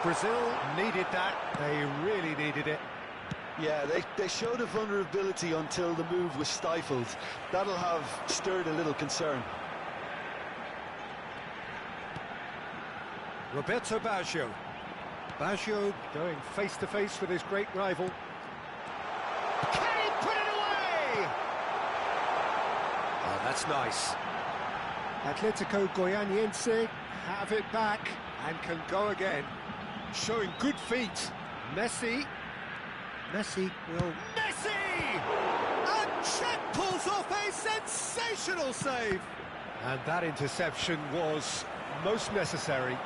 Brazil needed that, they really needed it. Yeah, they showed a vulnerability until the move was stifled. That'll have stirred a little concern. Roberto Baggio. Baggio going face-to-face with his great rival. Can he put it away? Oh, that's nice. Atletico Goianiense have it back and can go again. Showing good feet. Messi will... Messi! And Czech pulls off a sensational save. And that interception was most necessary.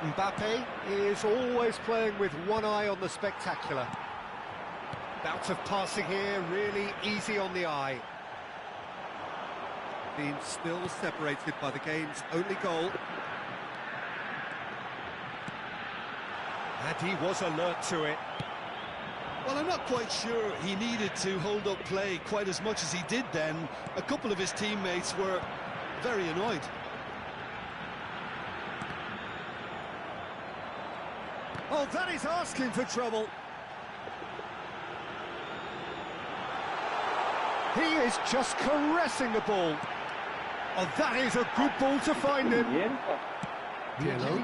Mbappe is always playing with one eye on the spectacular. Bout of passing here, really easy on the eye. Being still separated by the game's only goal. And he was alert to it. Well, I'm not quite sure he needed to hold up play quite as much as he did then. A couple of his teammates were very annoyed. Oh, that is asking for trouble. He is just caressing the ball. Oh, that is a good ball to find him. Yellow.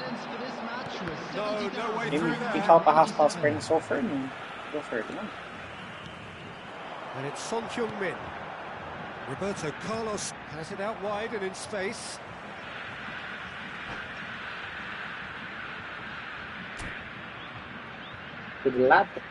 No, no way through Quem there. fala pra raspar as pernas só o Fernando. Deu certo, não? And it's Son Heung-min. Roberto Carlos has it out wide and in space. Tudo de lado?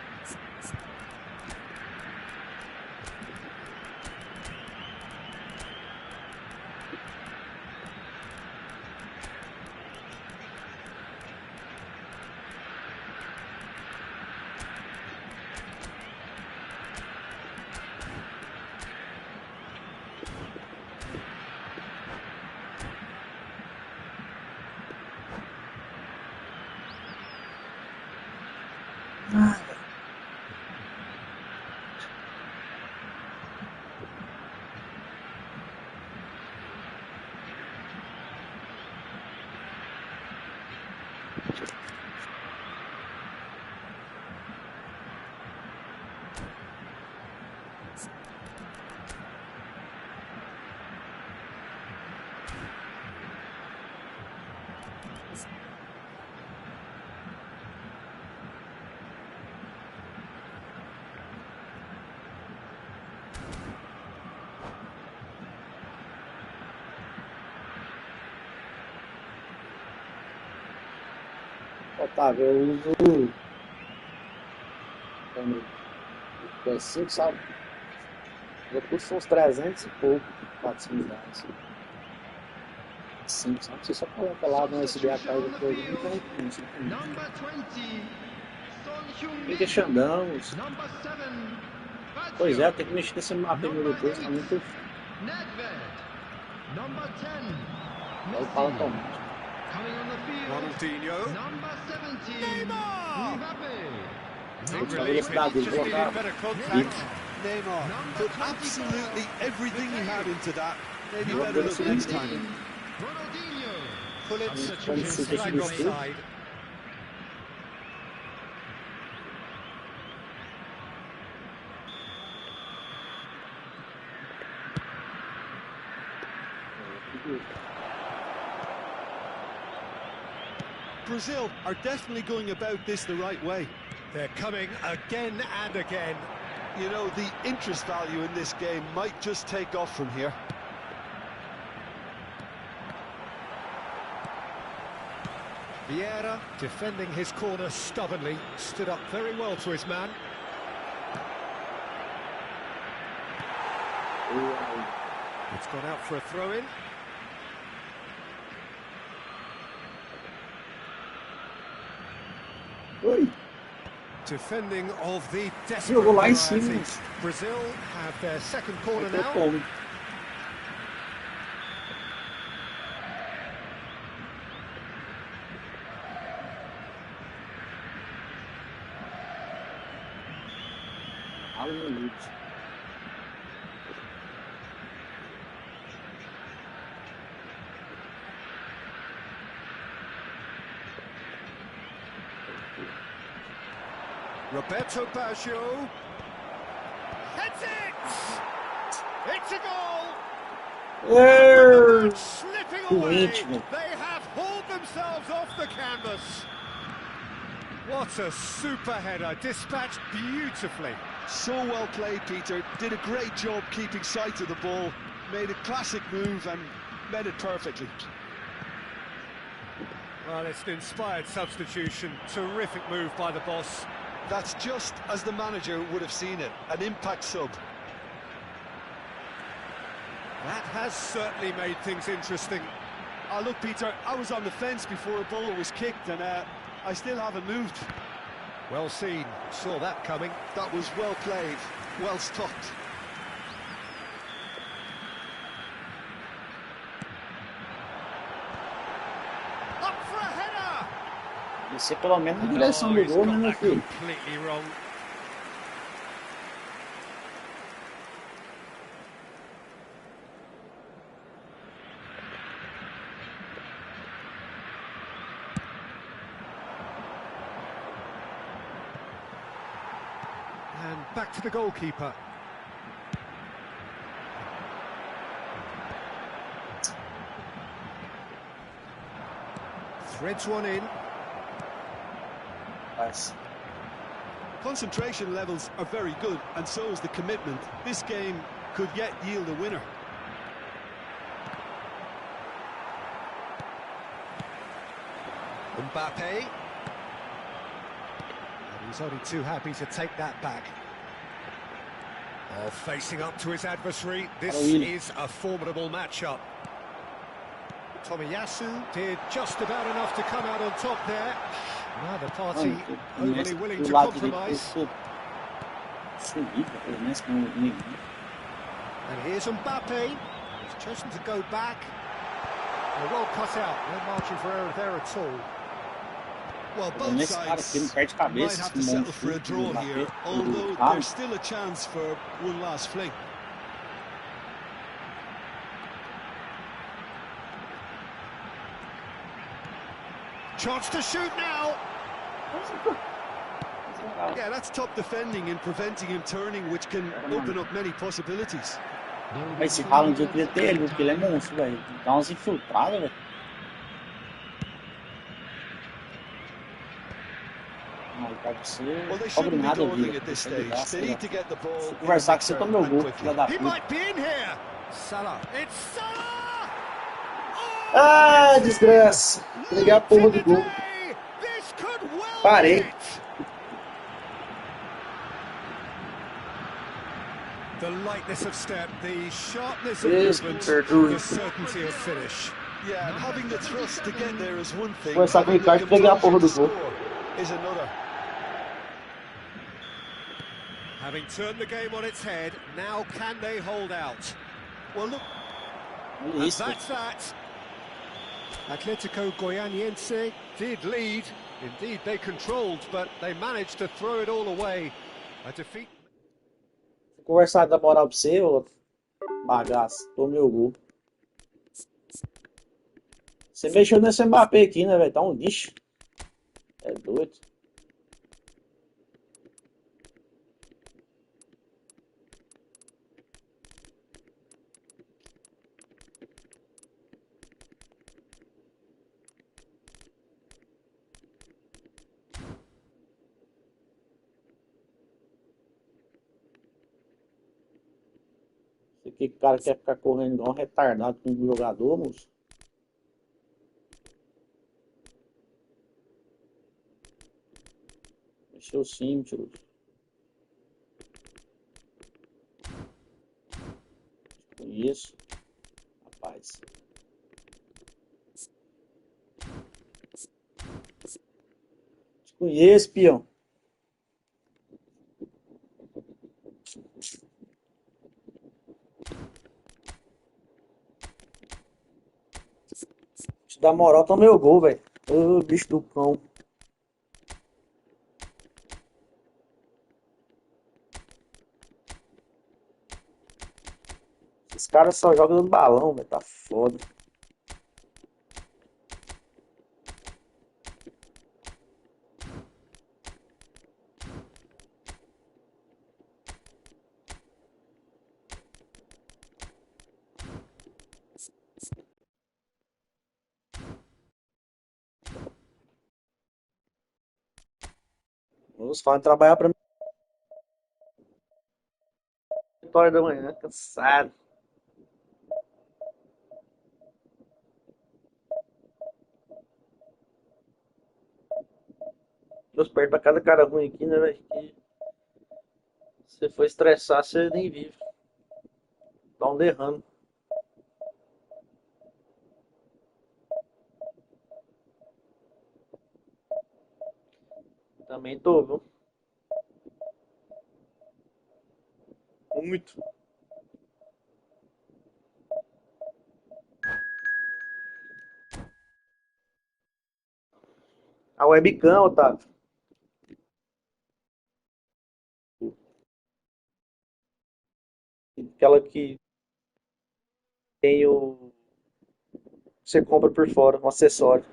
Otávio, eu uso o PS5, sabe? Eu custo uns 300 e pouco, 400 reais. Sim, só coloca lá no SD a carga do programa e tá recurso. Number 20, Son Por Heung-min. que Xandamos? Number 7, Pois é, Baccio. tem que mexer nesse mapa aí Number depois, 8, tá muito. Nedved. Number 10, Ele fala Messi. atualmente. Coming on the field, Ronaldinho. number 17, Neymar. Mbappe. Tem Big que a relief, velocidade it dele, just needed colocar better bit. contact. Neymar Number put absolutely everything he had into that. Maybe Não, better luck next velocidade. time. Ronaldinho. Pull it, Como se flag fosse offside. Brazil are definitely going about this the right way. They're coming again and again. You know, the interest value in this game might just take off from here. Vieira defending his corner stubbornly, stood up very well to his man. It's gone out for a throw-in. Oi, Defending of the jogou desperate lá em variety. cima. Brazil have their second corner Eu now. como. Aleluia. Roberto Baggio. Heads it! It's a goal! Slipping away. Íntimo. They have hauled themselves off the canvas. What a super header, dispatched beautifully. So well played, Peter. Did a great job keeping sight of the ball. Made a classic move and met it perfectly. Well, it's an inspired substitution. Terrific move by the boss. That's just as the manager would have seen it. An impact sub. That has certainly made things interesting. Look, Peter, I was on the fence before a ball was kicked and I still haven't moved. Well seen, saw that coming. That was well played, well stopped. Up for a header! Descer pelo menos na direção Oh, do he's gol, got né, meu that filho? completely wrong. And back to the goalkeeper. Threads one in. Mas, Concentration levels are very good, and so is the commitment. This game could yet yield a winner. Mbappe. And he's only too happy to take that back. Oh, facing up to his adversary. This is a formidable matchup. Tomiyasu did just about enough to come out on top there. Neither party overly willing to compromise. And here's Mbappe. He's chosen to go back. They're well cut out. No margin for error there at all. Well, both Nesse cara aqui não sides perde might cabeça, have to esse settle for a monstro draw do here, Mbappé, although do there's still a chance for one last fling. Chance to shoot now. Yeah, that's top defending and preventing him turning, which can open up many possibilities. Mas esse Haaland eu queria ter ele, porque ele é monstro, velho. Dá umas infiltradas, velho. Aí pra você, Well, they cobre shouldn't be nada, dawdling vida. at this Você é de stage. graça, They sei need lá. to get the ball. Se conversar com você, toma meu gol, filha da He puta. might be in here. Salah. It's Salah. Ah, desgraça. Peguei a porra do gol. This could well Parei. be it. The lightness of step, the sharpness of Yes, movement, Mr. Drew. the certainty of finish. Yeah, and having the thrust to get there is one thing, Conversar com o having the Ricardo e pegar a porra composure do to gol. score is another. Having turned the game on its head, now can they hold out? Well, look, and Isso. that's that. Atletico Goianiense did lead. Indeed, they controlled, but they managed to throw it all away. A defeat. Conversar da moral pra você, ô bagaço. Tomei o gol. Você mexeu nesse Mbappé aqui, né, velho? Tá um lixo. É doido. Esse aqui, cara quer ficar correndo igual um retardado com o jogador, moço. Mexeu sim, tio. Conheço. Rapaz. Te conheço, peão. Te dá moral, toma meu gol, velho. Ô, bicho do cão. Esses caras só jogam no balão, velho. Tá foda. Vamos falar de trabalhar pra mim. 8 horas da manhã, cansado. Deus perto pra cada cara ruim aqui, né, velho? Que se você for estressar, você nem vive. Dá um derrame. Também tô, viu? Muito. A webcam, Otávio. Aquela que tem o. Você compra por fora, um acessório.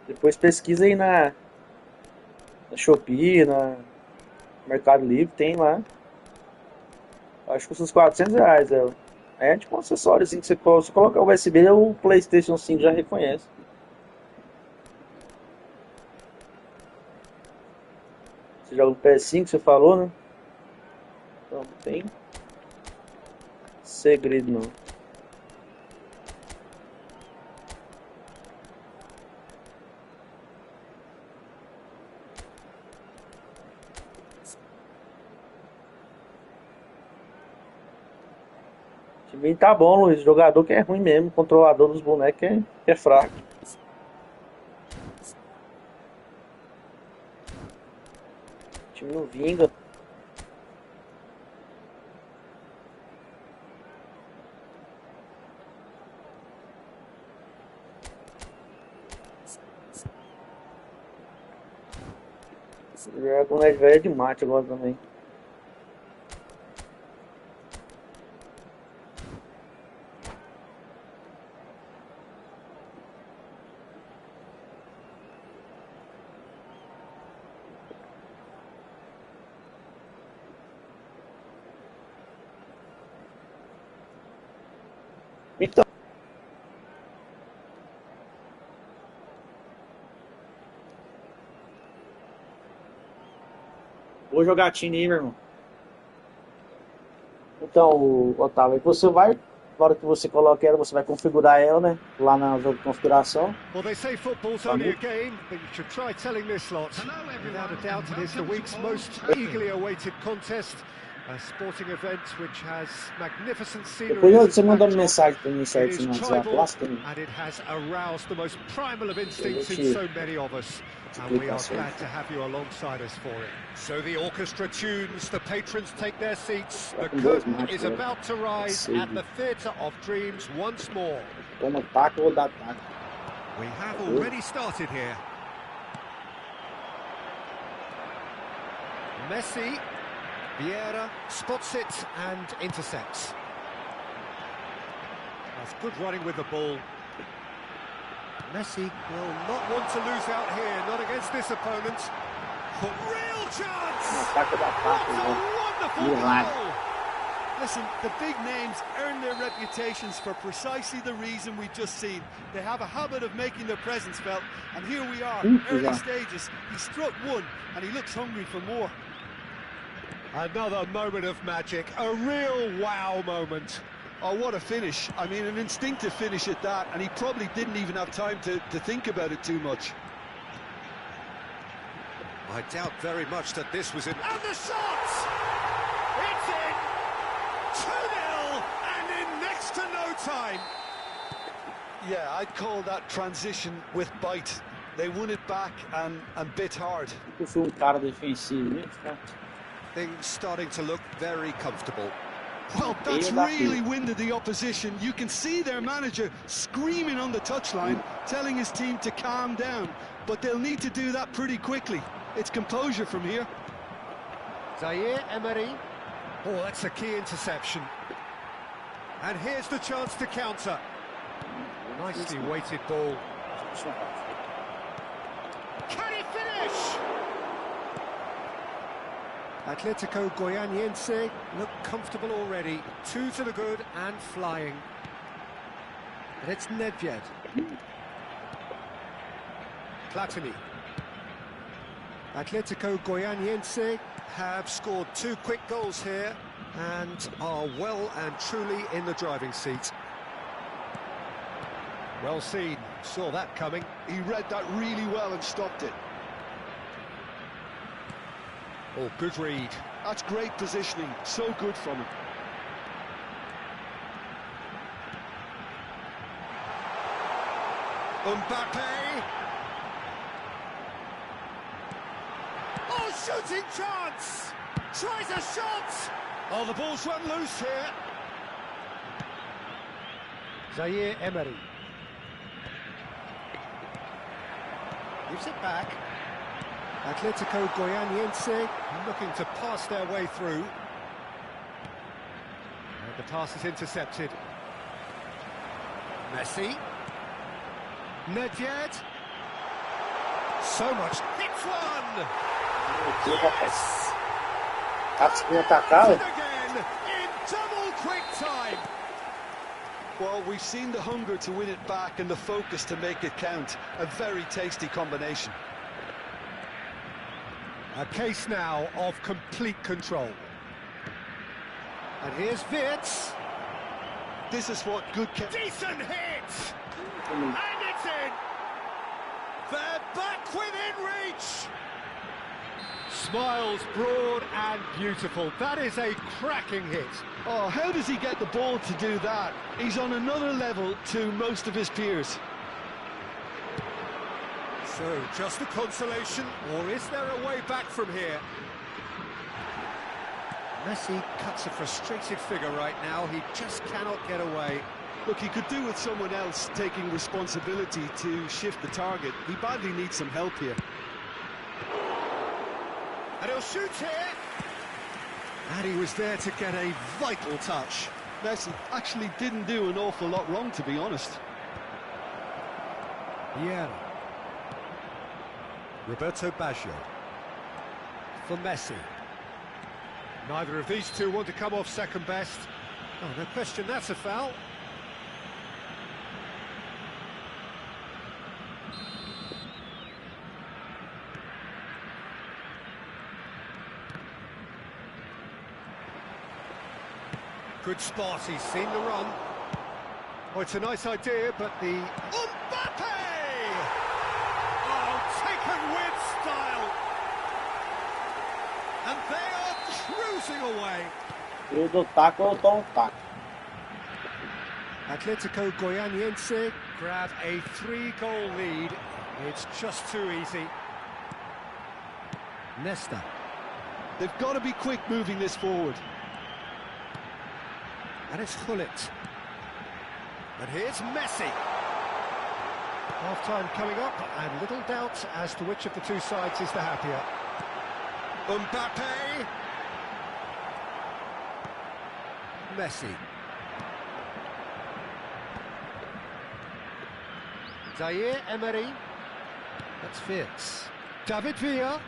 Depois pesquisa aí na Shopee, na Mercado Livre, tem lá. Acho que custa uns R$ 400 ela. É tipo um acessóriozinho que você coloca o USB, o PlayStation 5 já reconhece. Você joga no PS5, você falou, né? Então não tem segredo não. O time tá bom, Luiz. O jogador que é ruim mesmo. O controlador dos bonecos que é fraco. O time não vinga. Jogar com o velho é de mate agora também. Então, vou jogar time aí, meu irmão. Então, Otávio, aí você vai na hora que você coloca ela, você vai configurar ela, né? Lá no jogo de configuração. Well, they say football's only a game, but you should try telling this lot. Without a doubt, it is the week's most eagerly awaited contest. A sporting event which has magnificent scenery. Depois você mandou uma mensagem pra mim It certo is no WhatsApp, tribal, lasca-me. and it has aroused the most primal of instincts in so many of us. And we are glad to have you alongside us for it. So the orchestra tunes, the patrons take their seats. The curtain is about to rise at the Theatre of Dreams once more. Toma taco ou dá taco. We have already started here. Messi, Vieira spots it and intercepts. That's good running with the ball. Messi will not want to lose out here, not against this opponent. Real chance! What a wonderful goal! Listen, the big names earn their reputations for precisely the reason we've just seen. They have a habit of making their presence felt, and here we are, early stages. He struck one, and he looks hungry for more. Another moment of magic, a real wow moment. Oh, what a finish. I mean, an instinctive finish at that, and he probably didn't even have time to think about it too much. I doubt very much that this was it. And the shot! It's in! 2-0, and in next to no time. Yeah, I'd call that transition with bite. They won it back and bit hard. Eu fui cara defensivo, né? Things starting to look very comfortable. Well, that's really winded the opposition. You can see their manager screaming on the touchline, telling his team to calm down. But they'll need to do that pretty quickly. It's composure from here. Zaire Emery. Oh, that's a key interception. And here's the chance to counter. Nicely weighted ball. Can he finish? Atletico Goianiense look comfortable already. 2 to the good and flying. And it's Nedved. Platini. Atletico Goianiense have scored 2 quick goals here and are well and truly in the driving seat. Well seen, saw that coming. He read that really well and stopped it. Oh, good read. That's great positioning, so good from him. Mbappe. Oh, shooting chance! Tries a shot! Oh, the ball's run loose here. Zaire Emery. Gives it back. Atletico Goianiense looking to pass their way through. And the pass is intercepted. Messi. Nedved. So much. Hits one! Yes! Again in double quick time. Well, we've seen the hunger to win it back and the focus to make it count. A very tasty combination. A case now of complete control. And here's Wirtz. This is what good... Decent hit! And it's in! They're back within reach! Smiles broad and beautiful. That is a cracking hit. Oh, how does he get the ball to do that? He's on another level to most of his peers. So, just a consolation, or is there a way back from here? Messi cuts a frustrated figure right now. He just cannot get away. Look, he could do with someone else taking responsibility to shift the target. He badly needs some help here. And he'll shoot here. And he was there to get a vital touch. Messi actually didn't do an awful lot wrong, to be honest. Yeah. Roberto Baggio. For Messi. Neither of these two want to come off second best. Oh, no question, that's a foul. Good spot, he's seen the run. Oh, it's a nice idea, but the... Mbappe! Oh, taken with style. And they are cruising away. Eu dou taco, eu tomo taco. Atletico Goianiense grab a 3-goal lead. It's just too easy. Nesta. They've got to be quick moving this forward. And it's Gullit. And here's Messi. Half-time coming up, and little doubt as to which of the two sides is the happier. Mbappe. Messi. Zaire Emery. That's Fitz. David Villa.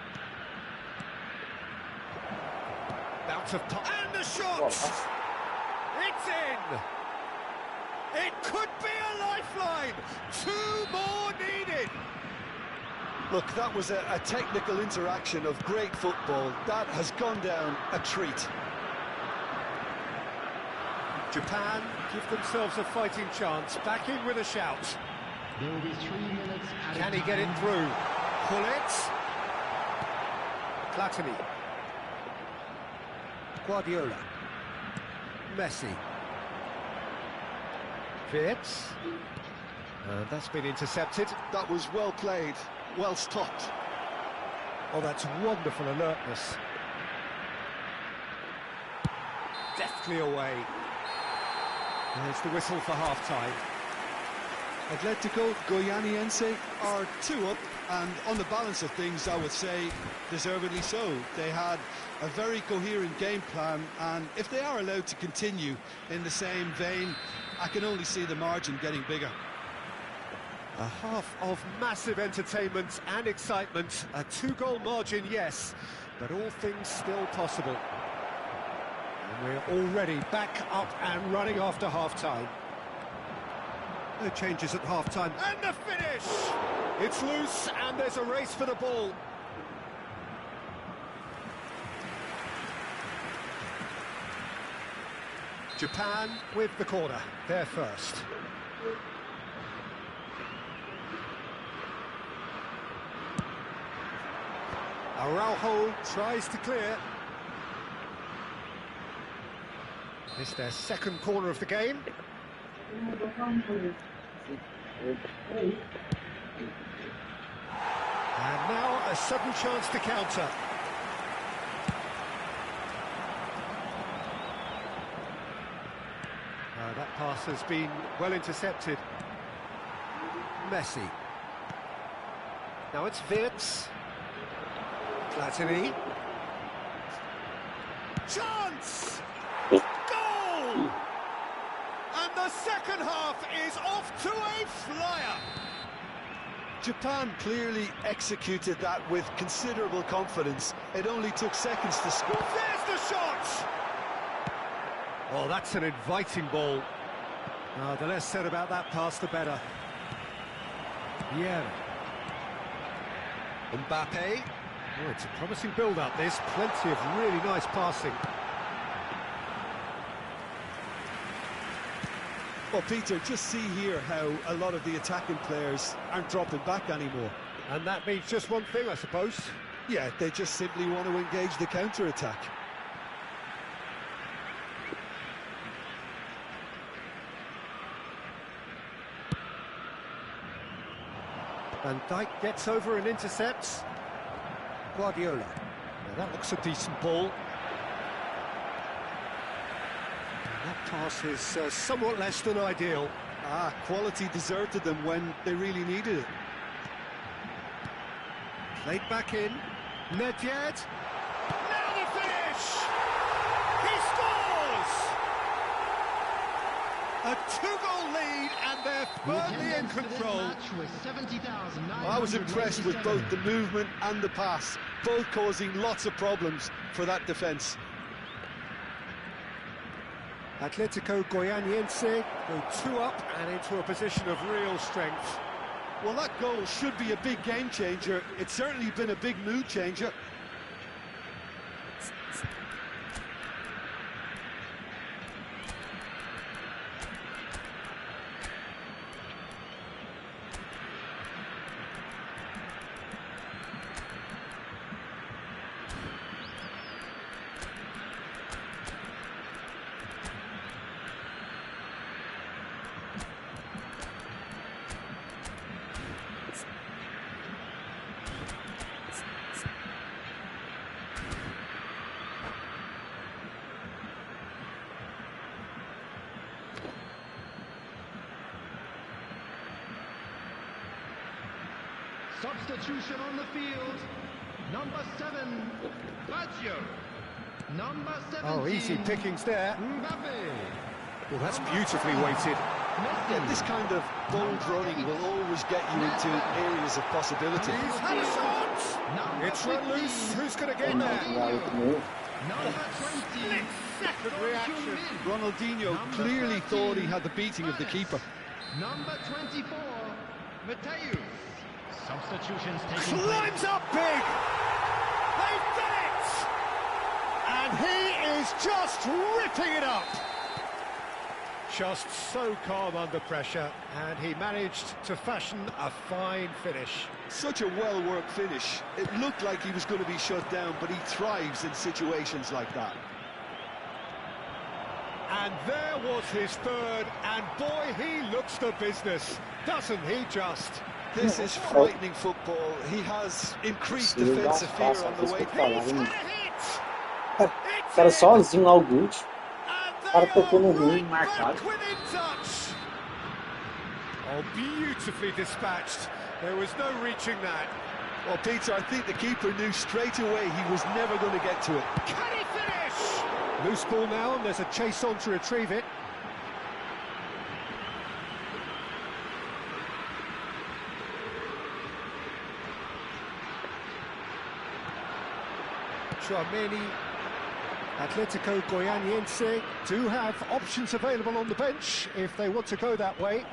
Bounce of pop. And the shot! It's in! It could be a lifeline! 2 more needed! Look, that was a technical interaction of great football. That has gone down a treat. Japan give themselves a fighting chance. Back in with a shout. There will be 3 minutes. Can he get it through? Gullit. Platini. Guardiola. Messi. Fitz. And that's been intercepted. That was well played, well stopped. Oh, that's wonderful alertness. Deftly away. There's the whistle for half-time. Atletico Goianiense are 2 up, and on the balance of things, I would say deservedly so. They had a very coherent game plan, and if they are allowed to continue in the same vein, I can only see the margin getting bigger. A half of massive entertainment and excitement. A 2-goal margin, yes, but all things still possible. And we're already back up and running after half-time. No changes at half-time. And the finish! It's loose, and there's a race for the ball. Japan with the corner. They're first. Araujo tries to clear. It's their second corner of the game. And now a sudden chance to counter. That pass has been well intercepted. Messi. Now it's Fitz. Platini. Chance! Goal! And the second half is off to a flyer. Japan clearly executed that with considerable confidence. It only took seconds to score. There's the shot! Oh, that's an inviting ball. Oh, the less said about that pass, the better. Yeah. Mbappe. Oh, it's a promising build-up, this. Plenty of really nice passing. Well, Peter, just see here how a lot of the attacking players aren't dropping back anymore. And that means just one thing, I suppose. Yeah, they just simply want to engage the counter-attack. Van Dijk gets over and intercepts. Guardiola. Now that looks a decent ball. And that pass is somewhat less than ideal. Quality deserted them when they really needed it. Played back in. Nedved. Now the finish! He scores! A 2-goal lead, and they're firmly in control. I was impressed with both the movement and the pass, both causing lots of problems for that defence. Atletico Goianiense go 2 up and into a position of real strength. Well, that goal should be a big game changer. It's certainly been a big mood changer. Substitution on the field. Number 7, Baggio. Number 17. Oh, easy pickings there. Mbappe. Well, that's beautifully weighted. Yeah, this kind of bold running will always get you into areas of possibility. He's had a shot! It's run loose. Who's going to get there? Number 20. Second reaction. Ronaldinho clearly thought he had the beating of the keeper. Number 24, Mateus. Substitutions taking place. Climbs up big! They've done it! And he is just ripping it up! Just so calm under pressure, and he managed to fashion a fine finish. Such a well-worked finish. It looked like he was going to be shut down, but he thrives in situations like that. And there was his third, and boy, he looks the business, doesn't he just? This is frightening football. He has increased defensive fear on the way. He's had a hit! O cara sozinho lá, o Gucci. And O cara they tocou no are ruim, right marcado. back within touch! Oh, beautifully dispatched. There was no reaching that. Well, Peter, I think the keeper knew straight away he was never going to get to it. Can he finish? Loose ball now, and there's a chase on to retrieve it. Tchouaméni, Atletico Goianiense do have options available on the bench if they want to go that way.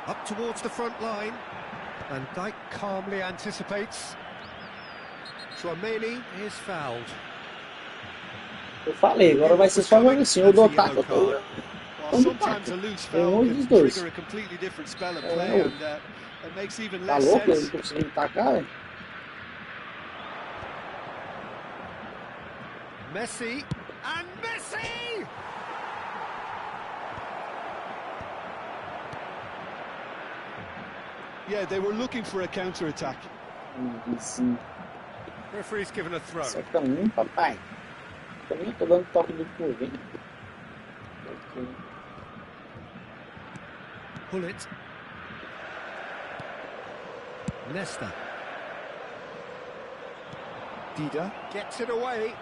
Up towards the front line, and Dijk calmly anticipates. Tchouaméni is fouled. Eu falei, agora vai ser só jogo assim, eu dou taco, eu tô... Well, sometimes a loose foul can trigger a completely different spell of play, and it makes even Tá less louco? Eu não sense. tô conseguindo tacar, velho. Messi, and Messi! Yeah, they were looking for a counter-attack. Sim. Referee's given a throw. Só caminho, papai. Caminho, tô dando toque do curvinho. Pull it. Nesta. Dida gets it away.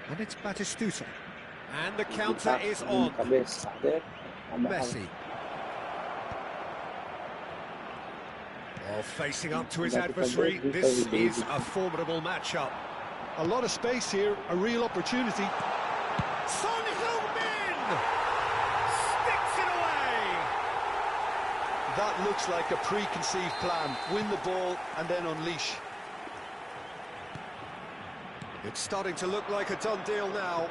And it's Batistuta. And the counter is on. Cabeçada. Messi. Oh, facing up to his adversary, this is a formidable matchup. A lot of space here, a real opportunity. Son Heung-min sticks it away. That looks like a preconceived plan. Win the ball and then unleash. It's starting to look like a done deal now.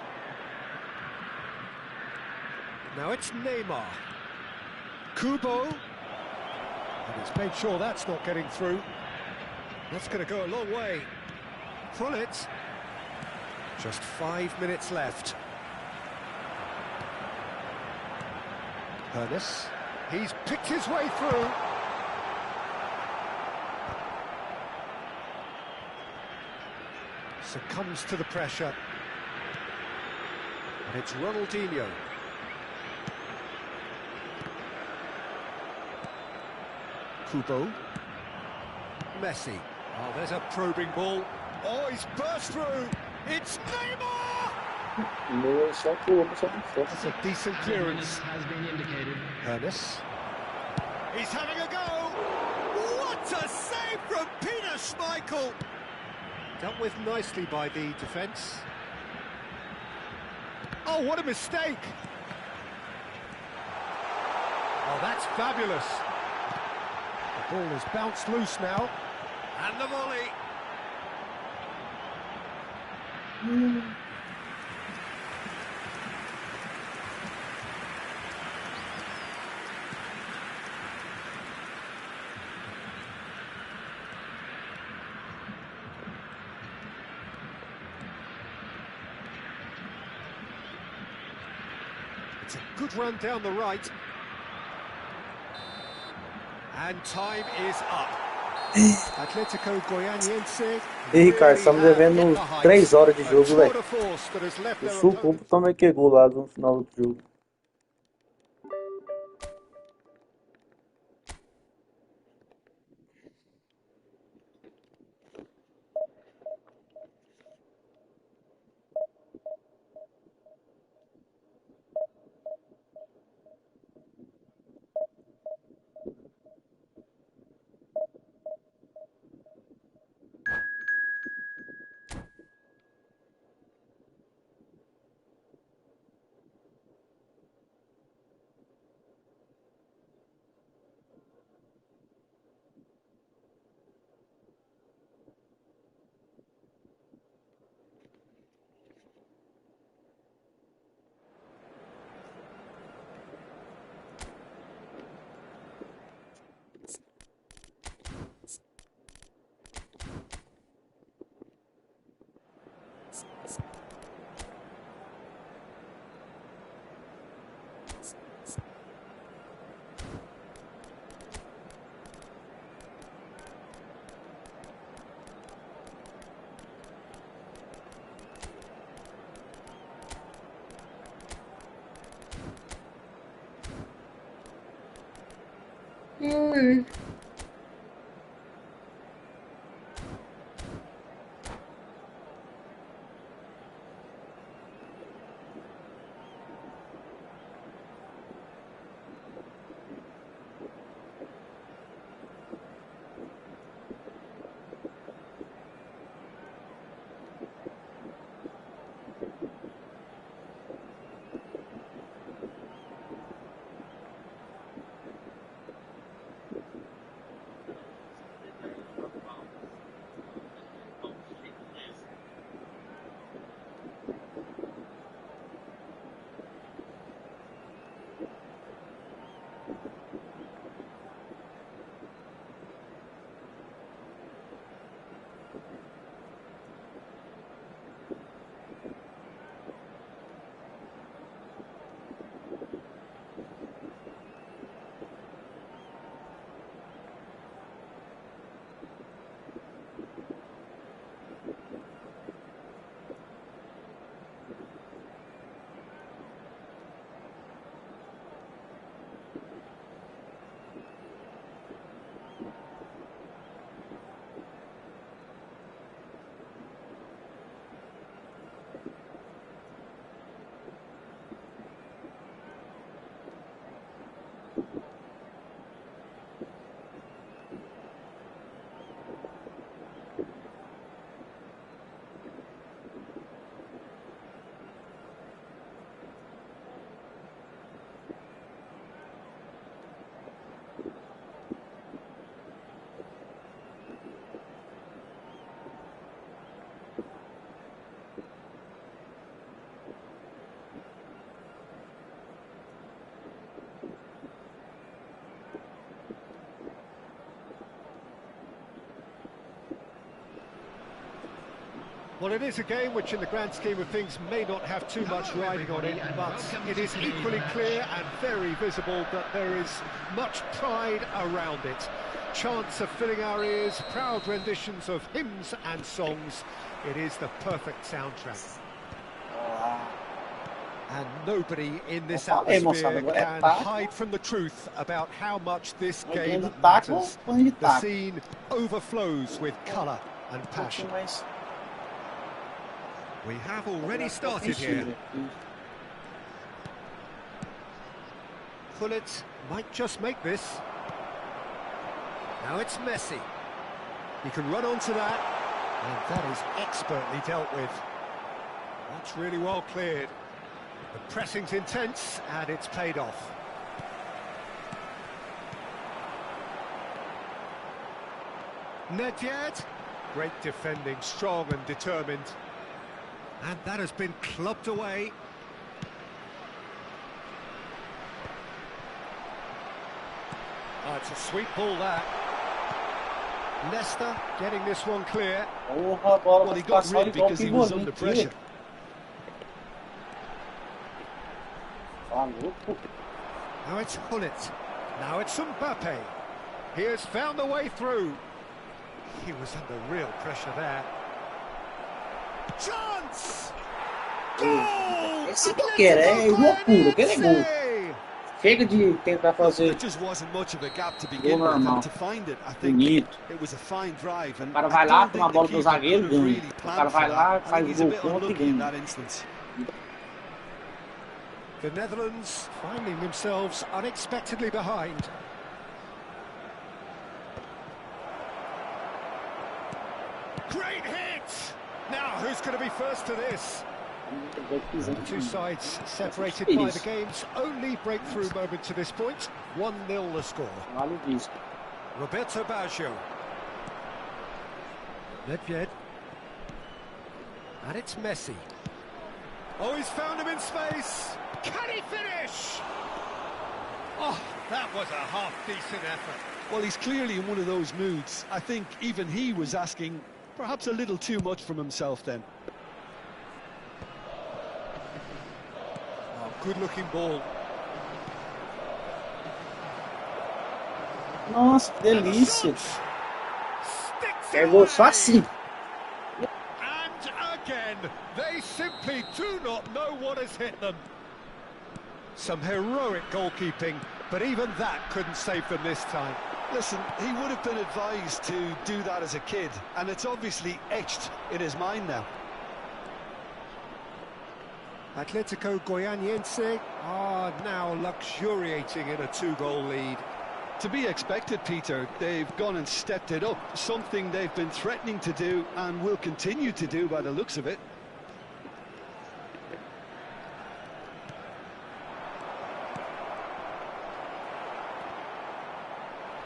Now it's Neymar. Kubo. And he's made sure that's not getting through. That's going to go a long way. Krullit. Just 5 minutes left. Ernest. He's picked his way through. Succumbs to the pressure. And it's Ronaldinho. Kubo. Messi. Oh, there's a probing ball. Oh, he's burst through. It's Neymar! That's a decent clearance. Has been indicated. Ernest. He's having a go. What a save from Peter Schmeichel! Dealt with nicely by the defence. Oh, what a mistake! Oh, that's fabulous. The ball is bounced loose now. And the volley. It's a good run down the right. And time is up. Atletico Goianiense. E Ricardo, estamos devendo 3 horas de jogo, velho. O Sul também que gol lá no final do jogo. Well, it is a game which, in the grand scheme of things, may not have too much riding on it, but it is equally clear and very visible that there is much pride around it. Chants are filling our ears, proud renditions of hymns and songs. It is the perfect soundtrack. And nobody in this atmosphere can hide from the truth about how much this game matters. The scene overflows with colour and passion. We have already started here. Gullit might just make this. Now it's Messi. He can run onto that, and that is expertly dealt with. That's really well cleared. The pressing's intense, and it's paid off. Nedved. Great defending, strong and determined. And that has been clubbed away. Oh, it's a sweet ball, that. Leicester getting this one clear. Well, he got rid because he was under pressure. Now it's Gullit. Now it's Mbappe. He has found a way through. He was under real pressure there. Chance! Goal! Esse que eu quero, é loucura, eu quero é gol. Chega de tentar fazer gol normal, bonito. O cara vai lá, toma a bola do zagueiro e ganha. O cara vai lá, faz o gol contra e ganha. The Netherlands finding themselves unexpectedly behind. Great hit! Now, who's going to be first to this? The two sides separated by the game's only breakthrough moment to this point. 1-0 the score. Roberto Baggio. Nedved. And it's Messi. Oh, he's found him in space. Can he finish? Oh, that was a half-decent effort. Well, he's clearly in one of those moods. I think even he was asking perhaps a little too much from himself then. Oh, good-looking ball. Nossa, que delícia. Pegou só assim. And again, they simply do not know what has hit them. Some heroic goalkeeping, but even that couldn't save them this time. Listen, he would have been advised to do that as a kid, and it's obviously etched in his mind now. Atletico Goianiense are now luxuriating in a 2-goal lead. To be expected, Peter. They've gone and stepped it up, something they've been threatening to do and will continue to do by the looks of it.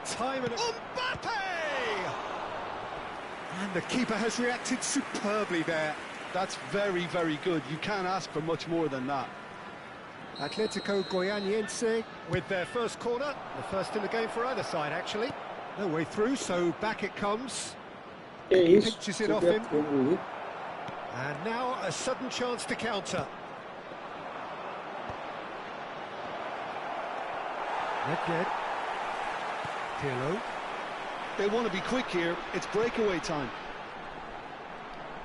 Time and Mbappe! And the keeper has reacted superbly there. That's very, very good. You can't ask for much more than that. Atletico Goianiense with their first corner, the first in the game for either side, actually. No way through, so back it comes. Que isso? Pitches it off him. And now a sudden chance to counter. Nedved. Pirlo. They want to be quick here. It's breakaway time.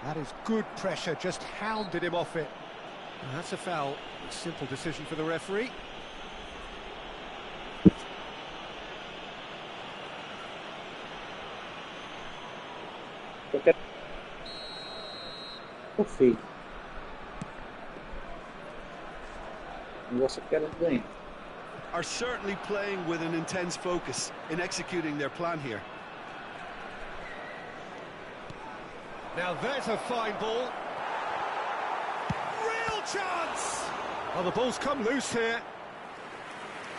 That is good pressure, just hounded him off it. And that's a foul. A simple decision for the referee. Feio. O negócio que era ganhar. Are certainly playing with an intense focus in executing their plan here. Now there's a fine ball. Real chance! Oh, the ball's come loose here.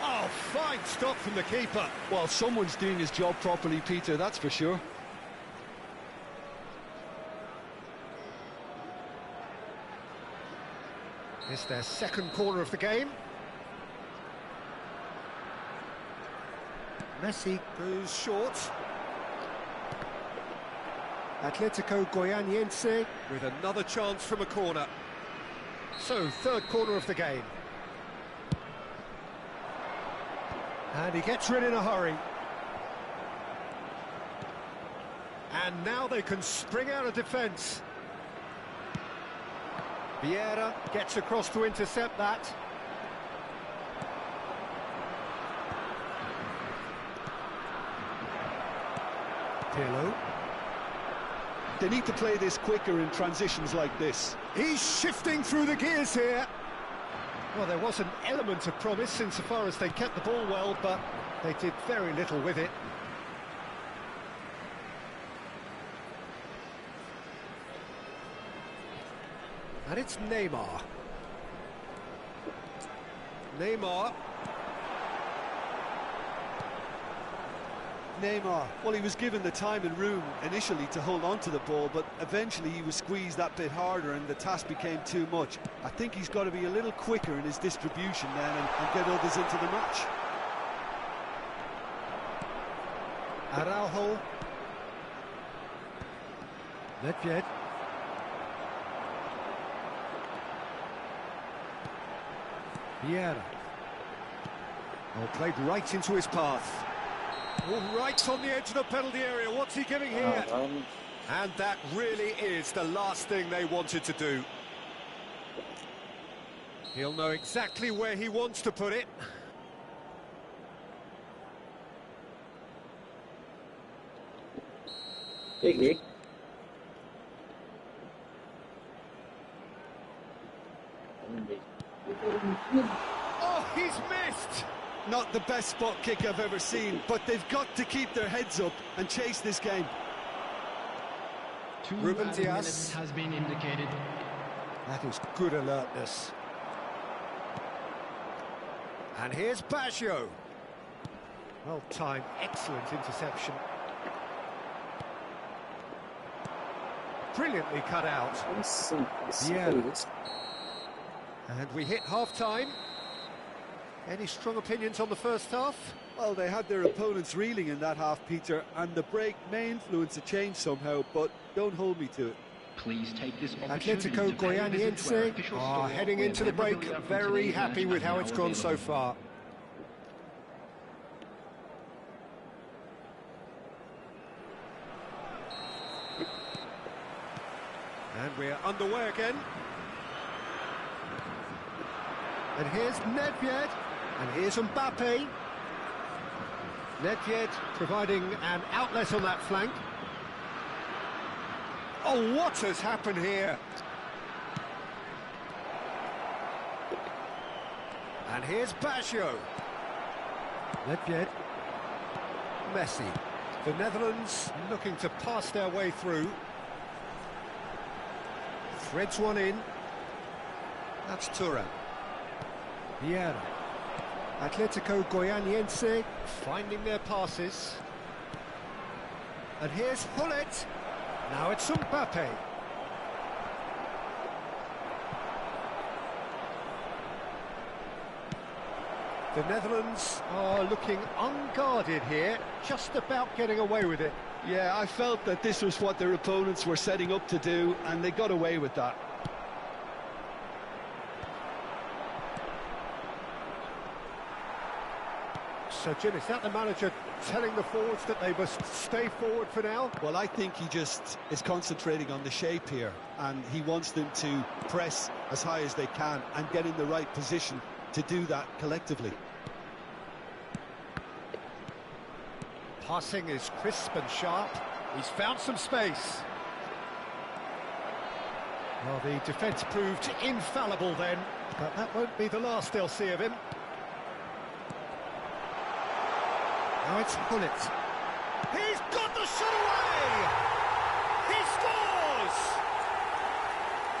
Oh, fine stop from the keeper. Well, someone's doing his job properly, Peter, that's for sure. It's their second corner of the game. Messi goes short. Atletico Goianiense with another chance from a corner. So, third corner of the game. And he gets rid in a hurry. And now they can spring out of defence. Vieira gets across to intercept that. Pirlo. They need to play this quicker in transitions like this. He's shifting through the gears here. Well, there was an element of promise insofar as they kept the ball well, but they did very little with it. And it's Neymar. Neymar. Well, he was given the time and room initially to hold on to the ball, but eventually he was squeezed that bit harder and the task became too much. I think he's got to be a little quicker in his distribution then and get others into the match. Araujo. Nedved. Vieira. Oh, played right into his path. Oh, right on the edge of the penalty area. What's he giving here? And that really is the last thing they wanted to do. He'll know exactly where he wants to put it. Peguei. Oh, he's missed! Not the best spot kick I've ever seen, but they've got to keep their heads up and chase this game. Ruben Dias minutes has been indicated. That is good alertness. And here's Baggio. Well timed, excellent interception. Brilliantly cut out. Yeah. And we hit half-time. Any strong opinions on the first half? Well, they had their opponents reeling in that half, Peter, and the break may influence a change somehow, but don't hold me to it. Please take this opportunity Atletico to pay a visit to our Goianiense official are store heading where into the break, memorabilia from very today's happy match with are how now it's gone so available. far. And we're underway again. And here's Nedved, and here's Mbappe. Nedved providing an outlet on that flank. Oh, what has happened here? And here's Baggio. Nedved. Messi. The Netherlands looking to pass their way through. Threads one in. That's Thuram. Vieira. Atletico Goianiense finding their passes. And here's Hullet. Now it's Mbappe. The Netherlands are looking unguarded here, just about getting away with it. Yeah, I felt that this was what their opponents were setting up to do, and they got away with that. So, Jim, is that the manager telling the forwards that they must stay forward for now? Well, I think he just is concentrating on the shape here, and he wants them to press as high as they can and get in the right position to do that collectively. Passing is crisp and sharp. He's found some space. Well, the defence proved infallible then, but that won't be the last they'll see of him. Now it's Hullet. He's got the shot away! He scores!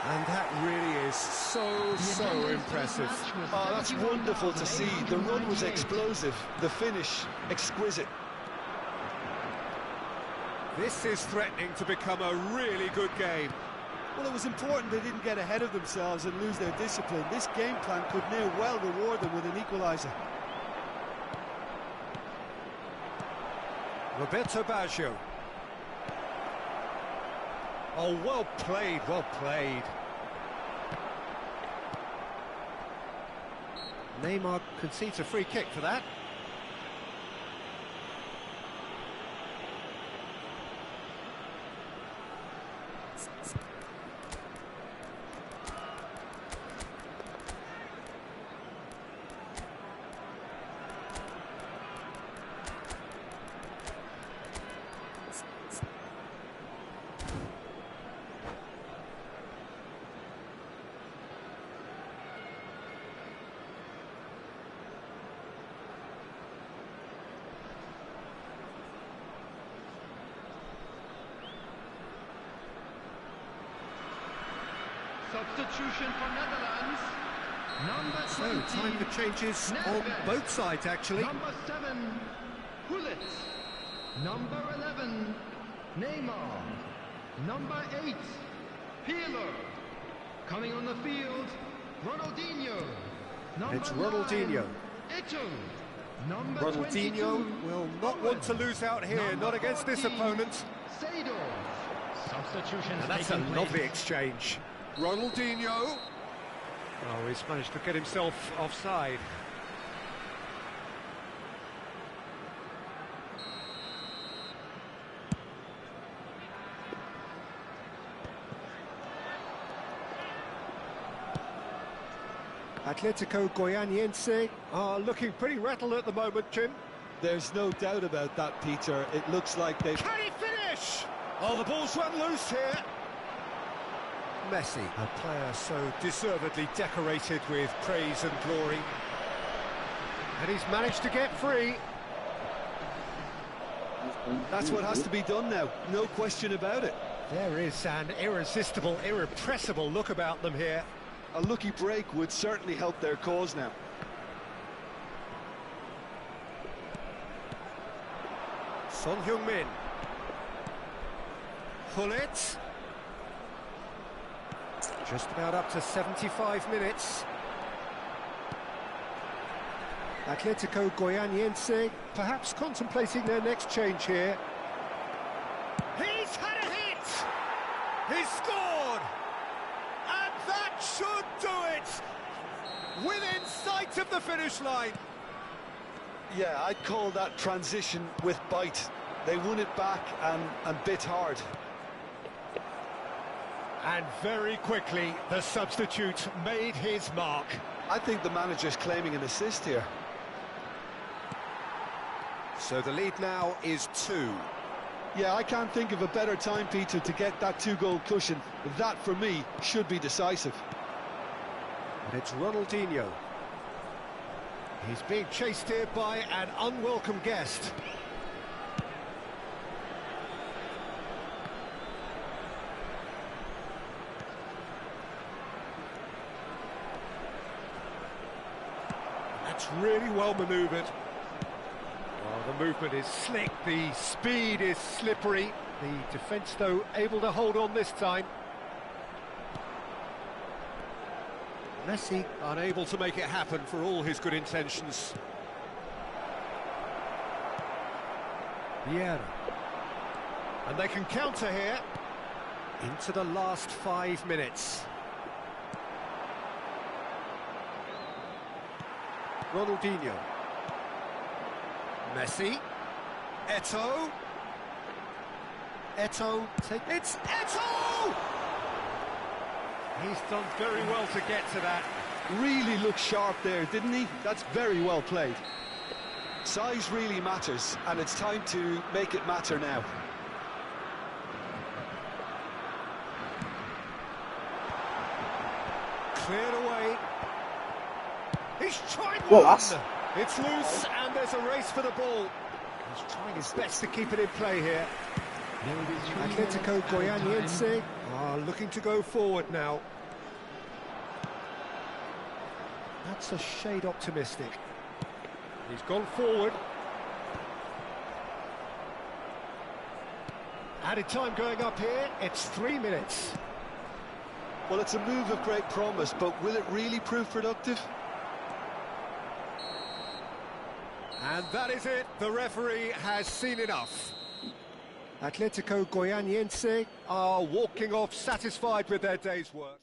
And that really is so impressive. Oh, that's wonderful to see. The run was explosive, the finish exquisite. This is threatening to become a really good game. Well, it was important they didn't get ahead of themselves and lose their discipline. This game plan could near well reward them with an equaliser. Roberto Baggio. Oh, well played, well played. Neymar concedes a free kick for that. Substitution for Netherlands. Number 20. So, time for changes on both sides, actually. Number 7, Hullet. Number 11, Neymar. Number 8, Peeler. Coming on the field, Ronaldinho. Number It's Ronaldinho. 9, Eto'o. Number Ronaldinho 22, will not want to lose out here, Number not against this 14, opponent. Seydorf. Substitutions. And that's a lovely exchange. Ronaldinho. Oh, he's managed to get himself offside. Atletico Goianiense are looking pretty rattled at the moment, Jim. There's no doubt about that, Peter. It looks like they've... Can he finish? Oh, the ball's run loose here. Messi, a player so deservedly decorated with praise and glory. And he's managed to get free. That's what has to be done now, no question about it. There is an irresistible, irrepressible look about them here. A lucky break would certainly help their cause now. Son Heung-min. Hullet. Just about up to 75 minutes. Atletico Goianiense perhaps contemplating their next change here. He's had a hit! He's scored! And that should do it! Within sight of the finish line. Yeah, I'd call that transition with bite. They won it back and bit hard. And very quickly, the substitute made his mark. I think the manager's claiming an assist here. So the lead now is 2. Yeah, I can't think of a better time, Peter, to get that 2-goal cushion. That, for me, should be decisive. And it's Ronaldinho. He's being chased here by an unwelcome guest. That's really well manoeuvred. Oh, the movement is slick, the speed is slippery. The defence, though, able to hold on this time. Messi unable to make it happen for all his good intentions. Vieira. And they can counter here. Into the last 5 minutes. Ronaldinho. Messi. Eto'o. Eto'o. It's Eto'o! He's done very well to get to that. Really looked sharp there, didn't he? That's very well played. Size really matters, and it's time to make it matter now. Cleared away. He's tried Well, one. that's... It's loose, and there's a race for the ball. He's trying his best to keep it in play here. Atletico Goianiense are looking to go forward now. That's a shade optimistic. He's gone forward. Added time going up here. It's 3 minutes. Well, it's a move of great promise, but will it really prove productive? And that is it. The referee has seen enough. Atletico Goianiense are walking off satisfied with their day's work.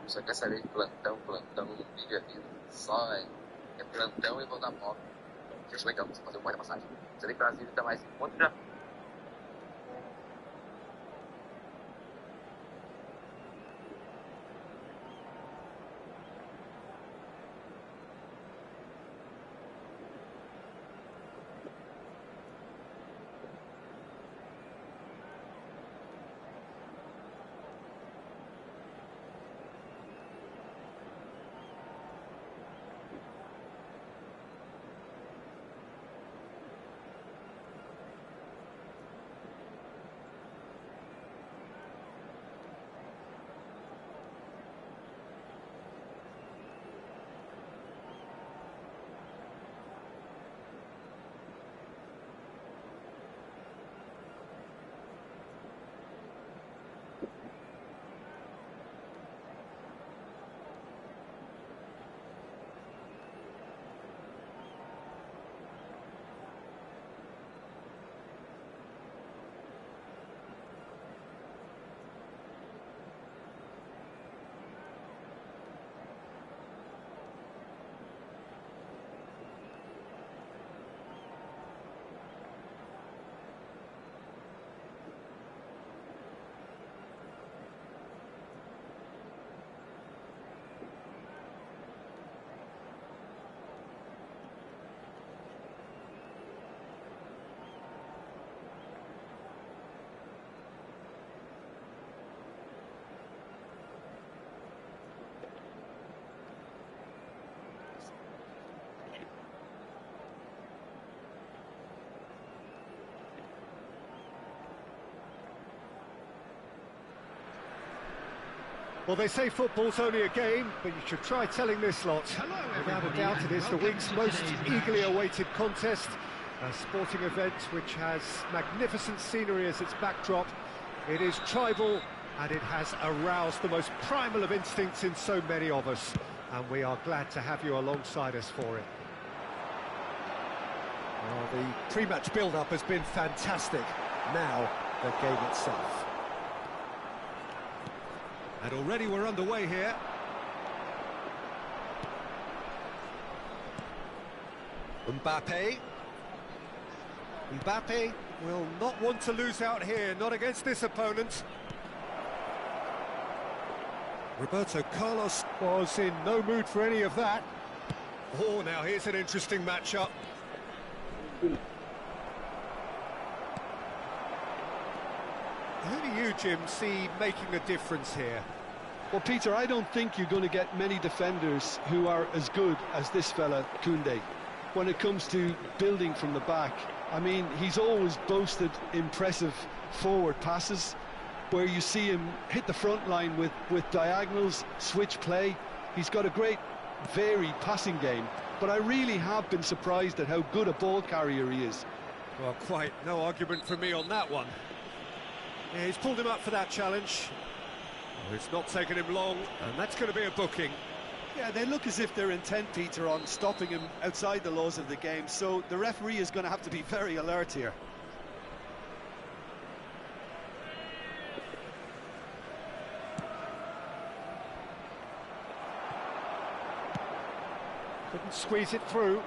Só quer saber de plantão, plantão, não vive a vida. Só é plantão e voltar móvel. Deixa legal, você fazer um de massagem. Você vem pra Brasília e tá mais em conta já. Well, they say football's only a game, but you should try telling this lot. Without a doubt, it is the week's most eagerly awaited contest. A sporting event which has magnificent scenery as its backdrop. It is tribal, and it has aroused the most primal of instincts in so many of us. And we are glad to have you alongside us for it. Well, the pre-match build-up has been fantastic. Now, the game itself. And already we're underway here. Mbappe. Mbappe will not want to lose out here, not against this opponent. Roberto Carlos was in no mood for any of that. Oh, now here's an interesting matchup. Who do you, Jim, see making a difference here? Well, Peter, I don't think you're going to get many defenders who are as good as this fella, Koundé, when it comes to building from the back. I mean, he's always boasted impressive forward passes, where you see him hit the front line with diagonals, switch play. He's got a great, varied passing game, but I really have been surprised at how good a ball carrier he is. Well, quite no argument for me on that one. Yeah, he's pulled him up for that challenge. Well, it's not taken him long, and that's going to be a booking. Yeah, they look as if they're intent, Peter, on stopping him outside the laws of the game, so the referee is going to have to be very alert here. Couldn't squeeze it through.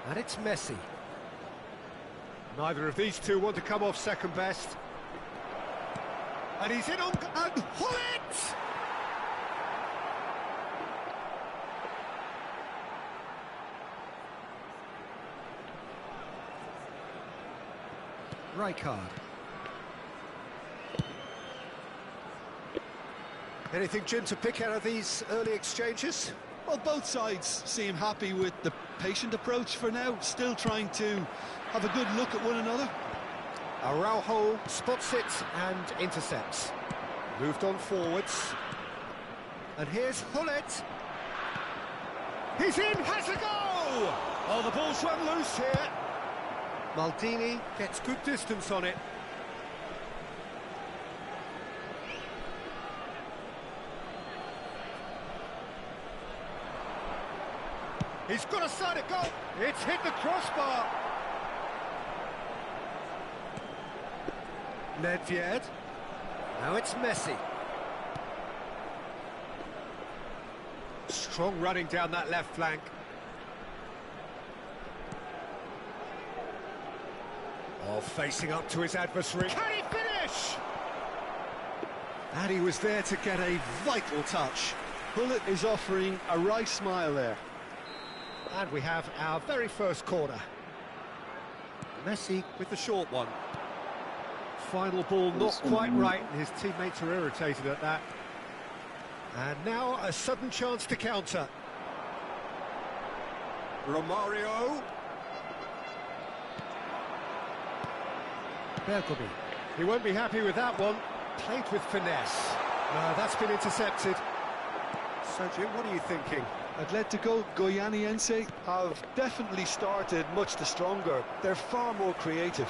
And it's Messi. Neither of these two want to come off second best. And he's in on... and Hullet! Rijkaard. Anything, Jim, to pick out of these early exchanges? Well, both sides seem happy with the patient approach for now, still trying to have a good look at one another. Araujo spots it and intercepts. Moved on forwards. And here's Hullet. He's in, has a goal! Oh, the ball's run loose here. Maldini gets good distance on it. He's got a side of goal. It's hit the crossbar. Nedved. Now it's Messi. Strong running down that left flank. Oh, facing up to his adversary. Can he finish? And he was there to get a vital touch. Hullet is offering a wry smile there. And we have our very first corner. Messi with the short one. Final ball not quite right, and his teammates are irritated at that. And now a sudden chance to counter. Romario. Bergomi. He won't be happy with that one. Played with finesse. No, that's been intercepted. So, Jim, what are you thinking? Atletico Goianiense have definitely started much the stronger. They're far more creative.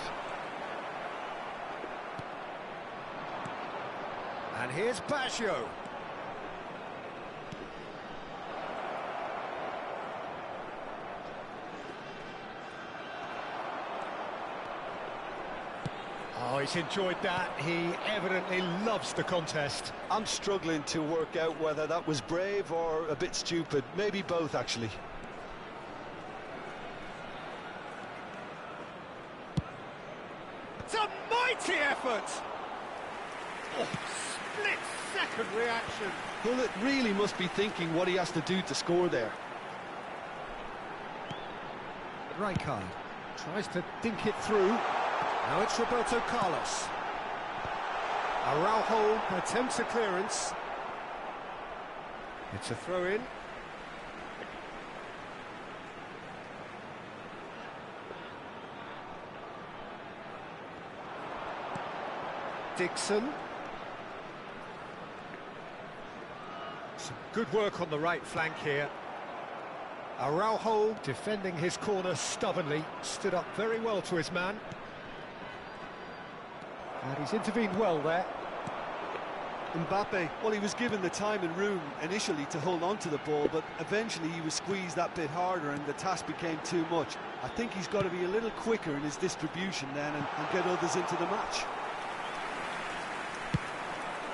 And here's Baggio. Oh, he's enjoyed that. He evidently loves the contest. I'm struggling to work out whether that was brave or a bit stupid. Maybe both, actually. It's a mighty effort! Oh, split-second reaction. Hullet really must be thinking what he has to do to score there. Rijkaard tries to dink it through. Now it's Roberto Carlos. Araujo attempts a clearance. It's a throw-in. Dixon. Good work on the right flank here. Araujo defending his corner stubbornly, stood up very well to his man. And he's intervened well there. Mbappe, well, he was given the time and room initially to hold on to the ball, but eventually he was squeezed that bit harder and the task became too much. I think he's got to be a little quicker in his distribution then and get others into the match.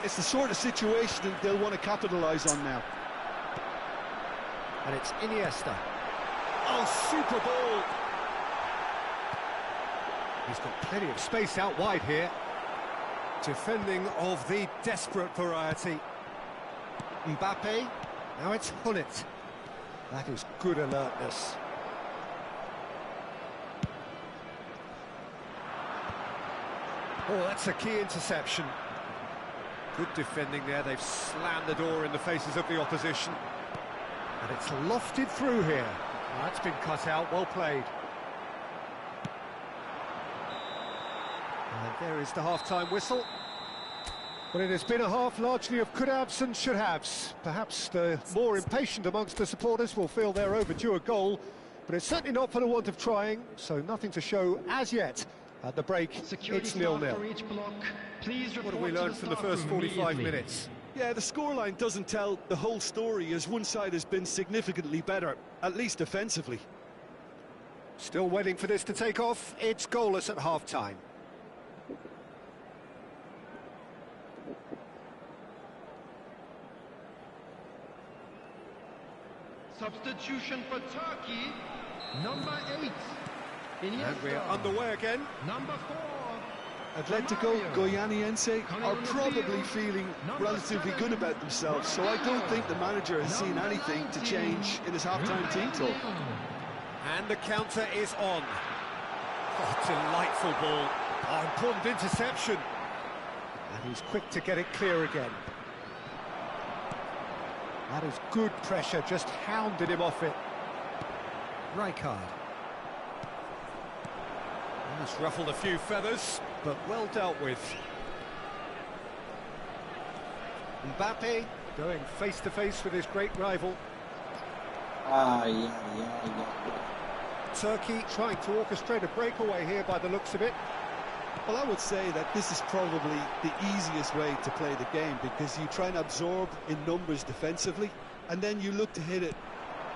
It's the sort of situation that they'll want to capitalise on now. And it's Iniesta. Oh, super ball! He's got plenty of space out wide here. Defending of the desperate variety. Mbappe, now it's Hullet. That is good alertness. Oh, that's a key interception. Good defending there, they've slammed the door in the faces of the opposition. And it's lofted through here. Oh, that's been cut out, well played. And there is the half-time whistle. Well, it has been a half largely of could-haves and should-haves. Perhaps the more impatient amongst the supporters will feel they're overdue a goal, but it's certainly not for the want of trying, so nothing to show as yet. At the break, it's 0-0. What have we learned from the first 45 minutes? Yeah, the scoreline doesn't tell the whole story, as one side has been significantly better, at least offensively. Still waiting for this to take off. It's goalless at half-time. Substitution for Turkey, number 8. Iniesta. And we're underway again. Number 4. Atletico Goianiense are probably feeling relatively good about themselves, so I don't think the manager has seen anything to change in his half-time team talk. And the counter is on. Oh, delightful ball. Oh, important interception. And he's quick to get it clear again. That is good pressure, just hounded him off it. Rijkaard. That's ruffled a few feathers, but well dealt with. Mbappe going face-to-face with his great rival. Turkey trying to orchestrate a breakaway here by the looks of it. Well, I would say that this is probably the easiest way to play the game, because you try and absorb in numbers defensively, and then you look to hit it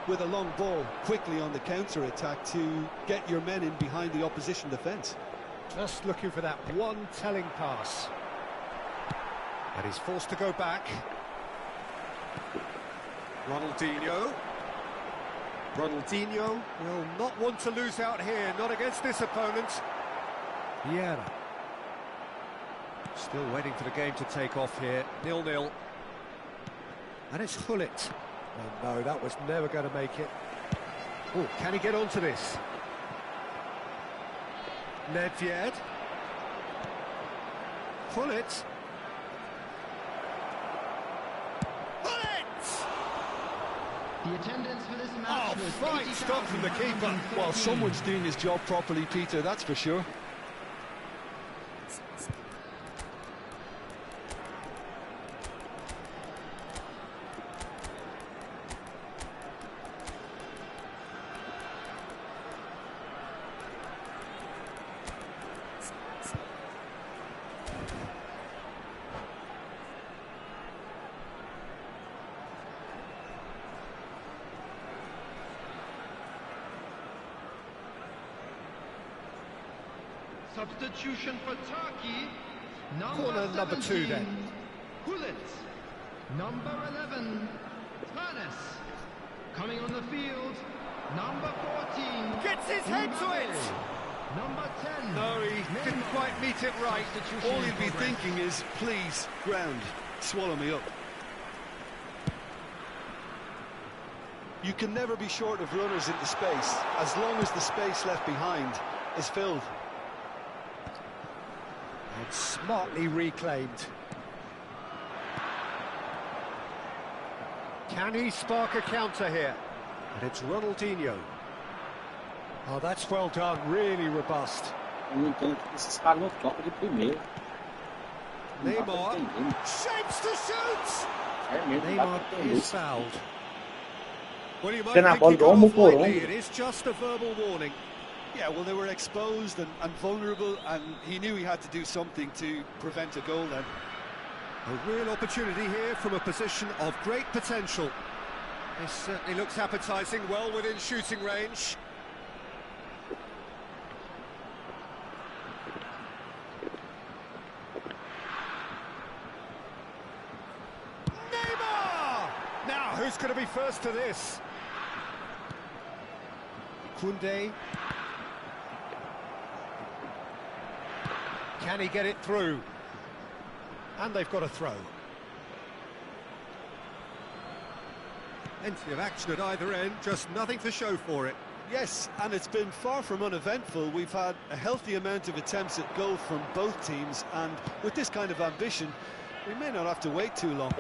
with a long ball quickly on the counter-attack to get your men in behind the opposition defence. Just looking for that one telling pass. And he's forced to go back. Ronaldinho. Ronaldinho will not want to lose out here, not against this opponent. Vieira. Still waiting for the game to take off here. 0-0. And it's Hullet. Oh, no, that was never going to make it. Oh, can he get onto this? Nedved. Hullet. Hullet! The attendance for this match was fine stop from the keeper. Well, someone's doing his job properly, Peter, that's for sure. Substitution for Turkey, Corner number 2 then. Hullet. Number 11, Tanis. Coming on the field, number 14. Gets his head to it! Number 10. No, he didn't quite meet it right. All he'd be thinking is, please, ground, swallow me up. You can never be short of runners into space, as long as the space left behind is filled. And smartly reclaimed. Can he spark a counter here? And it's Ronaldinho. Oh, that's well done, really robust. Esses caras não tocam de primeiro. Neymar shapes to shoot! É mesmo, dá pra Neymar entender is isso. fouled. Well, you might Fica na think bola he igual got um off lightly. mucorongo. It is just a verbal warning. Yeah, well, they were exposed and vulnerable, and he knew he had to do something to prevent a goal then. A real opportunity here from a position of great potential. This certainly looks appetising, well within shooting range. Neymar! Now, who's going to be first to this? Koundé. Can he get it through? And they've got a throw. Plenty of action at either end, just nothing to show for it. Yes, and it's been far from uneventful. We've had a healthy amount of attempts at goal from both teams, and with this kind of ambition, we may not have to wait too long.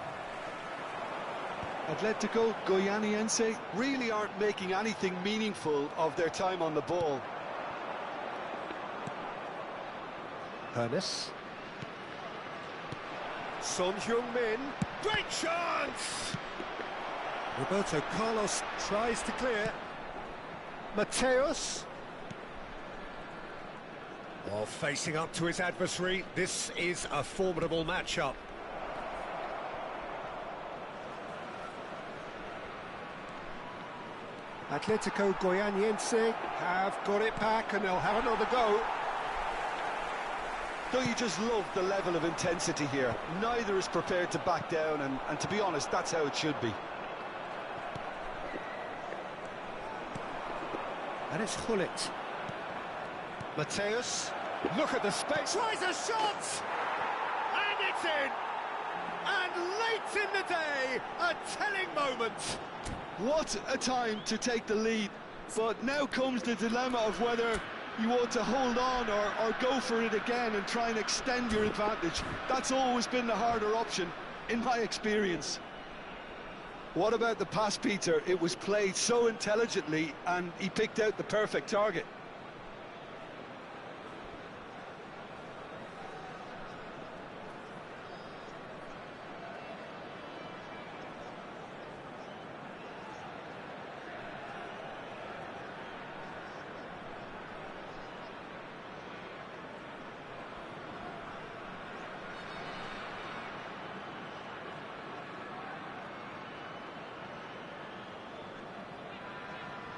Atletico Goianiense really aren't making anything meaningful of their time on the ball. Ernest. Son Heung-min, great chance! Roberto Carlos tries to clear. Mateus. While facing up to his adversary, this is a formidable matchup. Atletico Goianiense have got it back and they'll have another go. Don't you just love the level of intensity here? Neither is prepared to back down, and to be honest, that's how it should be. And it's Hullet. Mateus, look at the space, tries a shot! And it's in! And late in the day, a telling moment. What a time to take the lead, but now comes the dilemma of whether you want to hold on or go for it again and try and extend your advantage. That's always been the harder option, in my experience. What about the pass, Peter? It was played so intelligently and he picked out the perfect target.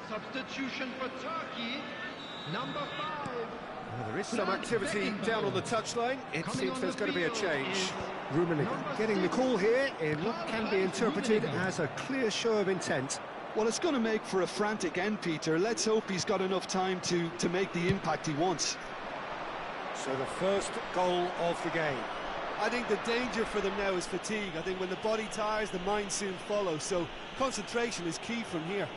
Substitution for Turkey, number 5. Well, there is some activity down on the touchline. It seems there's going to be a change. Rummenigge getting the call here in what can be interpreted as a clear show of intent. Well, it's going to make for a frantic end, Peter. Let's hope he's got enough time to make the impact he wants. So the first goal of the game. I think the danger for them now is fatigue. I think when the body tires, the mind soon follows. So concentration is key from here.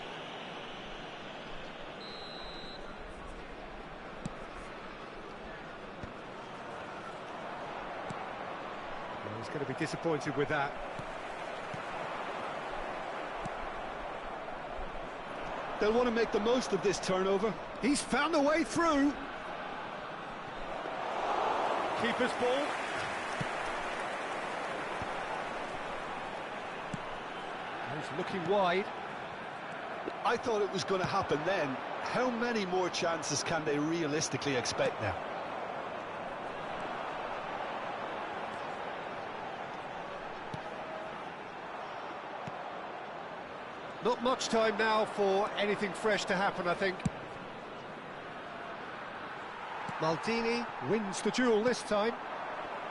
He's going to be disappointed with that. They'll want to make the most of this turnover. He's found a way through. Keeper's ball. He's looking wide. I thought it was going to happen then. How many more chances can they realistically expect now? Not much time now for anything fresh to happen, I think. Maldini wins the duel this time.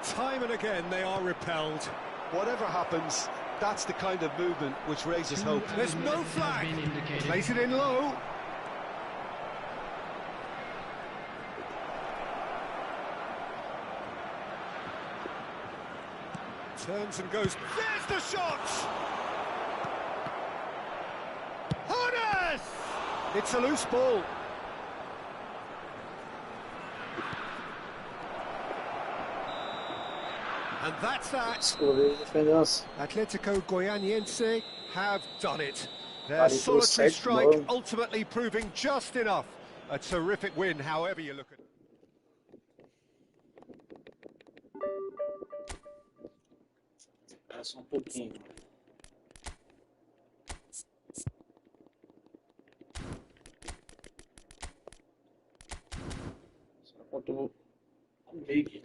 Time and again they are repelled. Whatever happens, that's the kind of movement which raises hope. There's no flag. Plays it in low. Turns and goes. There's the shot! Hones! It's a loose ball. And that's that. Atletico Goianiense have done it. Their solitary strike ultimately proving just enough. A terrific win, however you look at it. Só um pouquinho. tô big.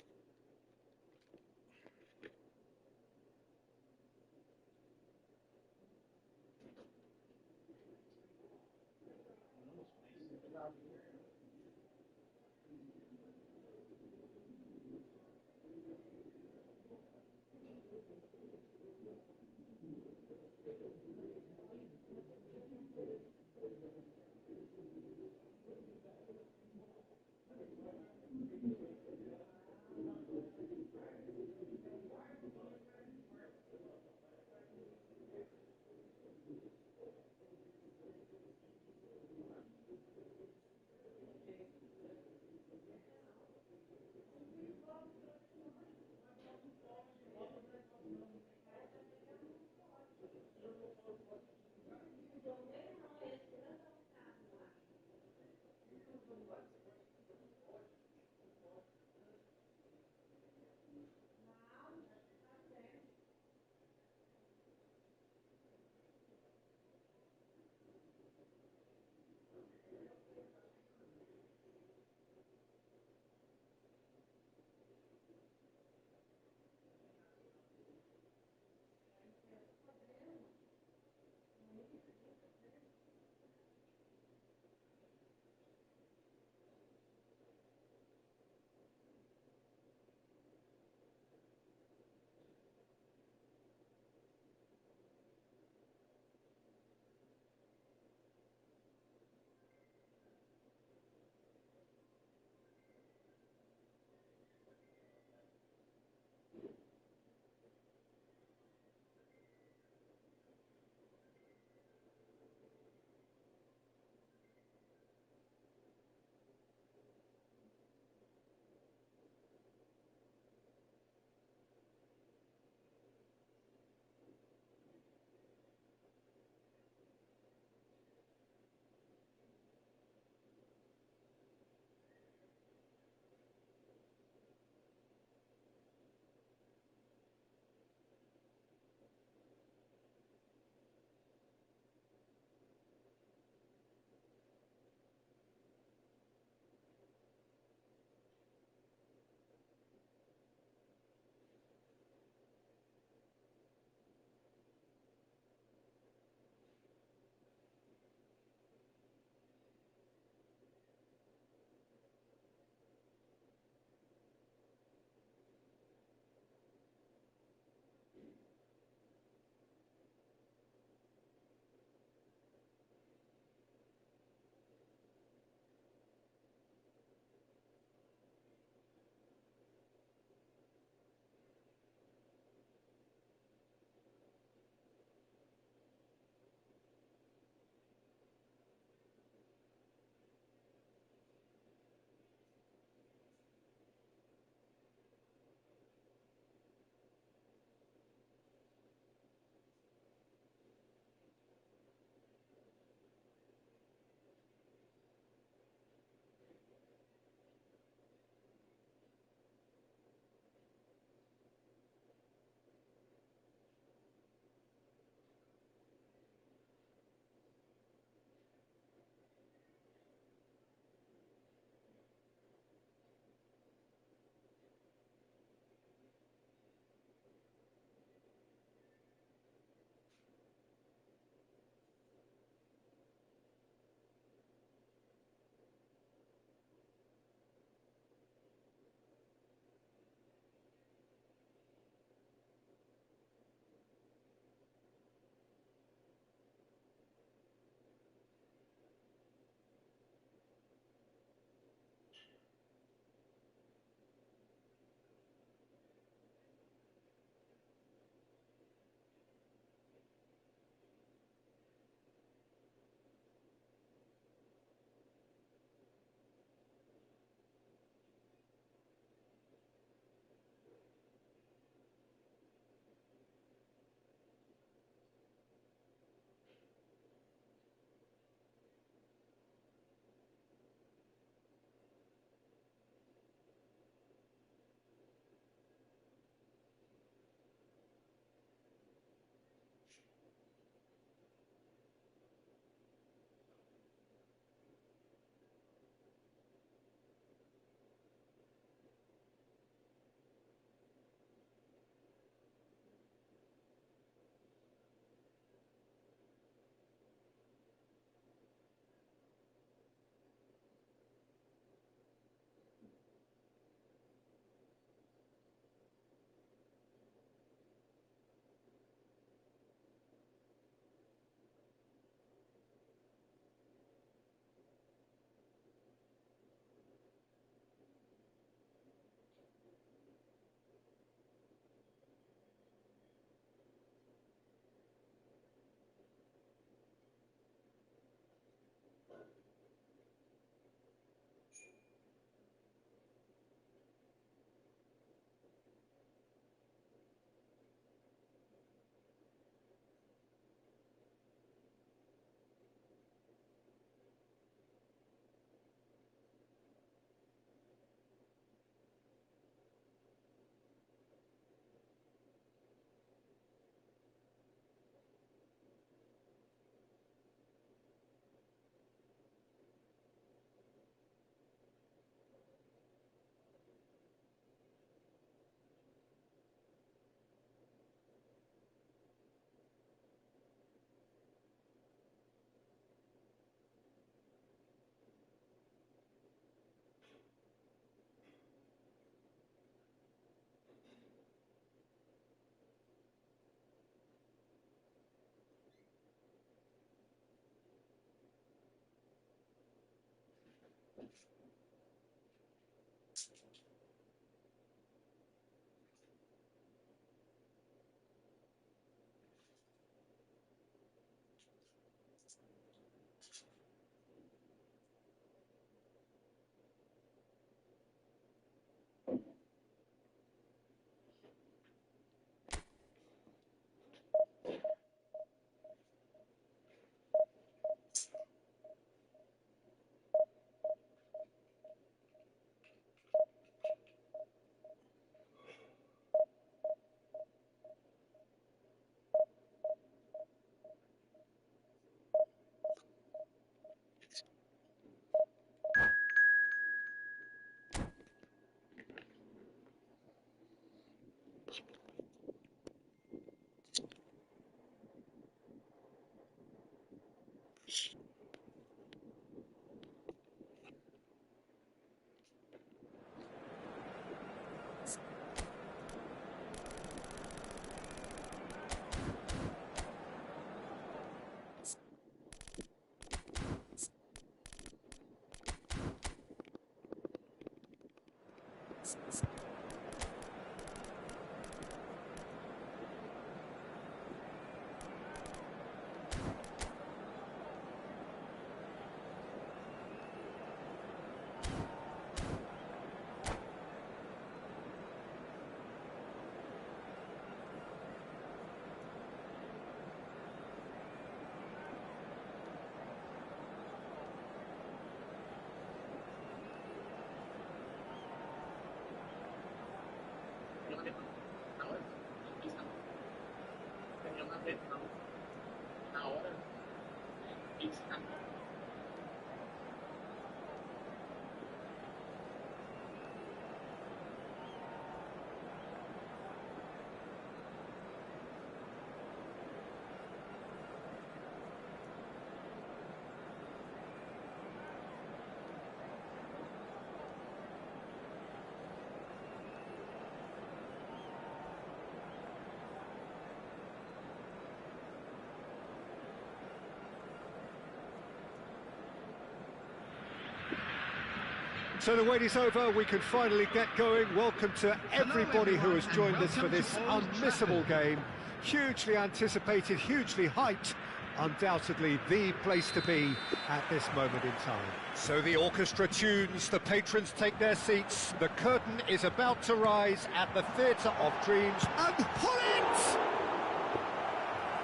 So the wait is over, we can finally get going. Welcome to everybody who has joined us for this unmissable game. Hugely anticipated, hugely hyped. Undoubtedly the place to be at this moment in time. So the orchestra tunes, the patrons take their seats. The curtain is about to rise at the Theatre of Dreams. And pull it!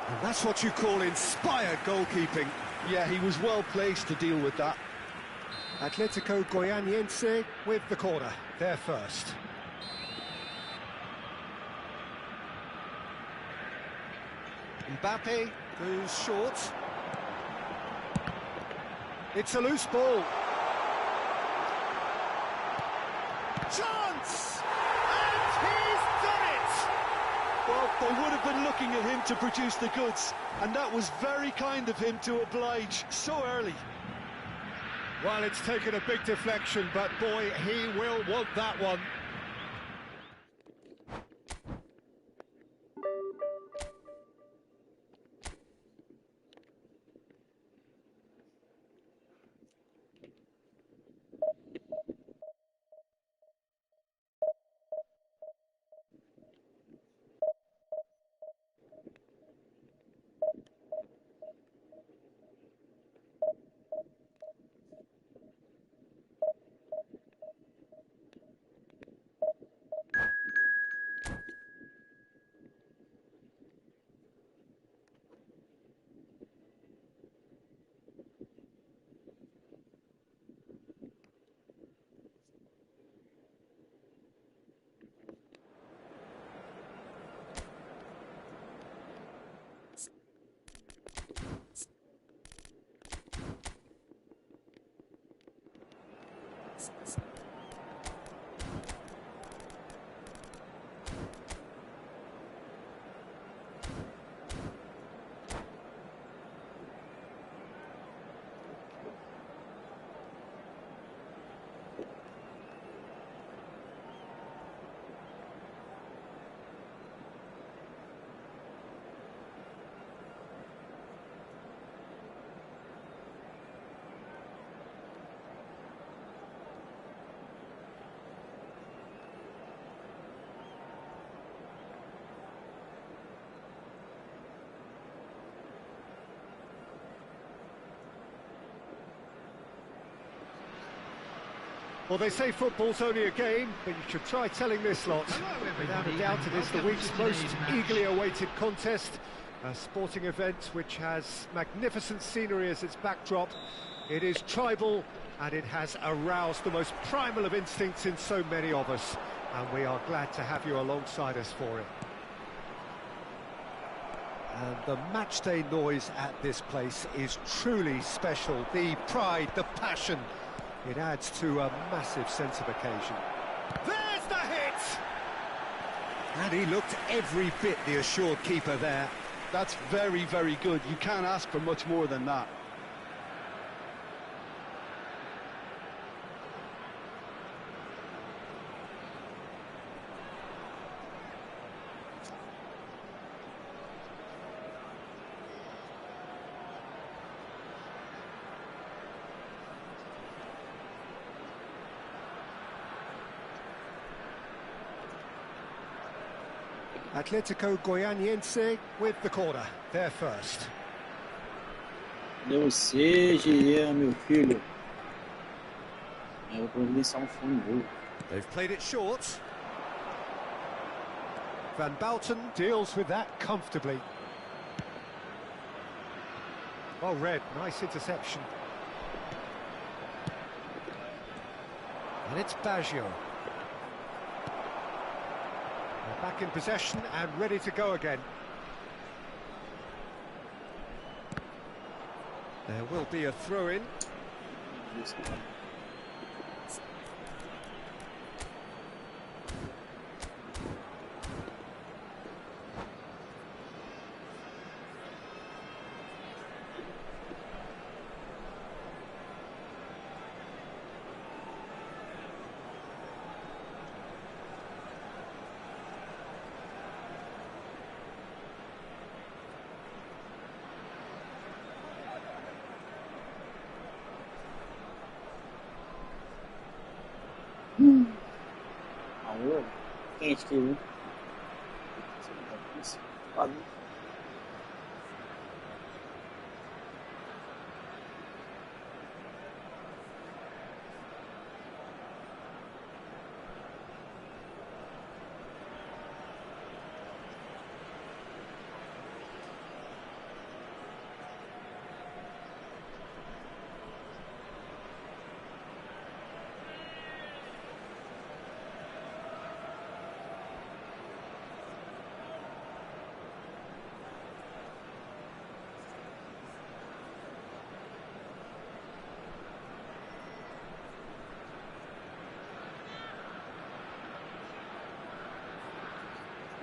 And that's what you call inspired goalkeeping. Yeah, he was well placed to deal with that. Atletico Goianiense with the corner, there first. Mbappe goes short. It's a loose ball. Chance! And he's done it! Well, they would have been looking at him to produce the goods, and that was very kind of him to oblige so early. Well, it's taken a big deflection, but boy, he will want that one. Well, they say football's only a game, but you should try telling this lot. Without a doubt, it is the week's most eagerly awaited contest. A sporting event which has magnificent scenery as its backdrop. It is tribal, and it has aroused the most primal of instincts in so many of us. And we are glad to have you alongside us for it. And the matchday noise at this place is truly special. The pride, the passion. It adds to a massive sense of occasion. There's the hit! And he looked every bit the assured keeper there. That's very, very good. You can't ask for much more than that. Atletico Goianiense with the corner, there first. Deu você, Jean, meu filho. Eu vou providenciar fone novo. They've played it short. Van Bouten deals with that comfortably. Well read, nice interception. And it's Baggio. They're back in possession and ready to go again. There will be a throw-in. Quente aqui, viu?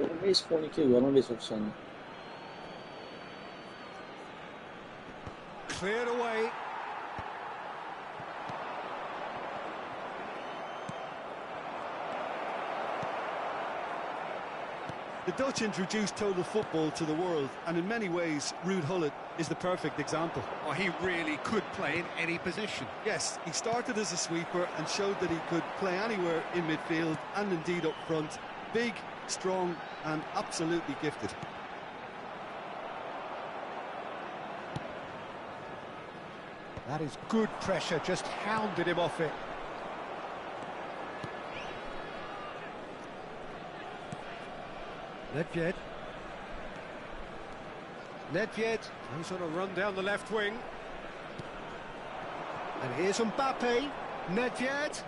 Vamos ver esse fone aqui agora, vamos ver se funciona. Cleared away. The Dutch introduced total football to the world, and in many ways, Ruud Gullit is the perfect example. Well, he really could play in any position. Yes, he started as a sweeper and showed that he could play anywhere in midfield and indeed up front. Big, strong and absolutely gifted. That is good pressure, just hounded him off it. Nedved goes on a run down the left wing. And here's Mbappe. Nedved.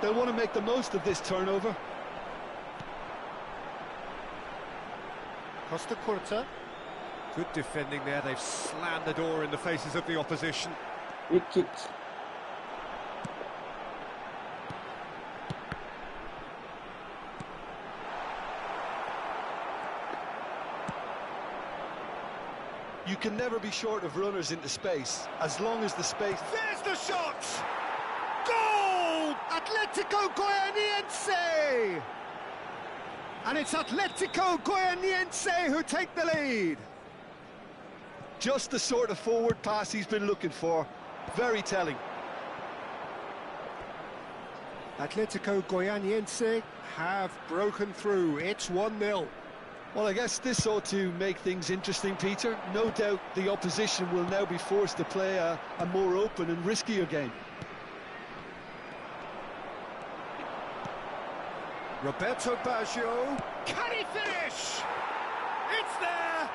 They'll want to make the most of this turnover. Costa Curta. Good defending there. They've slammed the door in the faces of the opposition. Good kick. You can never be short of runners into space, as long as the space... There's the shot! Goal! Atletico Goianiense! And it's Atletico Goianiense who take the lead. Just the sort of forward pass he's been looking for. Very telling. Atletico Goianiense have broken through. It's 1-0. Well, I guess this ought to make things interesting, Peter. No doubt the opposition will now be forced to play a more open and riskier game. Roberto Baggio. Can he finish? It's there!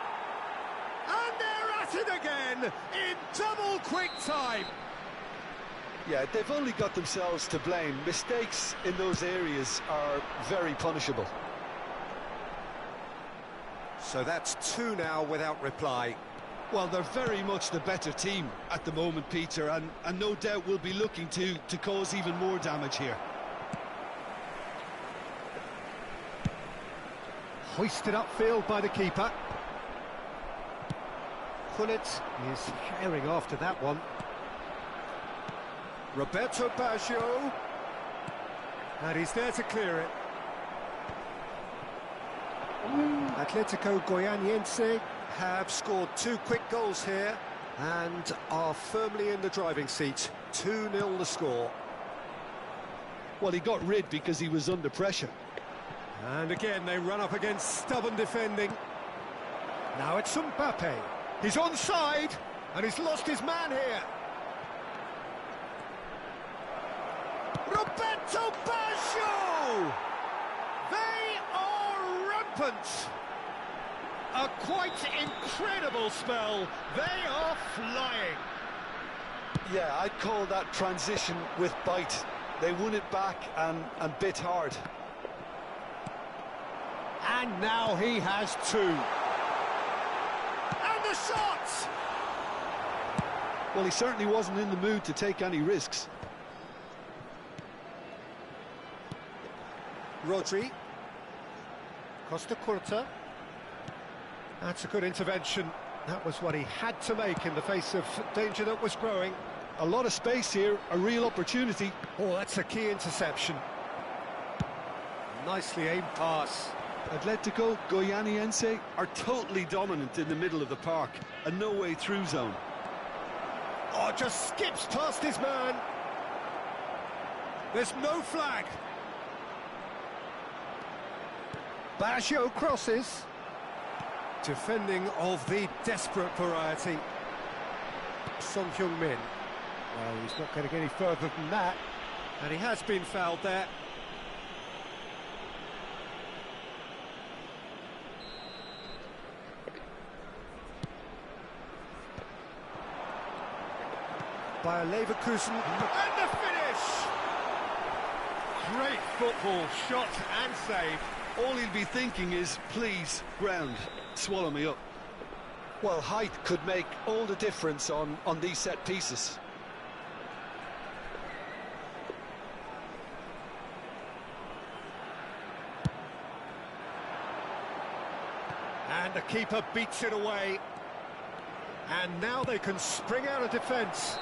And they're at it again in double quick time. Yeah, they've only got themselves to blame. Mistakes in those areas are very punishable. So that's 2 now without reply. Well, they're very much the better team at the moment, Peter, and no doubt will be looking to cause even more damage here. Hoisted upfield by the keeper. Gullit is herring after that one. Roberto Baggio. And he's there to clear it. Atletico Goianiense have scored 2 quick goals here and are firmly in the driving seat. 2-0 the score. Well, he got rid because he was under pressure. And again, they run up against stubborn defending. Now it's Mbappe. He's onside, and he's lost his man here. Roberto Baggio! They are rampant. A quite incredible spell. They are flying. Yeah, I'd call that transition with bite. They won it back and bit hard. And now he has two. And the shot! Well, he certainly wasn't in the mood to take any risks. Rodri. Costa Curta. That's a good intervention. That was what he had to make in the face of danger that was growing. A lot of space here, a real opportunity. Oh, that's a key interception. Nicely aimed pass. Atletico Goianiense are totally dominant in the middle of the park. A no-way through zone. Oh, just skips past his man. There's no flag. Baggio crosses. Defending of the desperate variety. Son Heung-min. Well, he's not going to get any further than that. And he has been fouled there. Bayer Leverkusen. And the finish! Great football, shot and save. All he'll be thinking is, please, ground, swallow me up. Well, height could make all the difference on these set pieces. And the keeper beats it away. And now they can spring out of defence.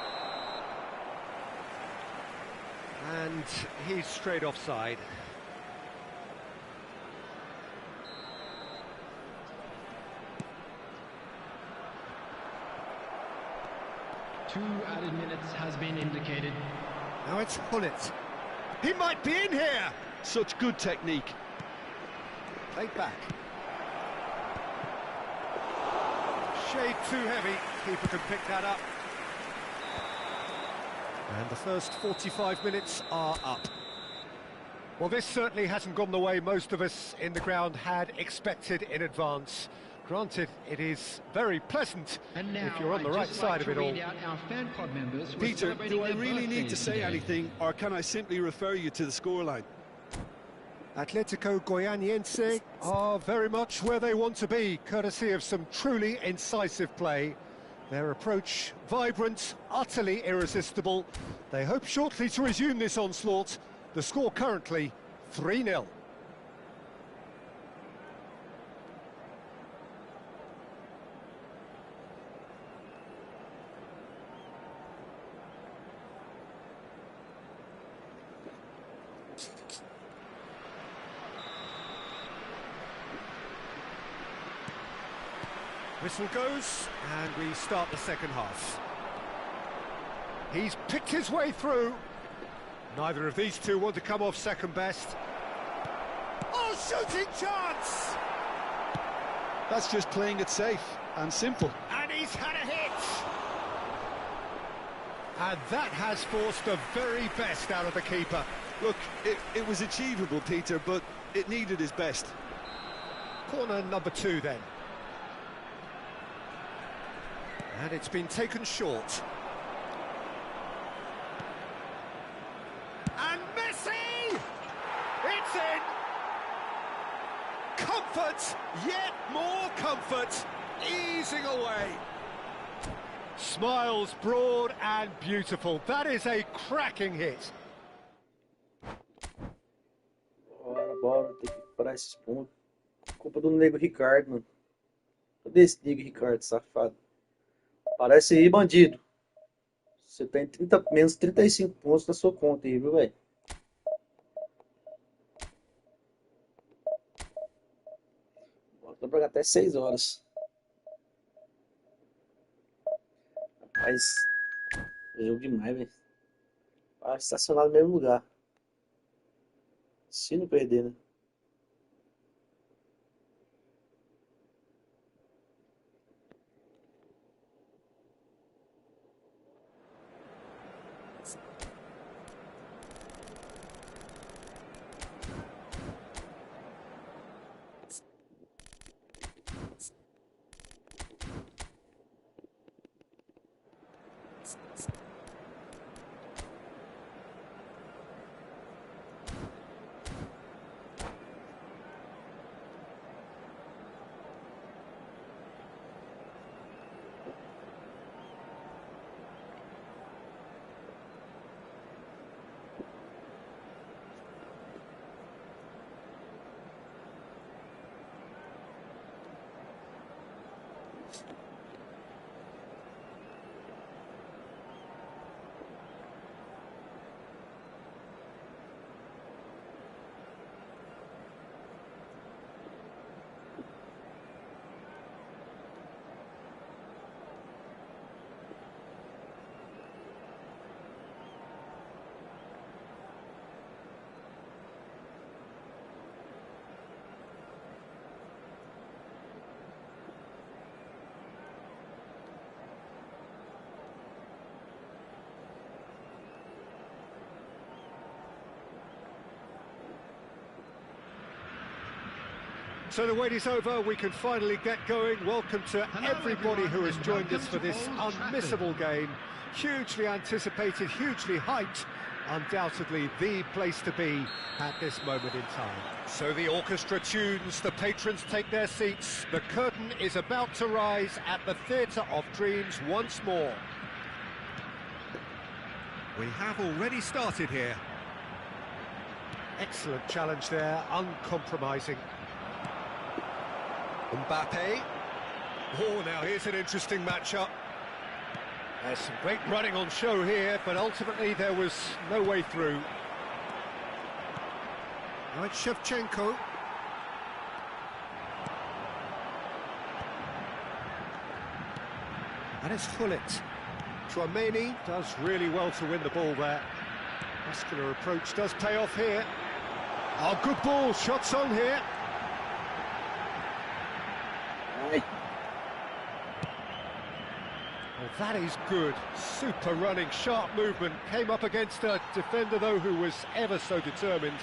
And he's straight offside. Two added minutes has been indicated. Now it's Hullet. He might be in here. Such good technique. Played back. Shade too heavy. Keeper can pick that up. And the first 45 minutes are up. Well, this certainly hasn't gone the way most of us in the ground had expected in advance. Granted, it is very pleasant if you're on the right side of it all. Peter, do I really need to say anything, or can I simply refer you to the scoreline? Atletico Goianiense are very much where they want to be, courtesy of some truly incisive play. Their approach vibrant, utterly irresistible. They hope shortly to resume this onslaught. The score currently 3-0. Whistle goes, and we start the second half. He's picked his way through. Neither of these two want to come off second best. Oh, shooting chance! That's just playing it safe and simple. And he's had a hit! And that has forced the very best out of the keeper. Look, it was achievable, Peter, but it needed his best. Corner number 2 then. And it's been taken short. And Messi! It's in! Comfort, yet more comfort, easing away. Smiles broad and beautiful. That is a cracking hit. Bora, tem que parar esses pontos. Culpa do nego Ricardo, mano. Cadê esse nego Ricardo, safado? Parece aí, bandido. Você tem menos 35 pontos na sua conta aí, viu, velho? Bota pra cá até 6 horas. Rapaz, jogo demais, velho. Ah, estacionar no mesmo lugar. Se não perder, né? So the wait is over, we can finally get going. Welcome to everybody who has joined us for this unmissable game. Hugely anticipated, hugely hyped, undoubtedly the place to be at this moment in time. So the orchestra tunes, the patrons take their seats, the curtain is about to rise at the Theatre of Dreams once more. We have already started here. Excellent challenge there, uncompromising. Mbappe. Oh, now here's an interesting matchup. There's some great running on show here, but ultimately there was no way through. Now it's Shevchenko. And it's Hullet. Chouameni does really well to win the ball there. Muscular approach does pay off here. Oh, good ball, shots on here. Oh, that is good. Super running, sharp movement. Came up against a defender, though, who was ever so determined.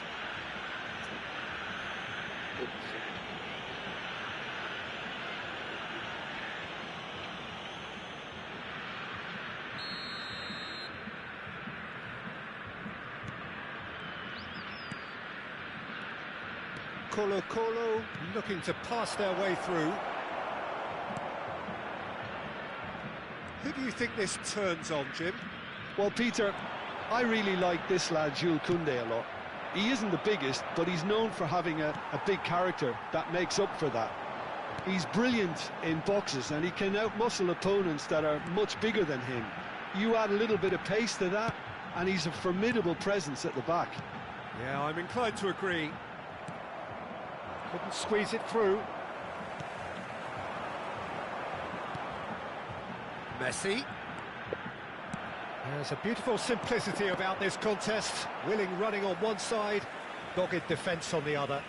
Colo looking to pass their way through. Who do you think this turns on, Jim? Well, Peter, I really like this lad, Jules Koundé, a lot. He isn't the biggest, but he's known for having a big character that makes up for that. He's brilliant in boxes, and he can outmuscle opponents that are much bigger than him. You add a little bit of pace to that, and he's a formidable presence at the back. Yeah, I'm inclined to agree. Couldn't squeeze it through. Messi. There's a beautiful simplicity about this contest. Willing running on one side, dogged defence on the other.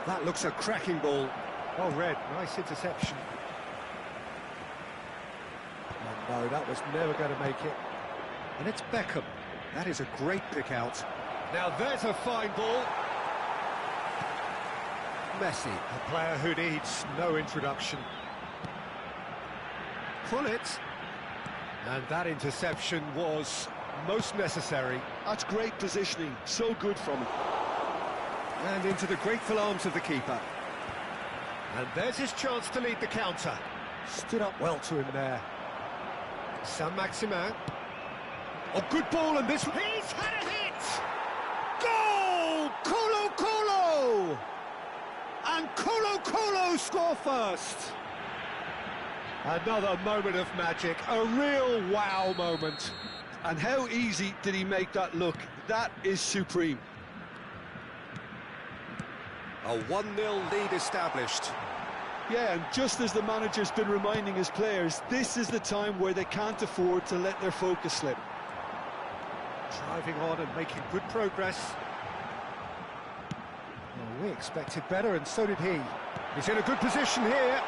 That looks a cracking ball. Well read, nice interception. Oh no, that was never going to make it. And it's Beckham. That is a great pick out. Now there's a fine ball. Messi, a player who needs no introduction. Hullet. And that interception was most necessary. That's great positioning, so good from him. And into the grateful arms of the keeper. And there's his chance to lead the counter. Stood up well to him there. Saint-Maximin. Oh, good ball, and this... He's had a hit! Goal! Colo! And Colo score first. Another moment of magic, a real wow moment. And how easy did he make that look? That is supreme. A 1-0 lead established. Yeah, and just as the manager's been reminding his players, this is the time where they can't afford to let their focus slip. Driving on and making good progress. Well, we expected better, and so did he. He's in a good position here.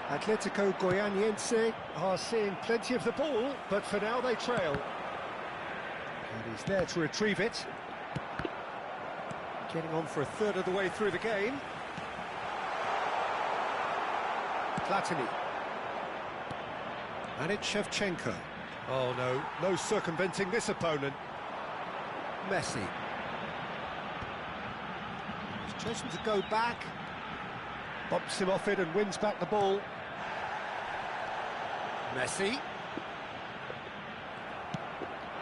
Atletico Goianiense are seeing plenty of the ball, but for now they trail. And he's there to retrieve it. Getting on for a third of the way through the game. Platini. And it's Shevchenko. Oh no, no circumventing this opponent. Messi. He's chosen to go back. Bumps him off it and wins back the ball. Messi.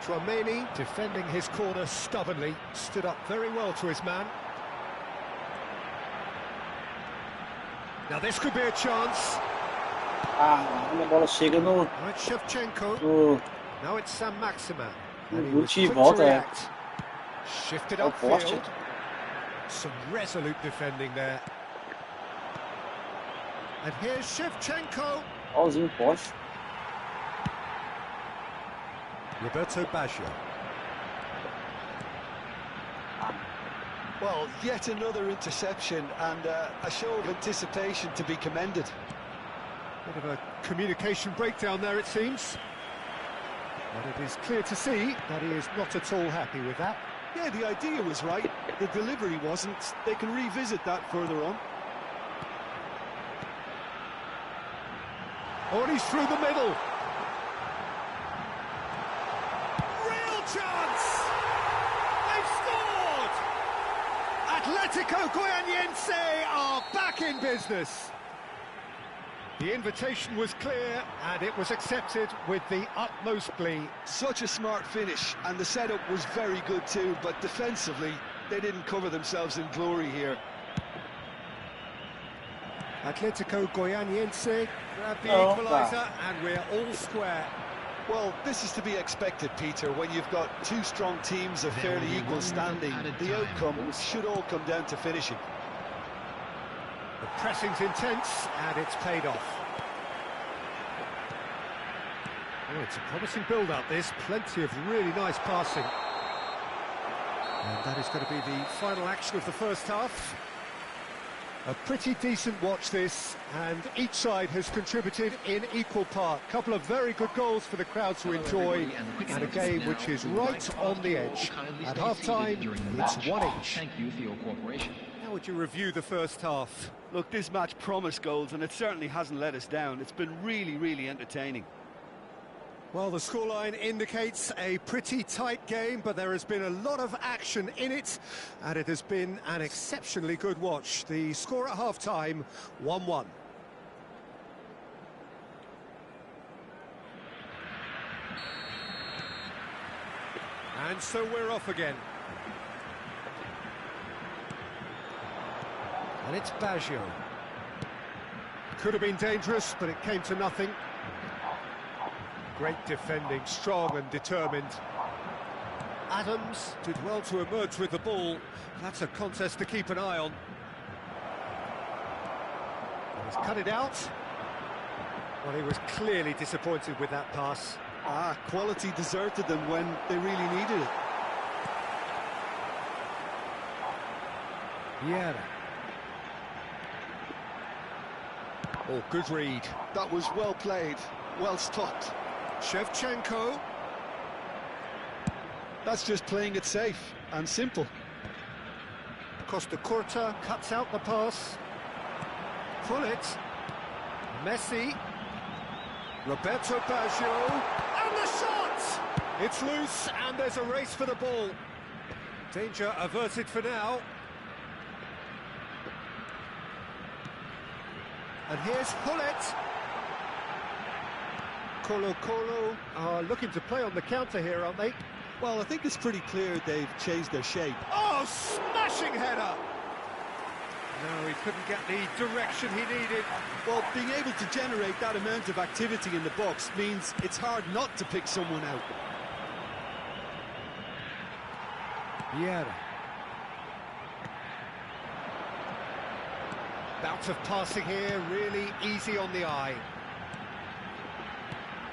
Tchouaméni defending his corner stubbornly, stood up very well to his man. Now this could be a chance. A bola chega no... Now it's Shevchenko. no... Now it's Sam Maximin. no And he was chute e quick to volta, react. Shifted é o poste. upfield. Some resolute defending there. And here's Shevchenko. Igualzinho o poste. Roberto Baggio. Well, yet another interception and a show of anticipation to be commended. Bit of a communication breakdown there, it seems. But it is clear to see that he is not at all happy with that. Yeah, the idea was right, the delivery wasn't. They can revisit that further on. Oh, and he's through the middle. Real chance! They've scored! Atletico Goianiense are back in business. The invitation was clear and it was accepted with the utmost glee. Such a smart finish, and the setup was very good too, but defensively, they didn't cover themselves in glory here. Atletico Goianiense grab the Oh, equaliser and we're all square. Well, this is to be expected, Peter, when you've got two strong teams of fairly equal standing. The outcome should all come down to finishing. The pressing's intense and it's paid off. Oh, it's a promising build-up, this. Plenty of really nice passing. And that is going to be the final action of the first half. A pretty decent watch this, and each side has contributed in equal part. Couple of very good goals for the crowd to enjoy, and a game which is right on the edge. At half-time, it's 1 each. Thank you for your cooperation. How would you review the first half? Look, this match promised goals, and it certainly hasn't let us down. It's been really, really entertaining. Well, the scoreline indicates a pretty tight game, but there has been a lot of action in it, and it has been an exceptionally good watch. The score at half-time, 1-1. And so we're off again. And it's Baggio. Could have been dangerous, but it came to nothing. Great defending, strong and determined. Adams did well to emerge with the ball. That's a contest to keep an eye on. He's cut it out. Well, he was clearly disappointed with that pass. Quality deserted them when they really needed it. Vieira. Oh, good read. That was well played, well stopped. Shevchenko. That's just playing it safe and simple. Costa Curta cuts out the pass. Pullet. Messi. Roberto Baggio. And the shot! It's loose and there's a race for the ball. Danger averted for now. And here's Pullet. Colo are looking to play on the counter here, aren't they? Well, I think it's pretty clear they've changed their shape. Oh, smashing header! No, he couldn't get the direction he needed. Well, being able to generate that amount of activity in the box means it's hard not to pick someone out. Vieira. Bout of passing here, really easy on the eye.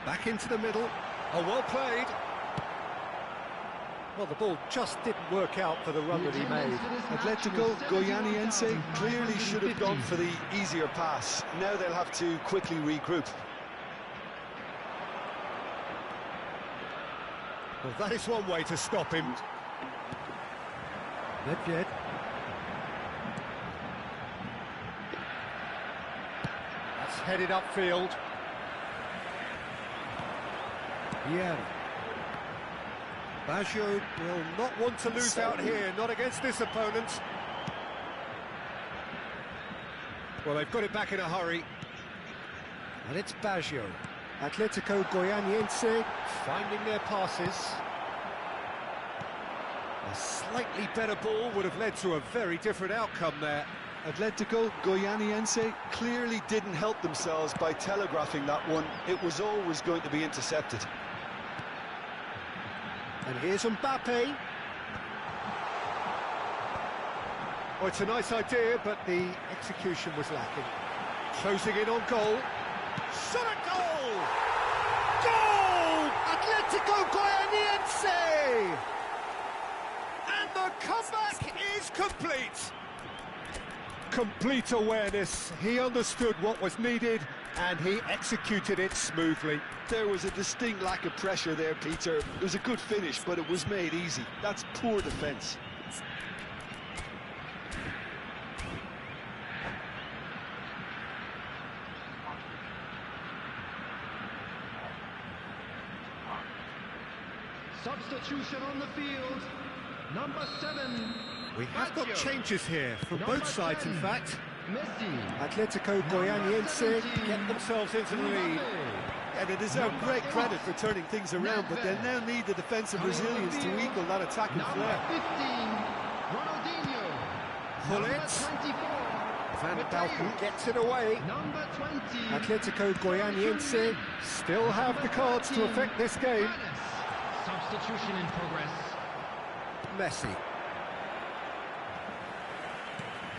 Back into the middle. Oh, well played. Well, the ball just didn't work out for the run that he made. Atletico Goianiense clearly should have gone for the easier pass. Now they'll have to quickly regroup. Well, that is one way to stop him. Nedved. That's headed upfield. Yeah. Baggio will not want to lose out here, not against this opponent. Well, they've got it back in a hurry. And it's Baggio. Atletico Goianiense finding their passes. A slightly better ball would have led to a very different outcome there. Atletico Goianiense clearly didn't help themselves by telegraphing that one. It was always going to be intercepted. And here's Mbappe. Oh, it's a nice idea, but the execution was lacking. Closing in on goal. Shot at goal! Goal! Atletico Goianiense! And the comeback is complete. Complete awareness. He understood what was needed and he executed it smoothly. There was a distinct lack of pressure there, Peter. It was a good finish, but it was made easy. That's poor defence. Substitution on the field. Number 7. We have got changes here from both sides, in fact. Messi. Atletico Goianiense get themselves into the lead. And they deserve great credit for turning things around, but they now need the defensive resilience to equal that attacking flair. 15, Ronaldinho. Gullit. 24, Van Balken gets it away. Number 20. Atletico Goianiense still have the cards to affect this game. Substitution in progress. Messi.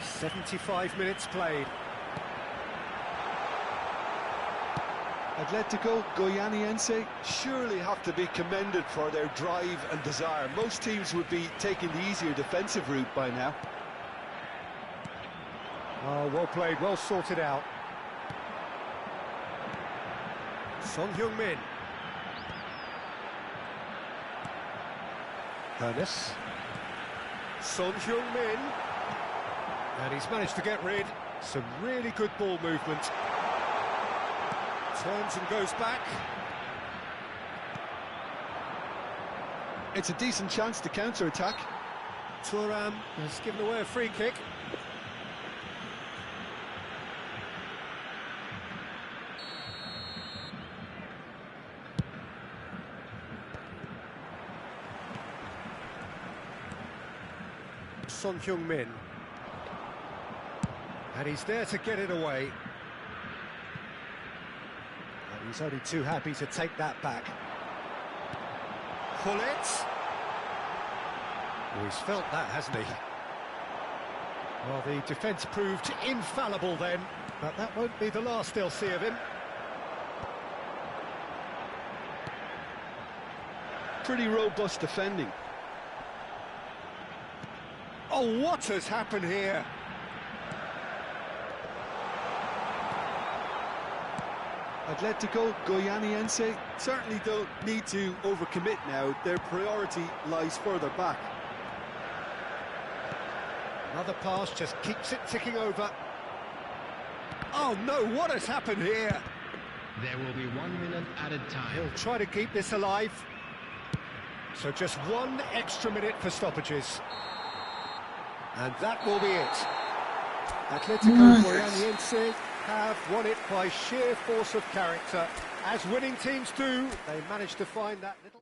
75 minutes played. Atletico Goianiense surely have to be commended for their drive and desire. Most teams would be taking the easier defensive route by now. Oh, well played, well sorted out. Son Heung-min. Ernest. Son Heung-min. And he's managed to get rid. Some really good ball movement. Turns and goes back. It's a decent chance to counter-attack. Thuram has given away a free kick. Son Heung-min. And he's there to get it away. And he's only too happy to take that back. Gullit. Oh, he's felt that, hasn't he? Well, the defence proved infallible then, but that won't be the last they'll see of him. Pretty robust defending. Oh, what has happened here? Atletico Goianiense certainly don't need to overcommit now. Their priority lies further back. Another pass just keeps it ticking over. Oh no, what has happened here? There will be 1 minute added time. He'll try to keep this alive. So just 1 extra minute for stoppages. And that will be it. Atletico Goianiense have won it by sheer force of character. As winning teams do, they managed to find that little...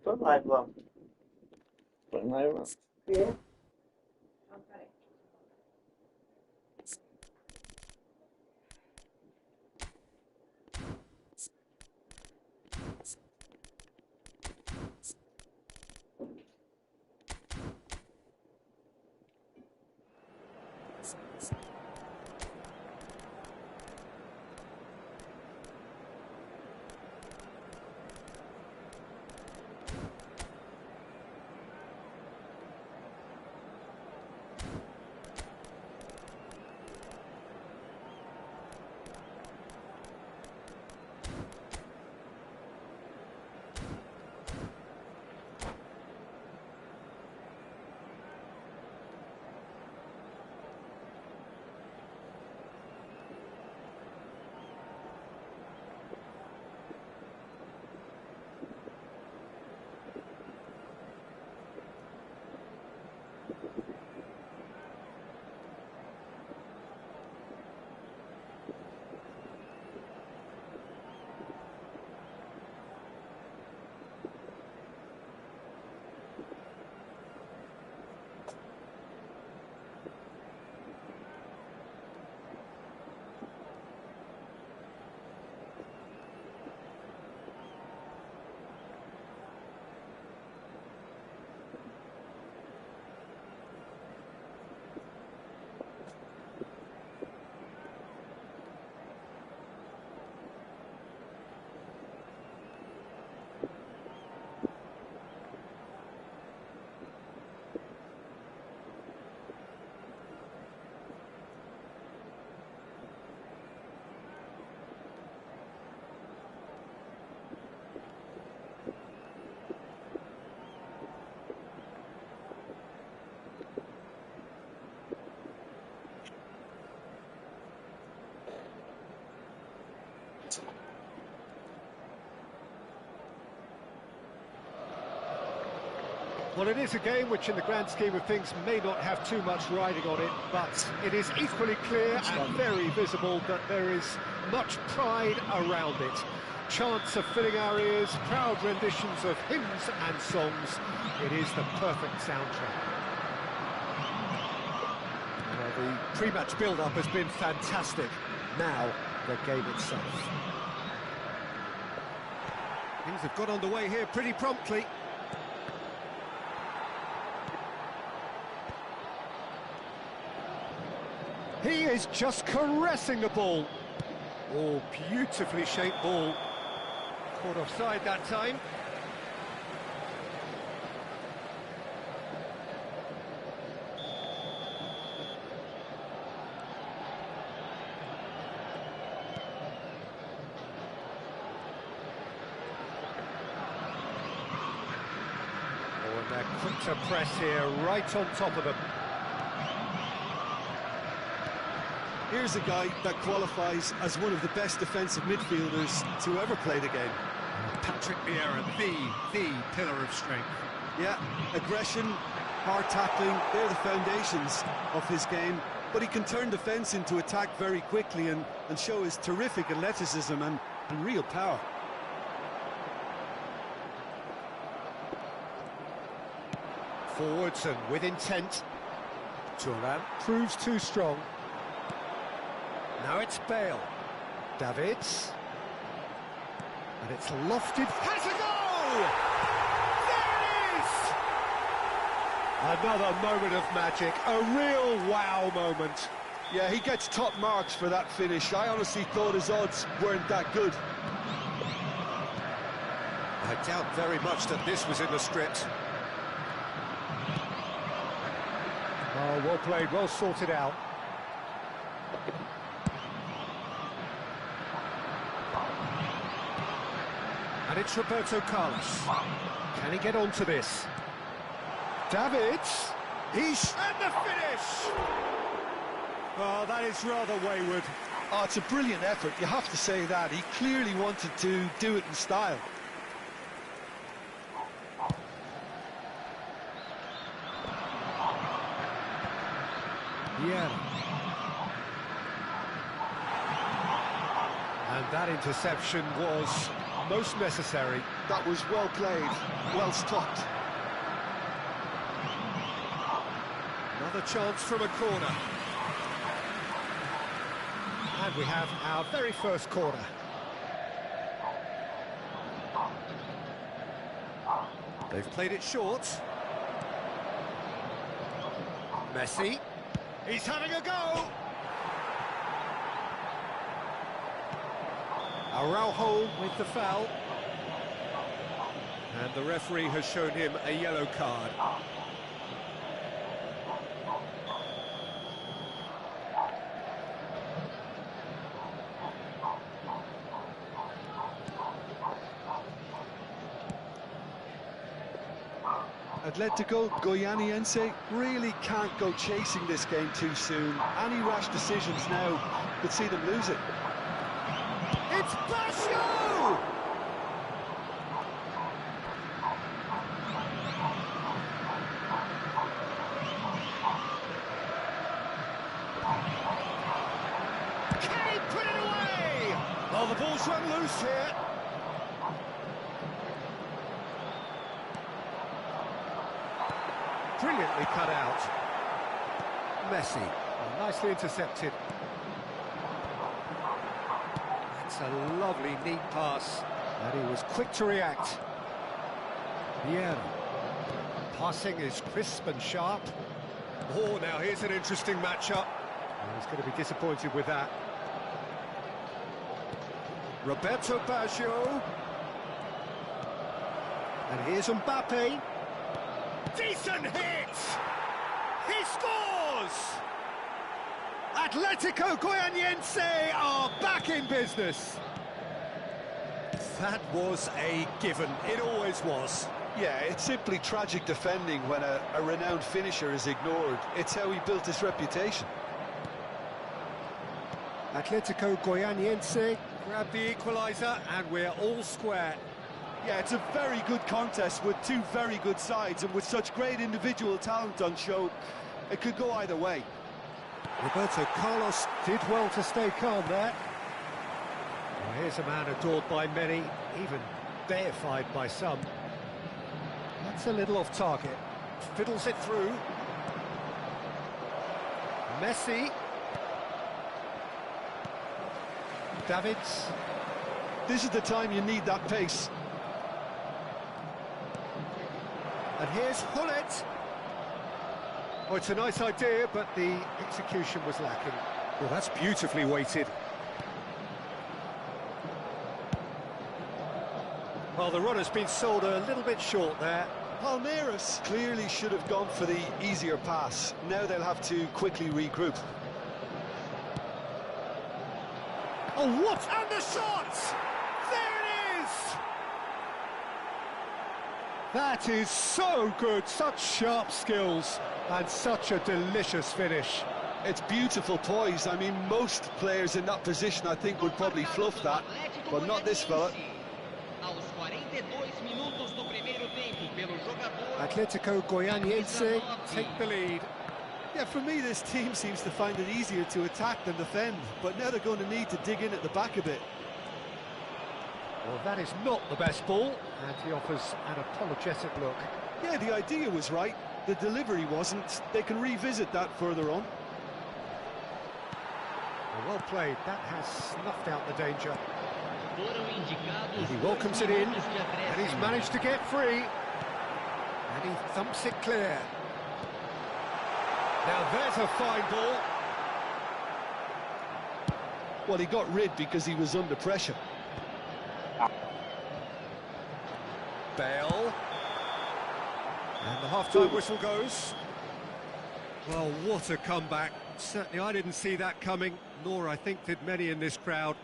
Tô em live lá. Tô em live lá. Well, it is a game which in the grand scheme of things may not have too much riding on it, but it is equally clear and very visible that there is much pride around it. Chants are filling our ears, proud renditions of hymns and songs. It is the perfect soundtrack. Well, the pre-match build-up has been fantastic. Now, the game itself. Things have got underway here pretty promptly. He is just caressing the ball. Oh, beautifully shaped ball. Caught offside that time. Oh, and they're quick to press here, right on top of them. Here's a guy that qualifies as one of the best defensive midfielders to ever play the game. Patrick Vieira, the pillar of strength. Yeah, aggression, hard tackling, they're the foundations of his game. But he can turn defence into attack very quickly and show his terrific athleticism and real power. Forwards and with intent. Turan proves too strong. Now it's Bale. Davids. And it's lofted. Has a goal! There it is! Another moment of magic. A real wow moment. Yeah, he gets top marks for that finish. I honestly thought his odds weren't that good. I doubt very much that this was in the script. Oh, well played, well sorted out. And it's Roberto Carlos. Can he get onto this? Davids. He's... And the finish! Oh, that is rather wayward. Oh, it's a brilliant effort, you have to say that. He clearly wanted to do it in style. Yeah. And that interception was most necessary. That was well played, well stopped. Another chance from a corner. And we have our very first corner. They've played it short. Messi. He's having a go! Araujo with the foul. And the referee has shown him a yellow card. Atletico Goianiense really can't go chasing this game too soon. Any rash decisions now could see them lose it. It's Buscando! Can he put it away? Oh, the ball's run loose here. Brilliantly cut out. Messi, nicely intercepted. That's a lovely, neat pass, and he was quick to react. Vieira. Passing is crisp and sharp. Oh, now here's an interesting matchup. He's going to be disappointed with that. Roberto Baggio. And here's Mbappe. Decent hit! He scores! Atletico Goianiense are back in business. That was a given. It always was. Yeah, it's simply tragic defending when a renowned finisher is ignored. It's how he built his reputation. Atletico Goianiense grab the equaliser, and we're all square. Yeah, it's a very good contest with two very good sides, and with such great individual talent on show, it could go either way. Roberto Carlos did well to stay calm there. Well, here's a man adored by many, even deified by some. That's a little off target. Fiddles it through. Messi. Davids. This is the time you need that pace. And here's Hullet. Oh, it's a nice idea, but the execution was lacking. Well, that's beautifully weighted. Well, the run has been sold a little bit short there. Palmeiras clearly should have gone for the easier pass. Now they'll have to quickly regroup. Oh, what? And the shot! There it is! That is so good, such sharp skills, and such a delicious finish. It's beautiful poise. I mean, most players in that position, I think, would probably fluff that, but not this fella. Atletico Goianiense take the lead. Yeah, for me, this team seems to find it easier to attack than defend, but now they're going to need to dig in at the back a bit. Well, that is not the best ball, and he offers an apologetic look. Yeah, the idea was right, the delivery wasn't. They can revisit that further on. Well played, that has snuffed out the danger. And he welcomes it in, and he's managed to get free. And he thumps it clear. Now there's a fine ball. Well, he got rid because he was under pressure. Bale. And the half-time whistle goes. Well, what a comeback. Certainly I didn't see that coming, nor I think did many in this crowd.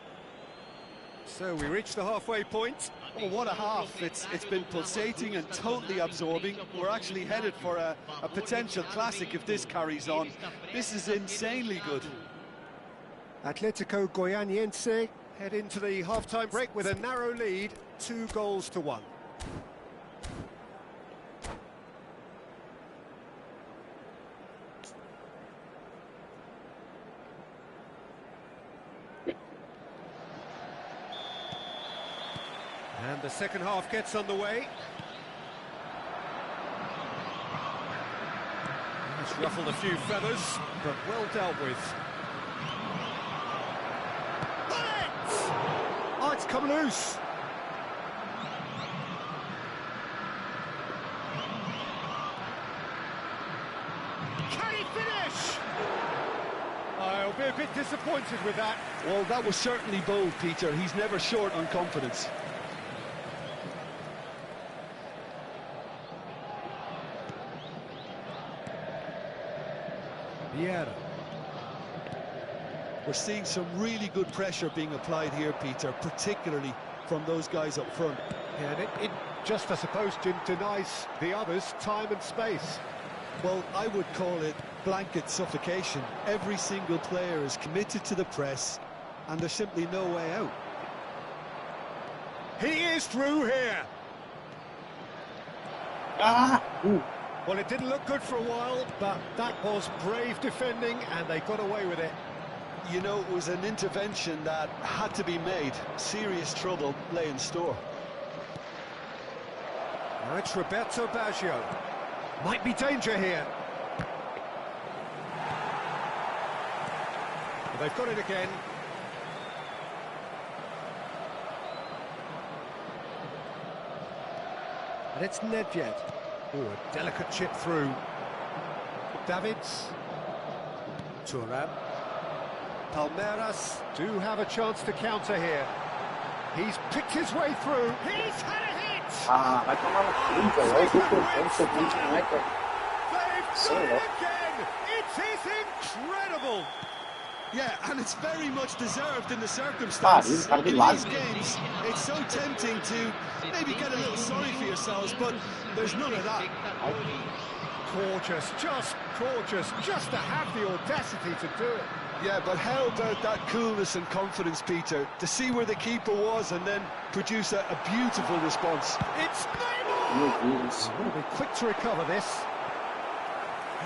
So we reach the halfway point. Oh, what a half. It's been pulsating and totally absorbing. We're actually headed for a potential classic if this carries on. This is insanely good. Atletico Goianiense head into the half-time break with a narrow lead, 2-1. the second half gets underway. It's ruffled a few feathers, but well dealt with. Oh, it's come loose. Can he finish? I'll be a bit disappointed with that. Well, that was certainly bold, Peter. He's never short on confidence. Vieira. We're seeing some really good pressure being applied here, Peter, particularly from those guys up front. Yeah, and it just, I suppose, denies the others time and space. Well, I would call it blanket suffocation. Every single player is committed to the press, and there's simply no way out. He is through here. Well, it didn't look good for a while, but that was brave defending, and they got away with it. You know, it was an intervention that had to be made. Serious trouble lay in store. Now it's Roberto Baggio. Might be danger here. But they've got it again. And it's Nedved. Oh, a delicate chip through. Davids. Thuram. Palmeiras do have a chance to counter here. He's picked his way through. He's had a hit! Vai tomar no cu, velho. Olha o que seu pitch não é, cara. They've done it again! It is incredible! Yeah, and it's very much deserved in the circumstances. In these games, it's so tempting to maybe get a little sorry for yourselves, but there's none of that. Gorgeous, just to have the audacity to do it. Yeah, but how about that coolness and confidence, Peter, to see where the keeper was and then produce a beautiful response. It's Neymar! Will be quick to recover this.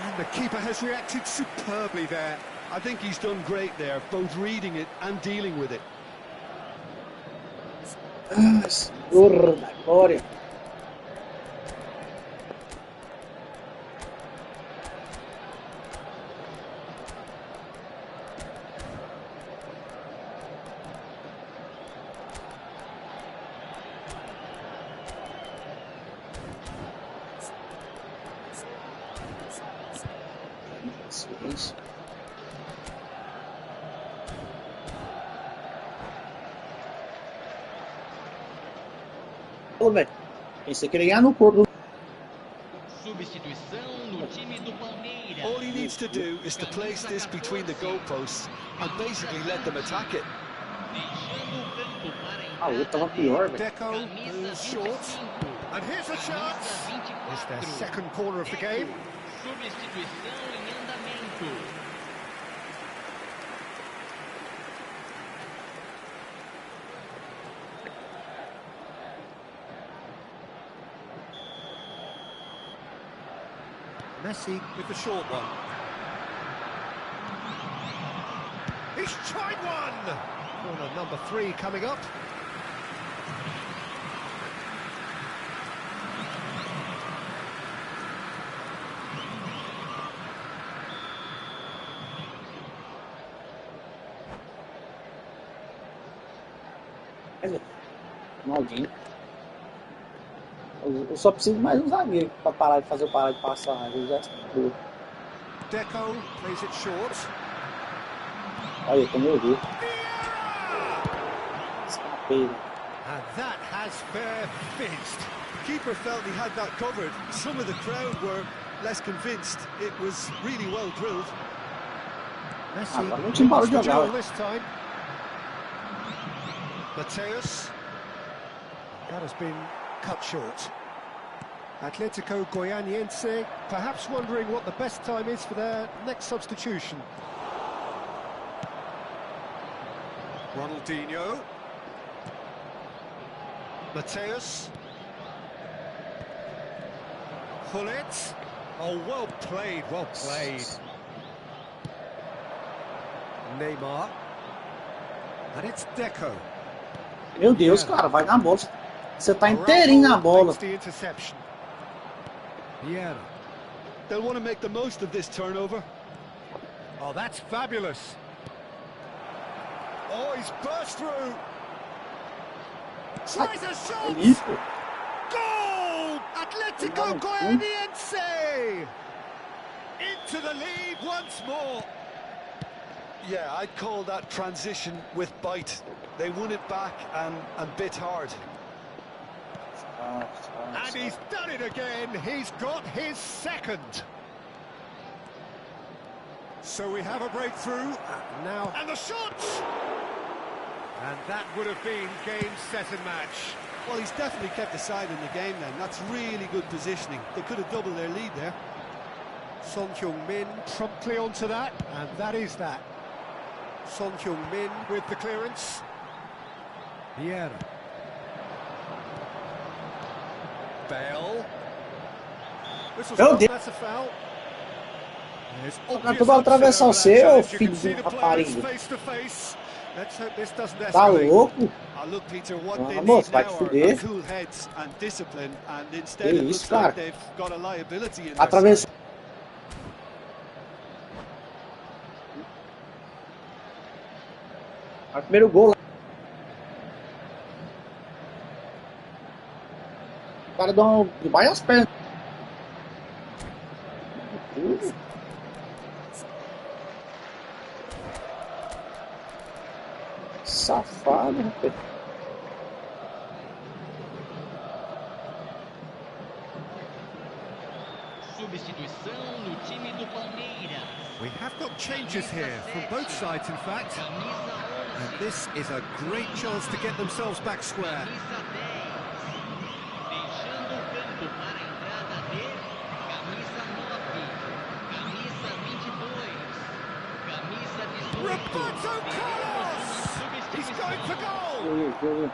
And the keeper has reacted superbly there. I think he's done great there, both reading it and dealing with it. Urda, glória. Ô, velho, pensei que ele ia ganhar no corpo. Substituição no time do Palmeiras. All he needs to do is to place this between the goalposts and basically let them attack it. Deixando o campo para A outra tava pior, velho. Deco moves short. And here's a chance. It's their second corner of the game. Substituição em andamento. Messi with the short one. He's tried one! Corner number 3 coming up. Maldinho. Eu só preciso mais um zagueiro para parar de fazer o parar de passar. Ele já está. Deco plays it short. Olha, como eu vi. Escapei. And that has fair fizzed. Keeper felt he had that covered. Some of the crowd were less convinced. It was really well drilled. Messi Agora não tinha parado de jogar. this time. Mateus. That has been cut short. Atletico Goianiense perhaps wondering what the best time is for their next substitution. Ronaldinho. Mateus. Hullet. Oh, well played, well played. Neymar. And it's Deco. Meu Deus, cara, vai na bolsa. Você tá inteirinho na bola. They'll want to make the most of this turnover. Oh, that's fabulous. Oh, he's burst through. Tries a shot. Goal! Atletico Goianiense! Into the lead once more. Yeah, I'd call that transition with bite. They won it back and bit hard. And he's done it again. He's got his second. So we have a breakthrough now. And the shots! And that would have been game, set and match. Well, he's definitely kept the side in the game then. That's really good positioning. They could have doubled their lead there. Son Heung-min promptly onto that, and that is that. Son Heung-min with the clearance. Vieira. Bale. That's a foul. Tu vai atravessar você, ô filho de um rapariga. Tá louco? Ah, moço, vai te fuder. Que isso, cara? Atravessou. O primeiro gol lá. O cara dá um... vai as pernas. Safado, rapaz. Substituição no time do Palmeiras. We have got changes here from both sides, in fact. And this is a great chance to get themselves back square. Deixando o campo para a entrada de camisa 9, camisa 22, camisa 18. Roberto Carlos! He's going for goal!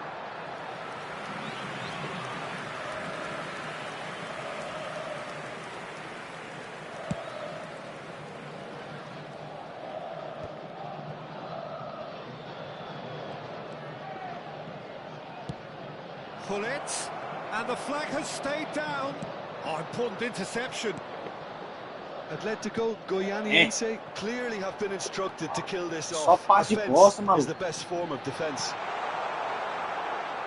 Pull it, and the flag has stayed down. Oh, important interception. Atletico Goianiense clearly have been instructed to kill this Só off. faz de costa, Defense mano. is the best form of defense.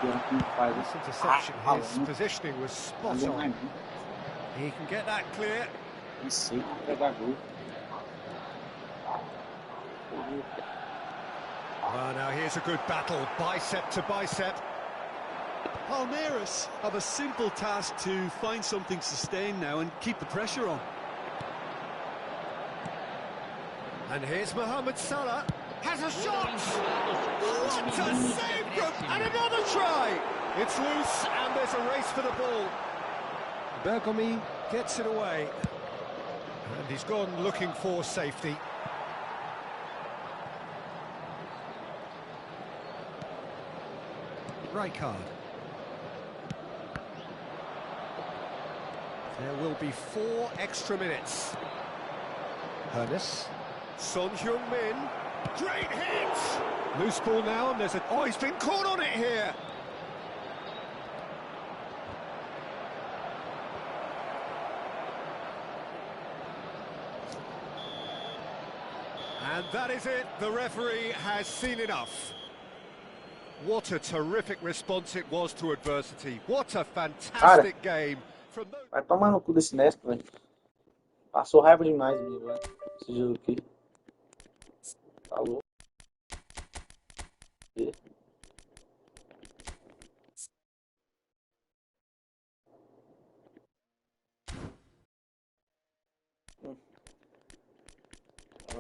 This interception, his positioning was spot on. He can get that clear. Oh, now here's a good battle, bicep to bicep. Palmeiras have a simple task to find something sustained now and keep the pressure on. And here's Mohamed Salah. Has a shot! What a save from... And another try! It's loose and there's a race for the ball. Bergomi gets it away. And he's gone looking for safety. Rijkaard. There will be 4 extra minutes. Hernes. Son Heung-min. Great hit! Loose ball now, and there's a... Oh, he's been caught on it here! And that is it. The referee has seen enough. What a terrific response it was to adversity. What a fantastic game. From those... Vai tomar no cu desse Nesp, velho. Passou raiva demais, amigo, velho. Esse jogo aqui. Tá louco.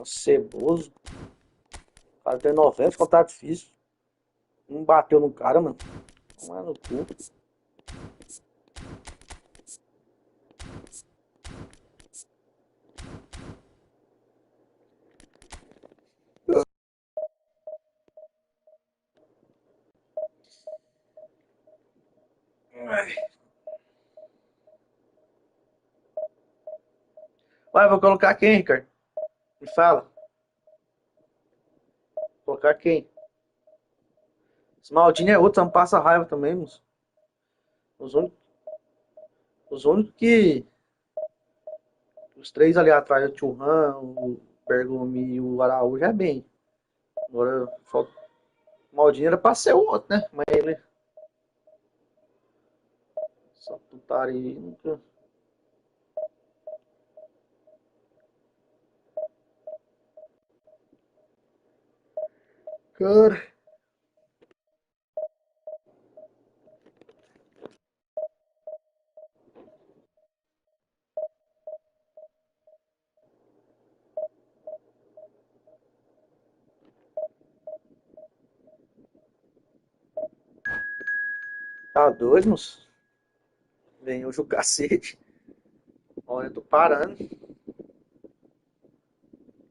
Ceboso. O cara tem 90, contrato difícil. Não bateu no cara, mano. Tomar no cu. Vai, vou colocar quem, Ricardo? Me fala. Vou colocar quem? Esse Maldini é outro, não passa raiva também, moço. Os únicos, os únicos que... Os três ali atrás, o Churran, o Bergomi e o Araújo é bem. Agora, falta... O Maldini era pra ser o outro, né? Mas ele... Essa putaria aí nunca... Cara... Tá doido, moço? Vem hoje o cacete. Olha, eu tô parando.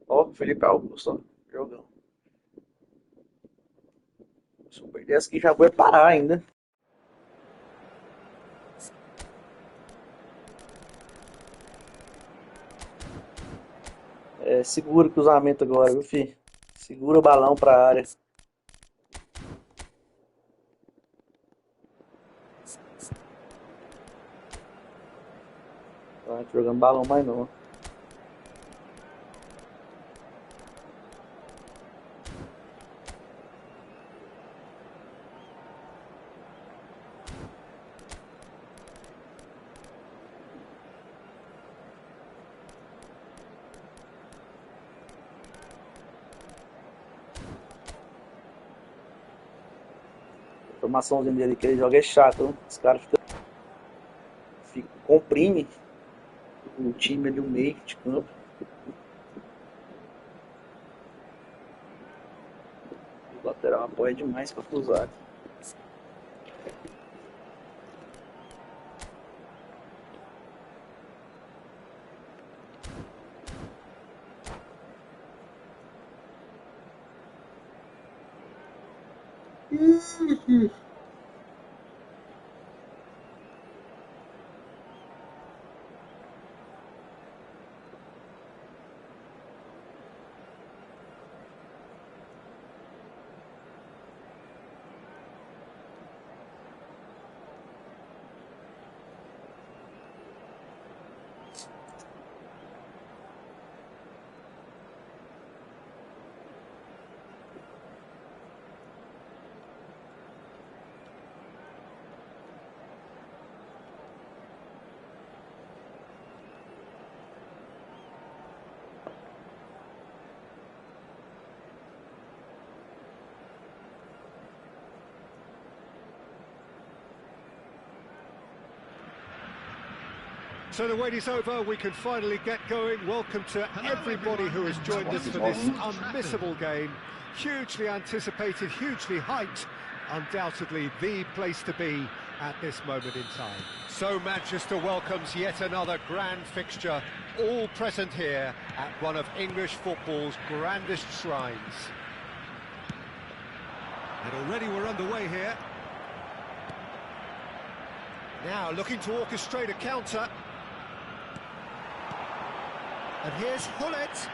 Ó, Felipe Augusto, ó. Jogão. Se eu perder essa aqui, já vou parar ainda. É, segura o cruzamento agora, viu, filho? Segura o balão pra área. Tá jogando balão mais não. A formaçãozinha dele que ele joga é chato, né? Os caras comprime o time ali, o meio de campo. O lateral apoia demais pra cruzar. So the wait is over, we can finally get going. Welcome to everybody who has joined us for this unmissable game. Hugely anticipated, hugely hyped, undoubtedly the place to be at this moment in time. So Manchester welcomes yet another grand fixture, all present here at one of English football's grandest shrines. And already we're underway here. Now looking to orchestrate a counter. And here's Hullet.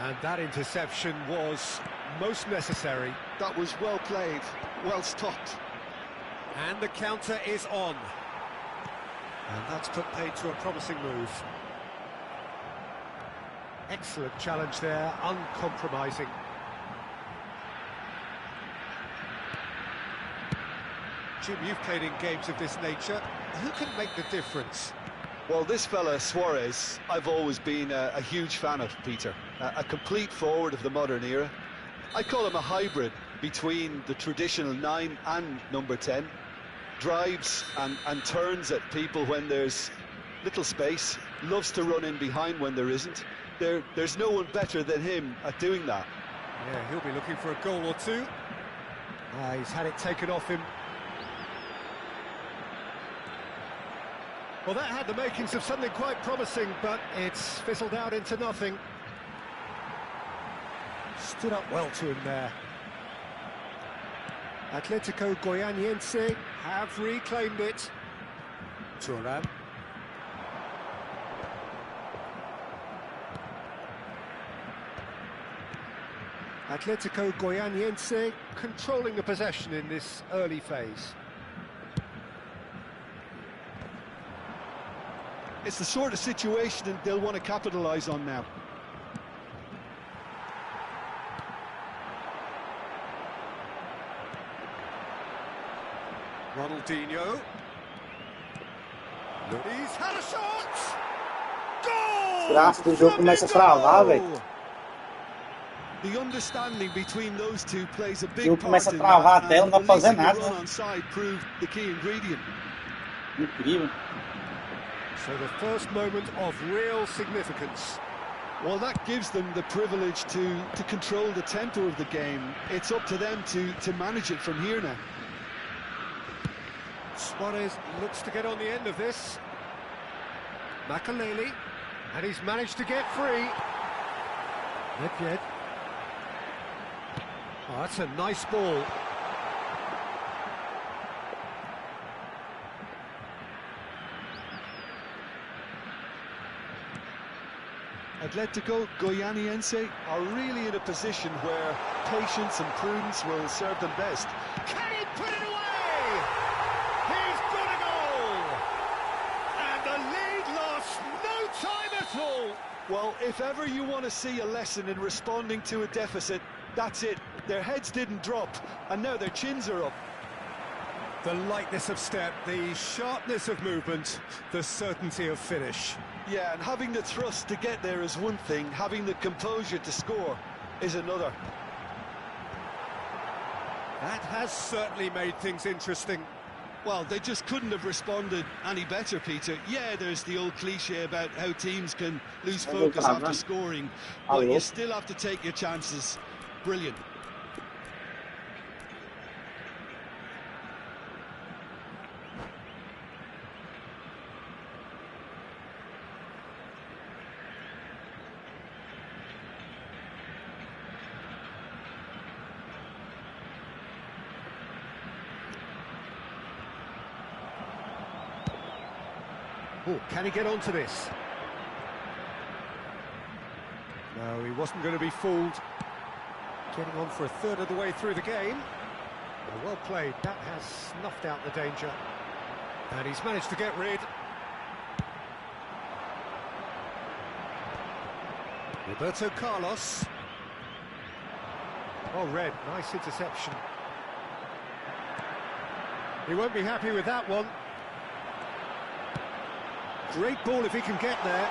And that interception was most necessary. That was well played, well stopped. And the counter is on. And that's put paid to a promising move. Excellent challenge there, uncompromising. Jim, you've played in games of this nature. Who can make the difference? Well, this fella, Suarez, I've always been a huge fan of, Peter. A complete forward of the modern era. I call him a hybrid between the traditional 9 and number 10. Drives and turns at people when there's little space. Loves to run in behind when there isn't. There's no one better than him at doing that. Yeah, he'll be looking for a goal or two. He's had it taken off him. Well, that had the makings of something quite promising, but it's fizzled out into nothing. Stood up well to him there. Atletico Goianiense have reclaimed it. Thuram. Atletico Goianiense controlling the possession in this early phase. it's the sort of situation that they'll want to capitalise on now. Ronaldinho. He's had a shot! Goal! Graças do jogo começa a travar, velho. The understanding between those two plays a O big jogo part começa a in travar that, a tela, não dá and pra fazer releasing a nada. run onside proved the key ingredient. Incrível. So the first moment of real significance. Well, that gives them the privilege to control the tempo of the game. It's up to them to manage it from here now. Suarez looks to get on the end of this. Makaleli, and he's managed to get free. Nedved. Oh, that's a nice ball. Atletico Goianiense are really in a position where patience and prudence will serve them best. Can he put it away? He's got a goal! And the lead lost no time at all. Well, if ever you want to see a lesson in responding to a deficit, that's it. Their heads didn't drop, and now their chins are up. The lightness of step, the sharpness of movement, the certainty of finish. Yeah, and having the thrust to get there is one thing, having the composure to score is another. That has certainly made things interesting. Well, they just couldn't have responded any better, Peter. Yeah, there's the old cliche about how teams can lose focus after scoring, but you still have to take your chances. Brilliant. Oh, can he get onto this? No, he wasn't going to be fooled. Getting on for a third of the way through the game. Well played, that has snuffed out the danger. And he's managed to get rid. Roberto Carlos. Oh, Red, nice interception. He won't be happy with that one. Great ball if he can get there.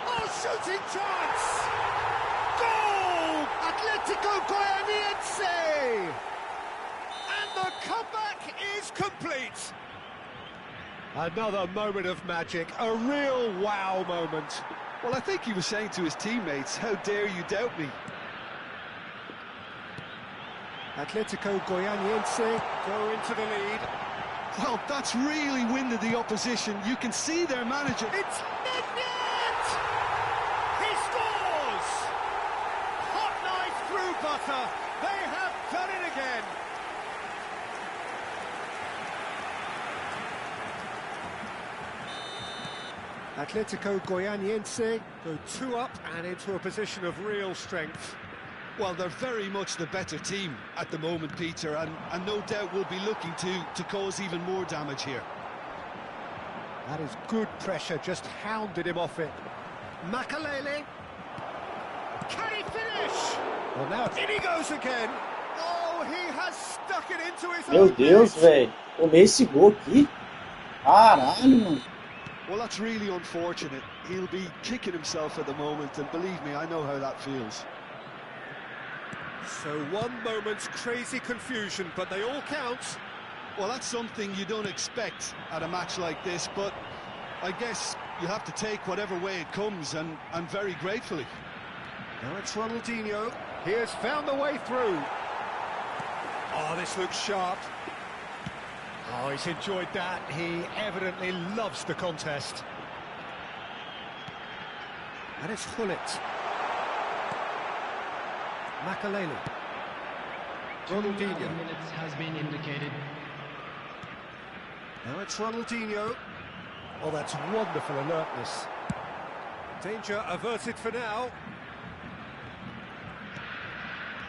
Oh, shooting chance! Goal! Atletico Goianiense! And the comeback is complete. Another moment of magic, a real wow moment. Well, I think he was saying to his teammates, how dare you doubt me? Atletico Goianiense go into the lead. Well, that's really winded the opposition. You can see their manager. It's Nedved! He scores! Hot knife through butter. They have done it again. Atletico Goianiense go 2 up and into a position of real strength. Well, they're very much the better team at the moment, Peter, and no doubt will be looking to cause even more damage here. That is good pressure, just hounded him off it. Makaleli. Can he finish? Well, now in he goes again. Oh, he has stuck it into his Meu own Deus, net. velho. Tomei esse gol aqui. Caralho, mano. Well, that's really unfortunate. He'll be kicking himself at the moment, and believe me, I know how that feels. So one moment's crazy confusion, but they all count. Well, that's something you don't expect at a match like this, but I guess you have to take whatever way it comes, and very gratefully. Now it's Ronaldinho. He has found the way through. Oh, this looks sharp. Oh, he's enjoyed that. He evidently loves the contest. And it's Hullet. Makaleli. Ronaldinho. Minutes has been indicated. Now it's Ronaldinho. Oh, that's wonderful alertness. Danger averted for now.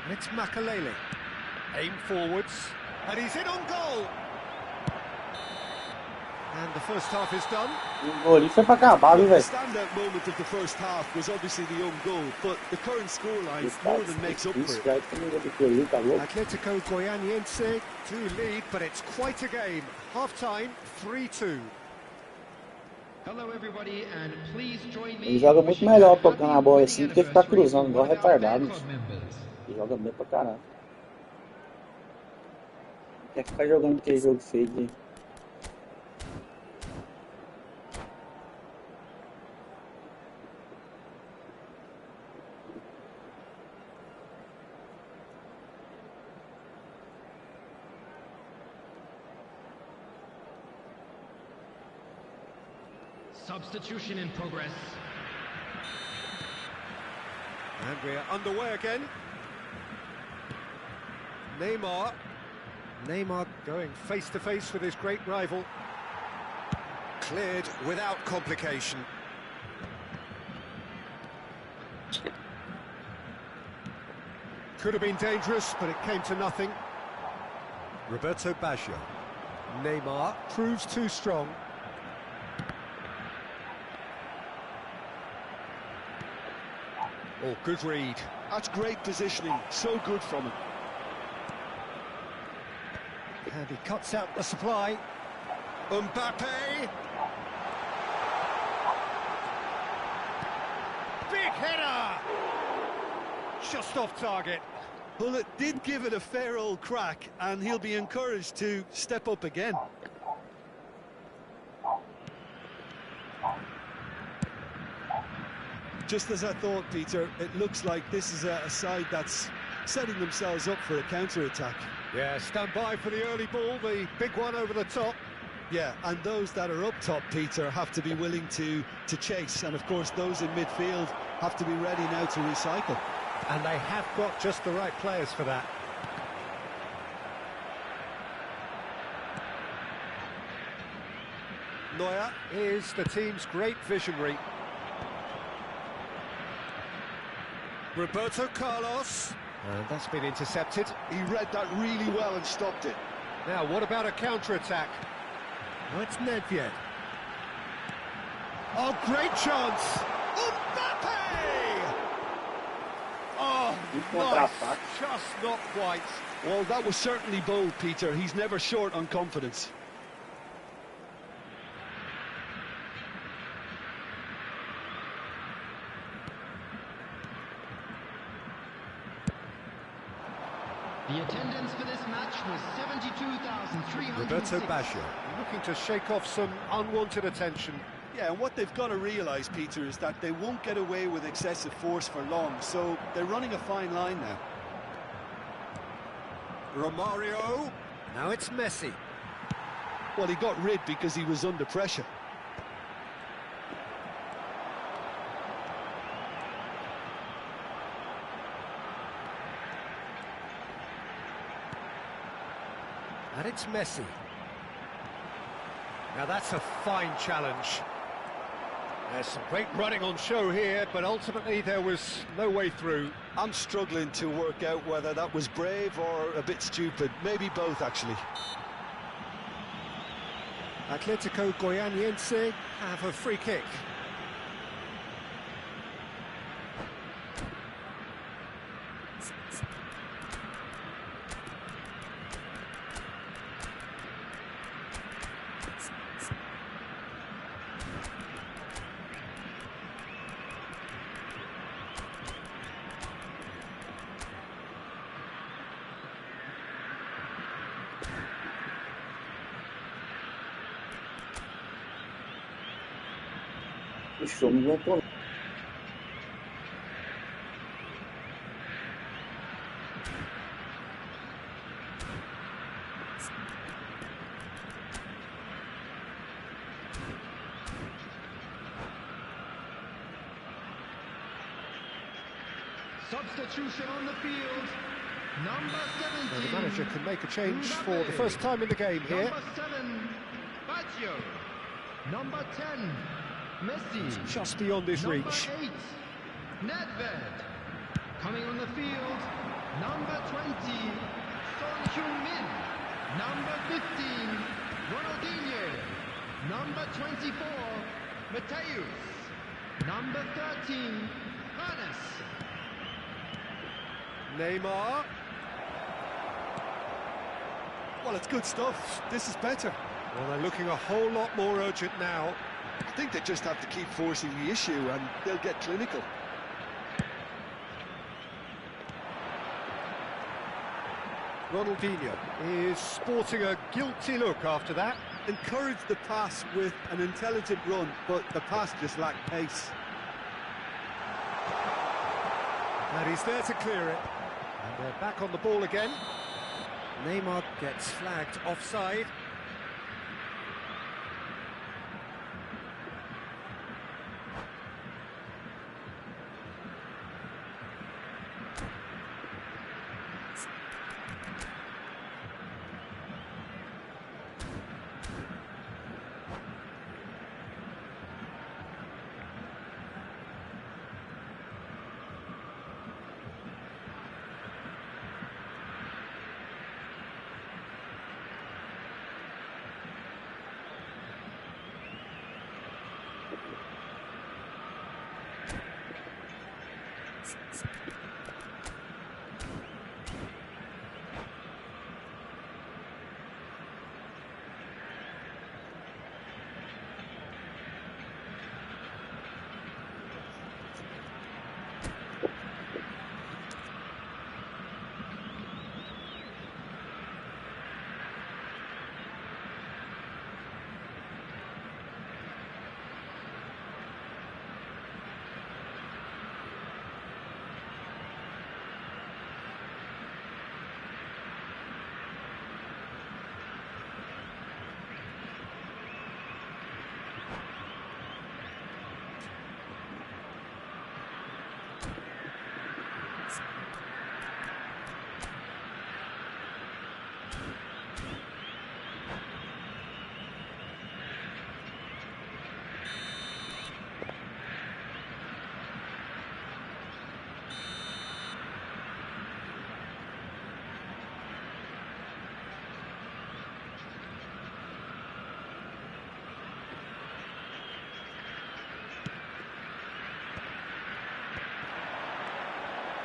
And it's Makaleli. Aim forwards. And he's in on goal. And the first half is done. O gol ali foi pra acabar, viu, The velho? standout moment of the first half was obviously the own goal, but the current scoreline more than makes up for Isso it. já é comigo do que ali, tá louco? Atletico Goianiense to lead, but it's quite a game. Half-time, 3-2. Hello everybody and please join me. Ele joga muito melhor tocando a bola assim do que ficar cruzando igual retardado. Ele joga bem pra caralho. Quer ficar jogando aquele jogo feio de... Substitution in progress. And we're underway again. Neymar going face to face with his great rival. Cleared without complication. Could have been dangerous, but it came to nothing. Roberto Baggio. Neymar proves too strong. Oh, good read. That's great positioning, so good from him. And he cuts out the supply. Mbappe! Big header! Just off target. Well, it did give it a fair old crack, and he'll be encouraged to step up again. Just as I thought, Peter, it looks like this is a side that's setting themselves up for a counter-attack. Yeah, stand by for the early ball, the big one over the top. Yeah, and those that are up top, Peter, have to be willing to chase. And, of course, those in midfield have to be ready now to recycle. And they have got just the right players for that. Neuer is the team's great visionary. Roberto Carlos. And that's been intercepted. He read that really well and stopped it. Now, what about a counter-attack? Oh, it's Nedved. Oh, great chance! Mbappe! Oh, nice. Just not quite. Well, that was certainly bold, Peter. He's never short on confidence. The attendance for this match was 72,306. Roberto Baggio looking to shake off some unwanted attention. Yeah, and what they've got to realise, Peter, is that they won't get away with excessive force for long, so they're running a fine line now. Romario. Now it's Messi. Well, he got rid because he was under pressure. And it's Messi. Now that's a fine challenge. There's some great running on show here, but ultimately there was no way through. I'm struggling to work out whether that was brave or a bit stupid. Maybe both, actually. Atletico Goianiense have a free kick. Puxou, não aguentou. Substitution on the field. Number 17. Well, the manager can make a change for the first time in the game here. Number 7, Baggio. Number 10, Messi. Just beyond his reach. Number 8, Nedved. Coming on the field, number 20, Son Heung-min. Number 15, Ronaldinho. Number 24, Mateus. Number 13, Hannes. Neymar. Well, it's good stuff. This is better. Well, they're looking a whole lot more urgent now. I think they just have to keep forcing the issue and they'll get clinical. Ronaldinho is sporting a guilty look after that. Encourage the pass with an intelligent run, but the pass just lacked pace. And he's there to clear it. And they're back on the ball again. Neymar gets flagged offside.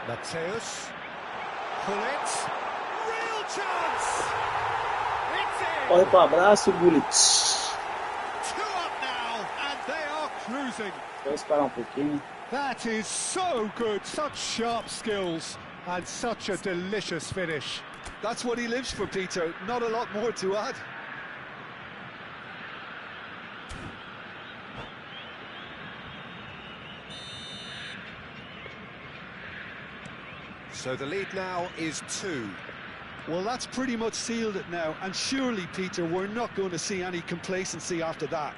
Mateus. Pull it. Real chance! It's in! Corre pro abraço, Gullit. 2 up now, and they are cruising. Vou esperar pouquinho. That is so good, such sharp skills, and such a delicious finish. That's what he lives for, Peter. Not a lot more to add. So the lead now is 2. Well, that's pretty much sealed it now, and surely, Peter, we're not going to see any complacency after that.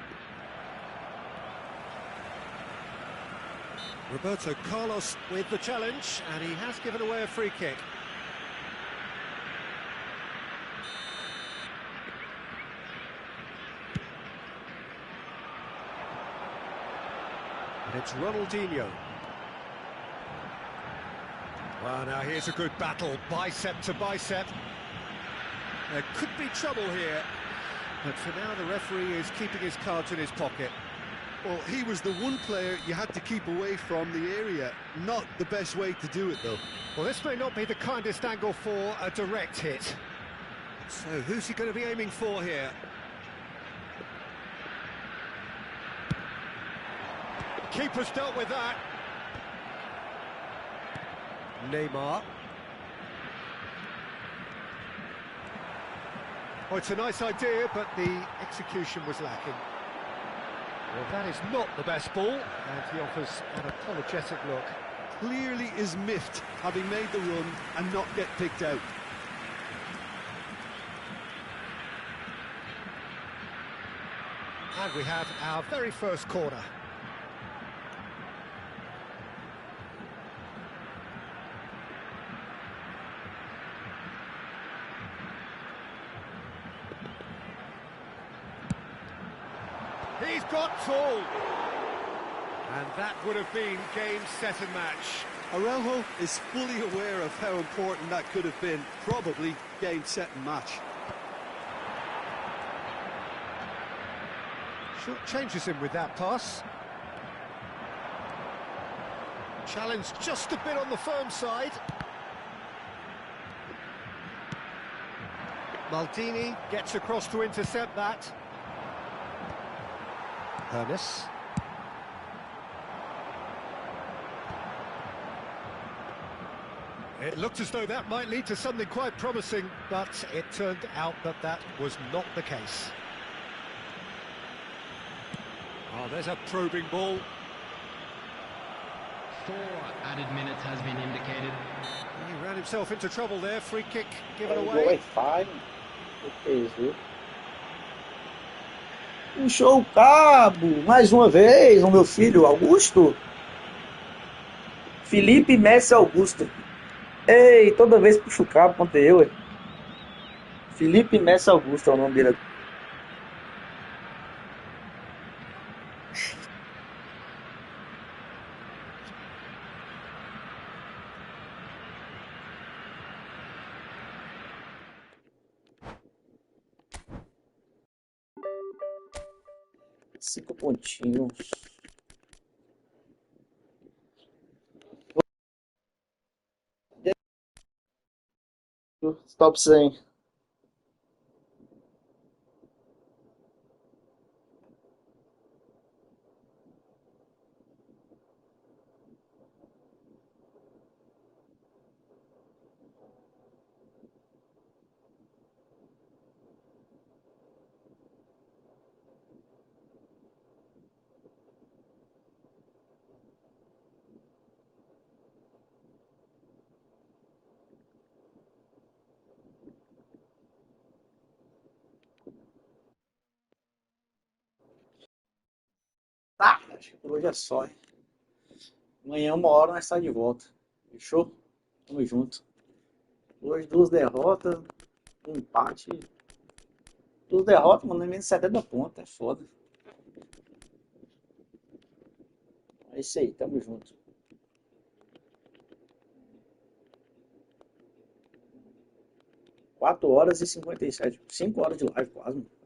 Roberto Carlos with the challenge, and he has given away a free kick. And it's Ronaldinho. Well, now here's a good battle, bicep to bicep. There could be trouble here, but for now the referee is keeping his cards in his pocket. Well, he was the one player you had to keep away from the area. Not the best way to do it, though. Well, this may not be the kindest angle for a direct hit. So who's he going to be aiming for here? Keeper's dealt with that. Neymar. Oh, it's a nice idea, but the execution was lacking. Well, that is not the best ball, and he offers an apologetic look. Clearly is miffed, having made the run and not get picked out. And we have our very first corner. He's got tall. And that would have been game, set and match. Araujo is fully aware of how important that could have been. Probably game, set and match. Changes him with that pass. Challenge just a bit on the firm side. Maldini gets across to intercept that. Ernest. It looked as though that might lead to something quite promising, but it turned out that that was not the case. Oh, there's a probing ball. 4 added minutes has been indicated. He ran himself into trouble there. Free kick given O gol away. é falho. O que fez, viu? Puxou o cabo, mais uma vez, o meu filho Augusto. Felipe Messi Augusto. Ei, toda vez puxa o cabo contra eu, ué. Felipe Messi Augusto é o nome dele. Cinco pontinhos. Top 100. Tá, acho que por hoje é só, hein? Amanhã, 1h, nós está de volta. Fechou? Tamo junto. Hoje, 2 derrotas, um empate. 2 derrotas, mano, menos de 70 pontos. É foda. É isso aí, tamo junto. 4h e 57. 5 horas de live quase, mano.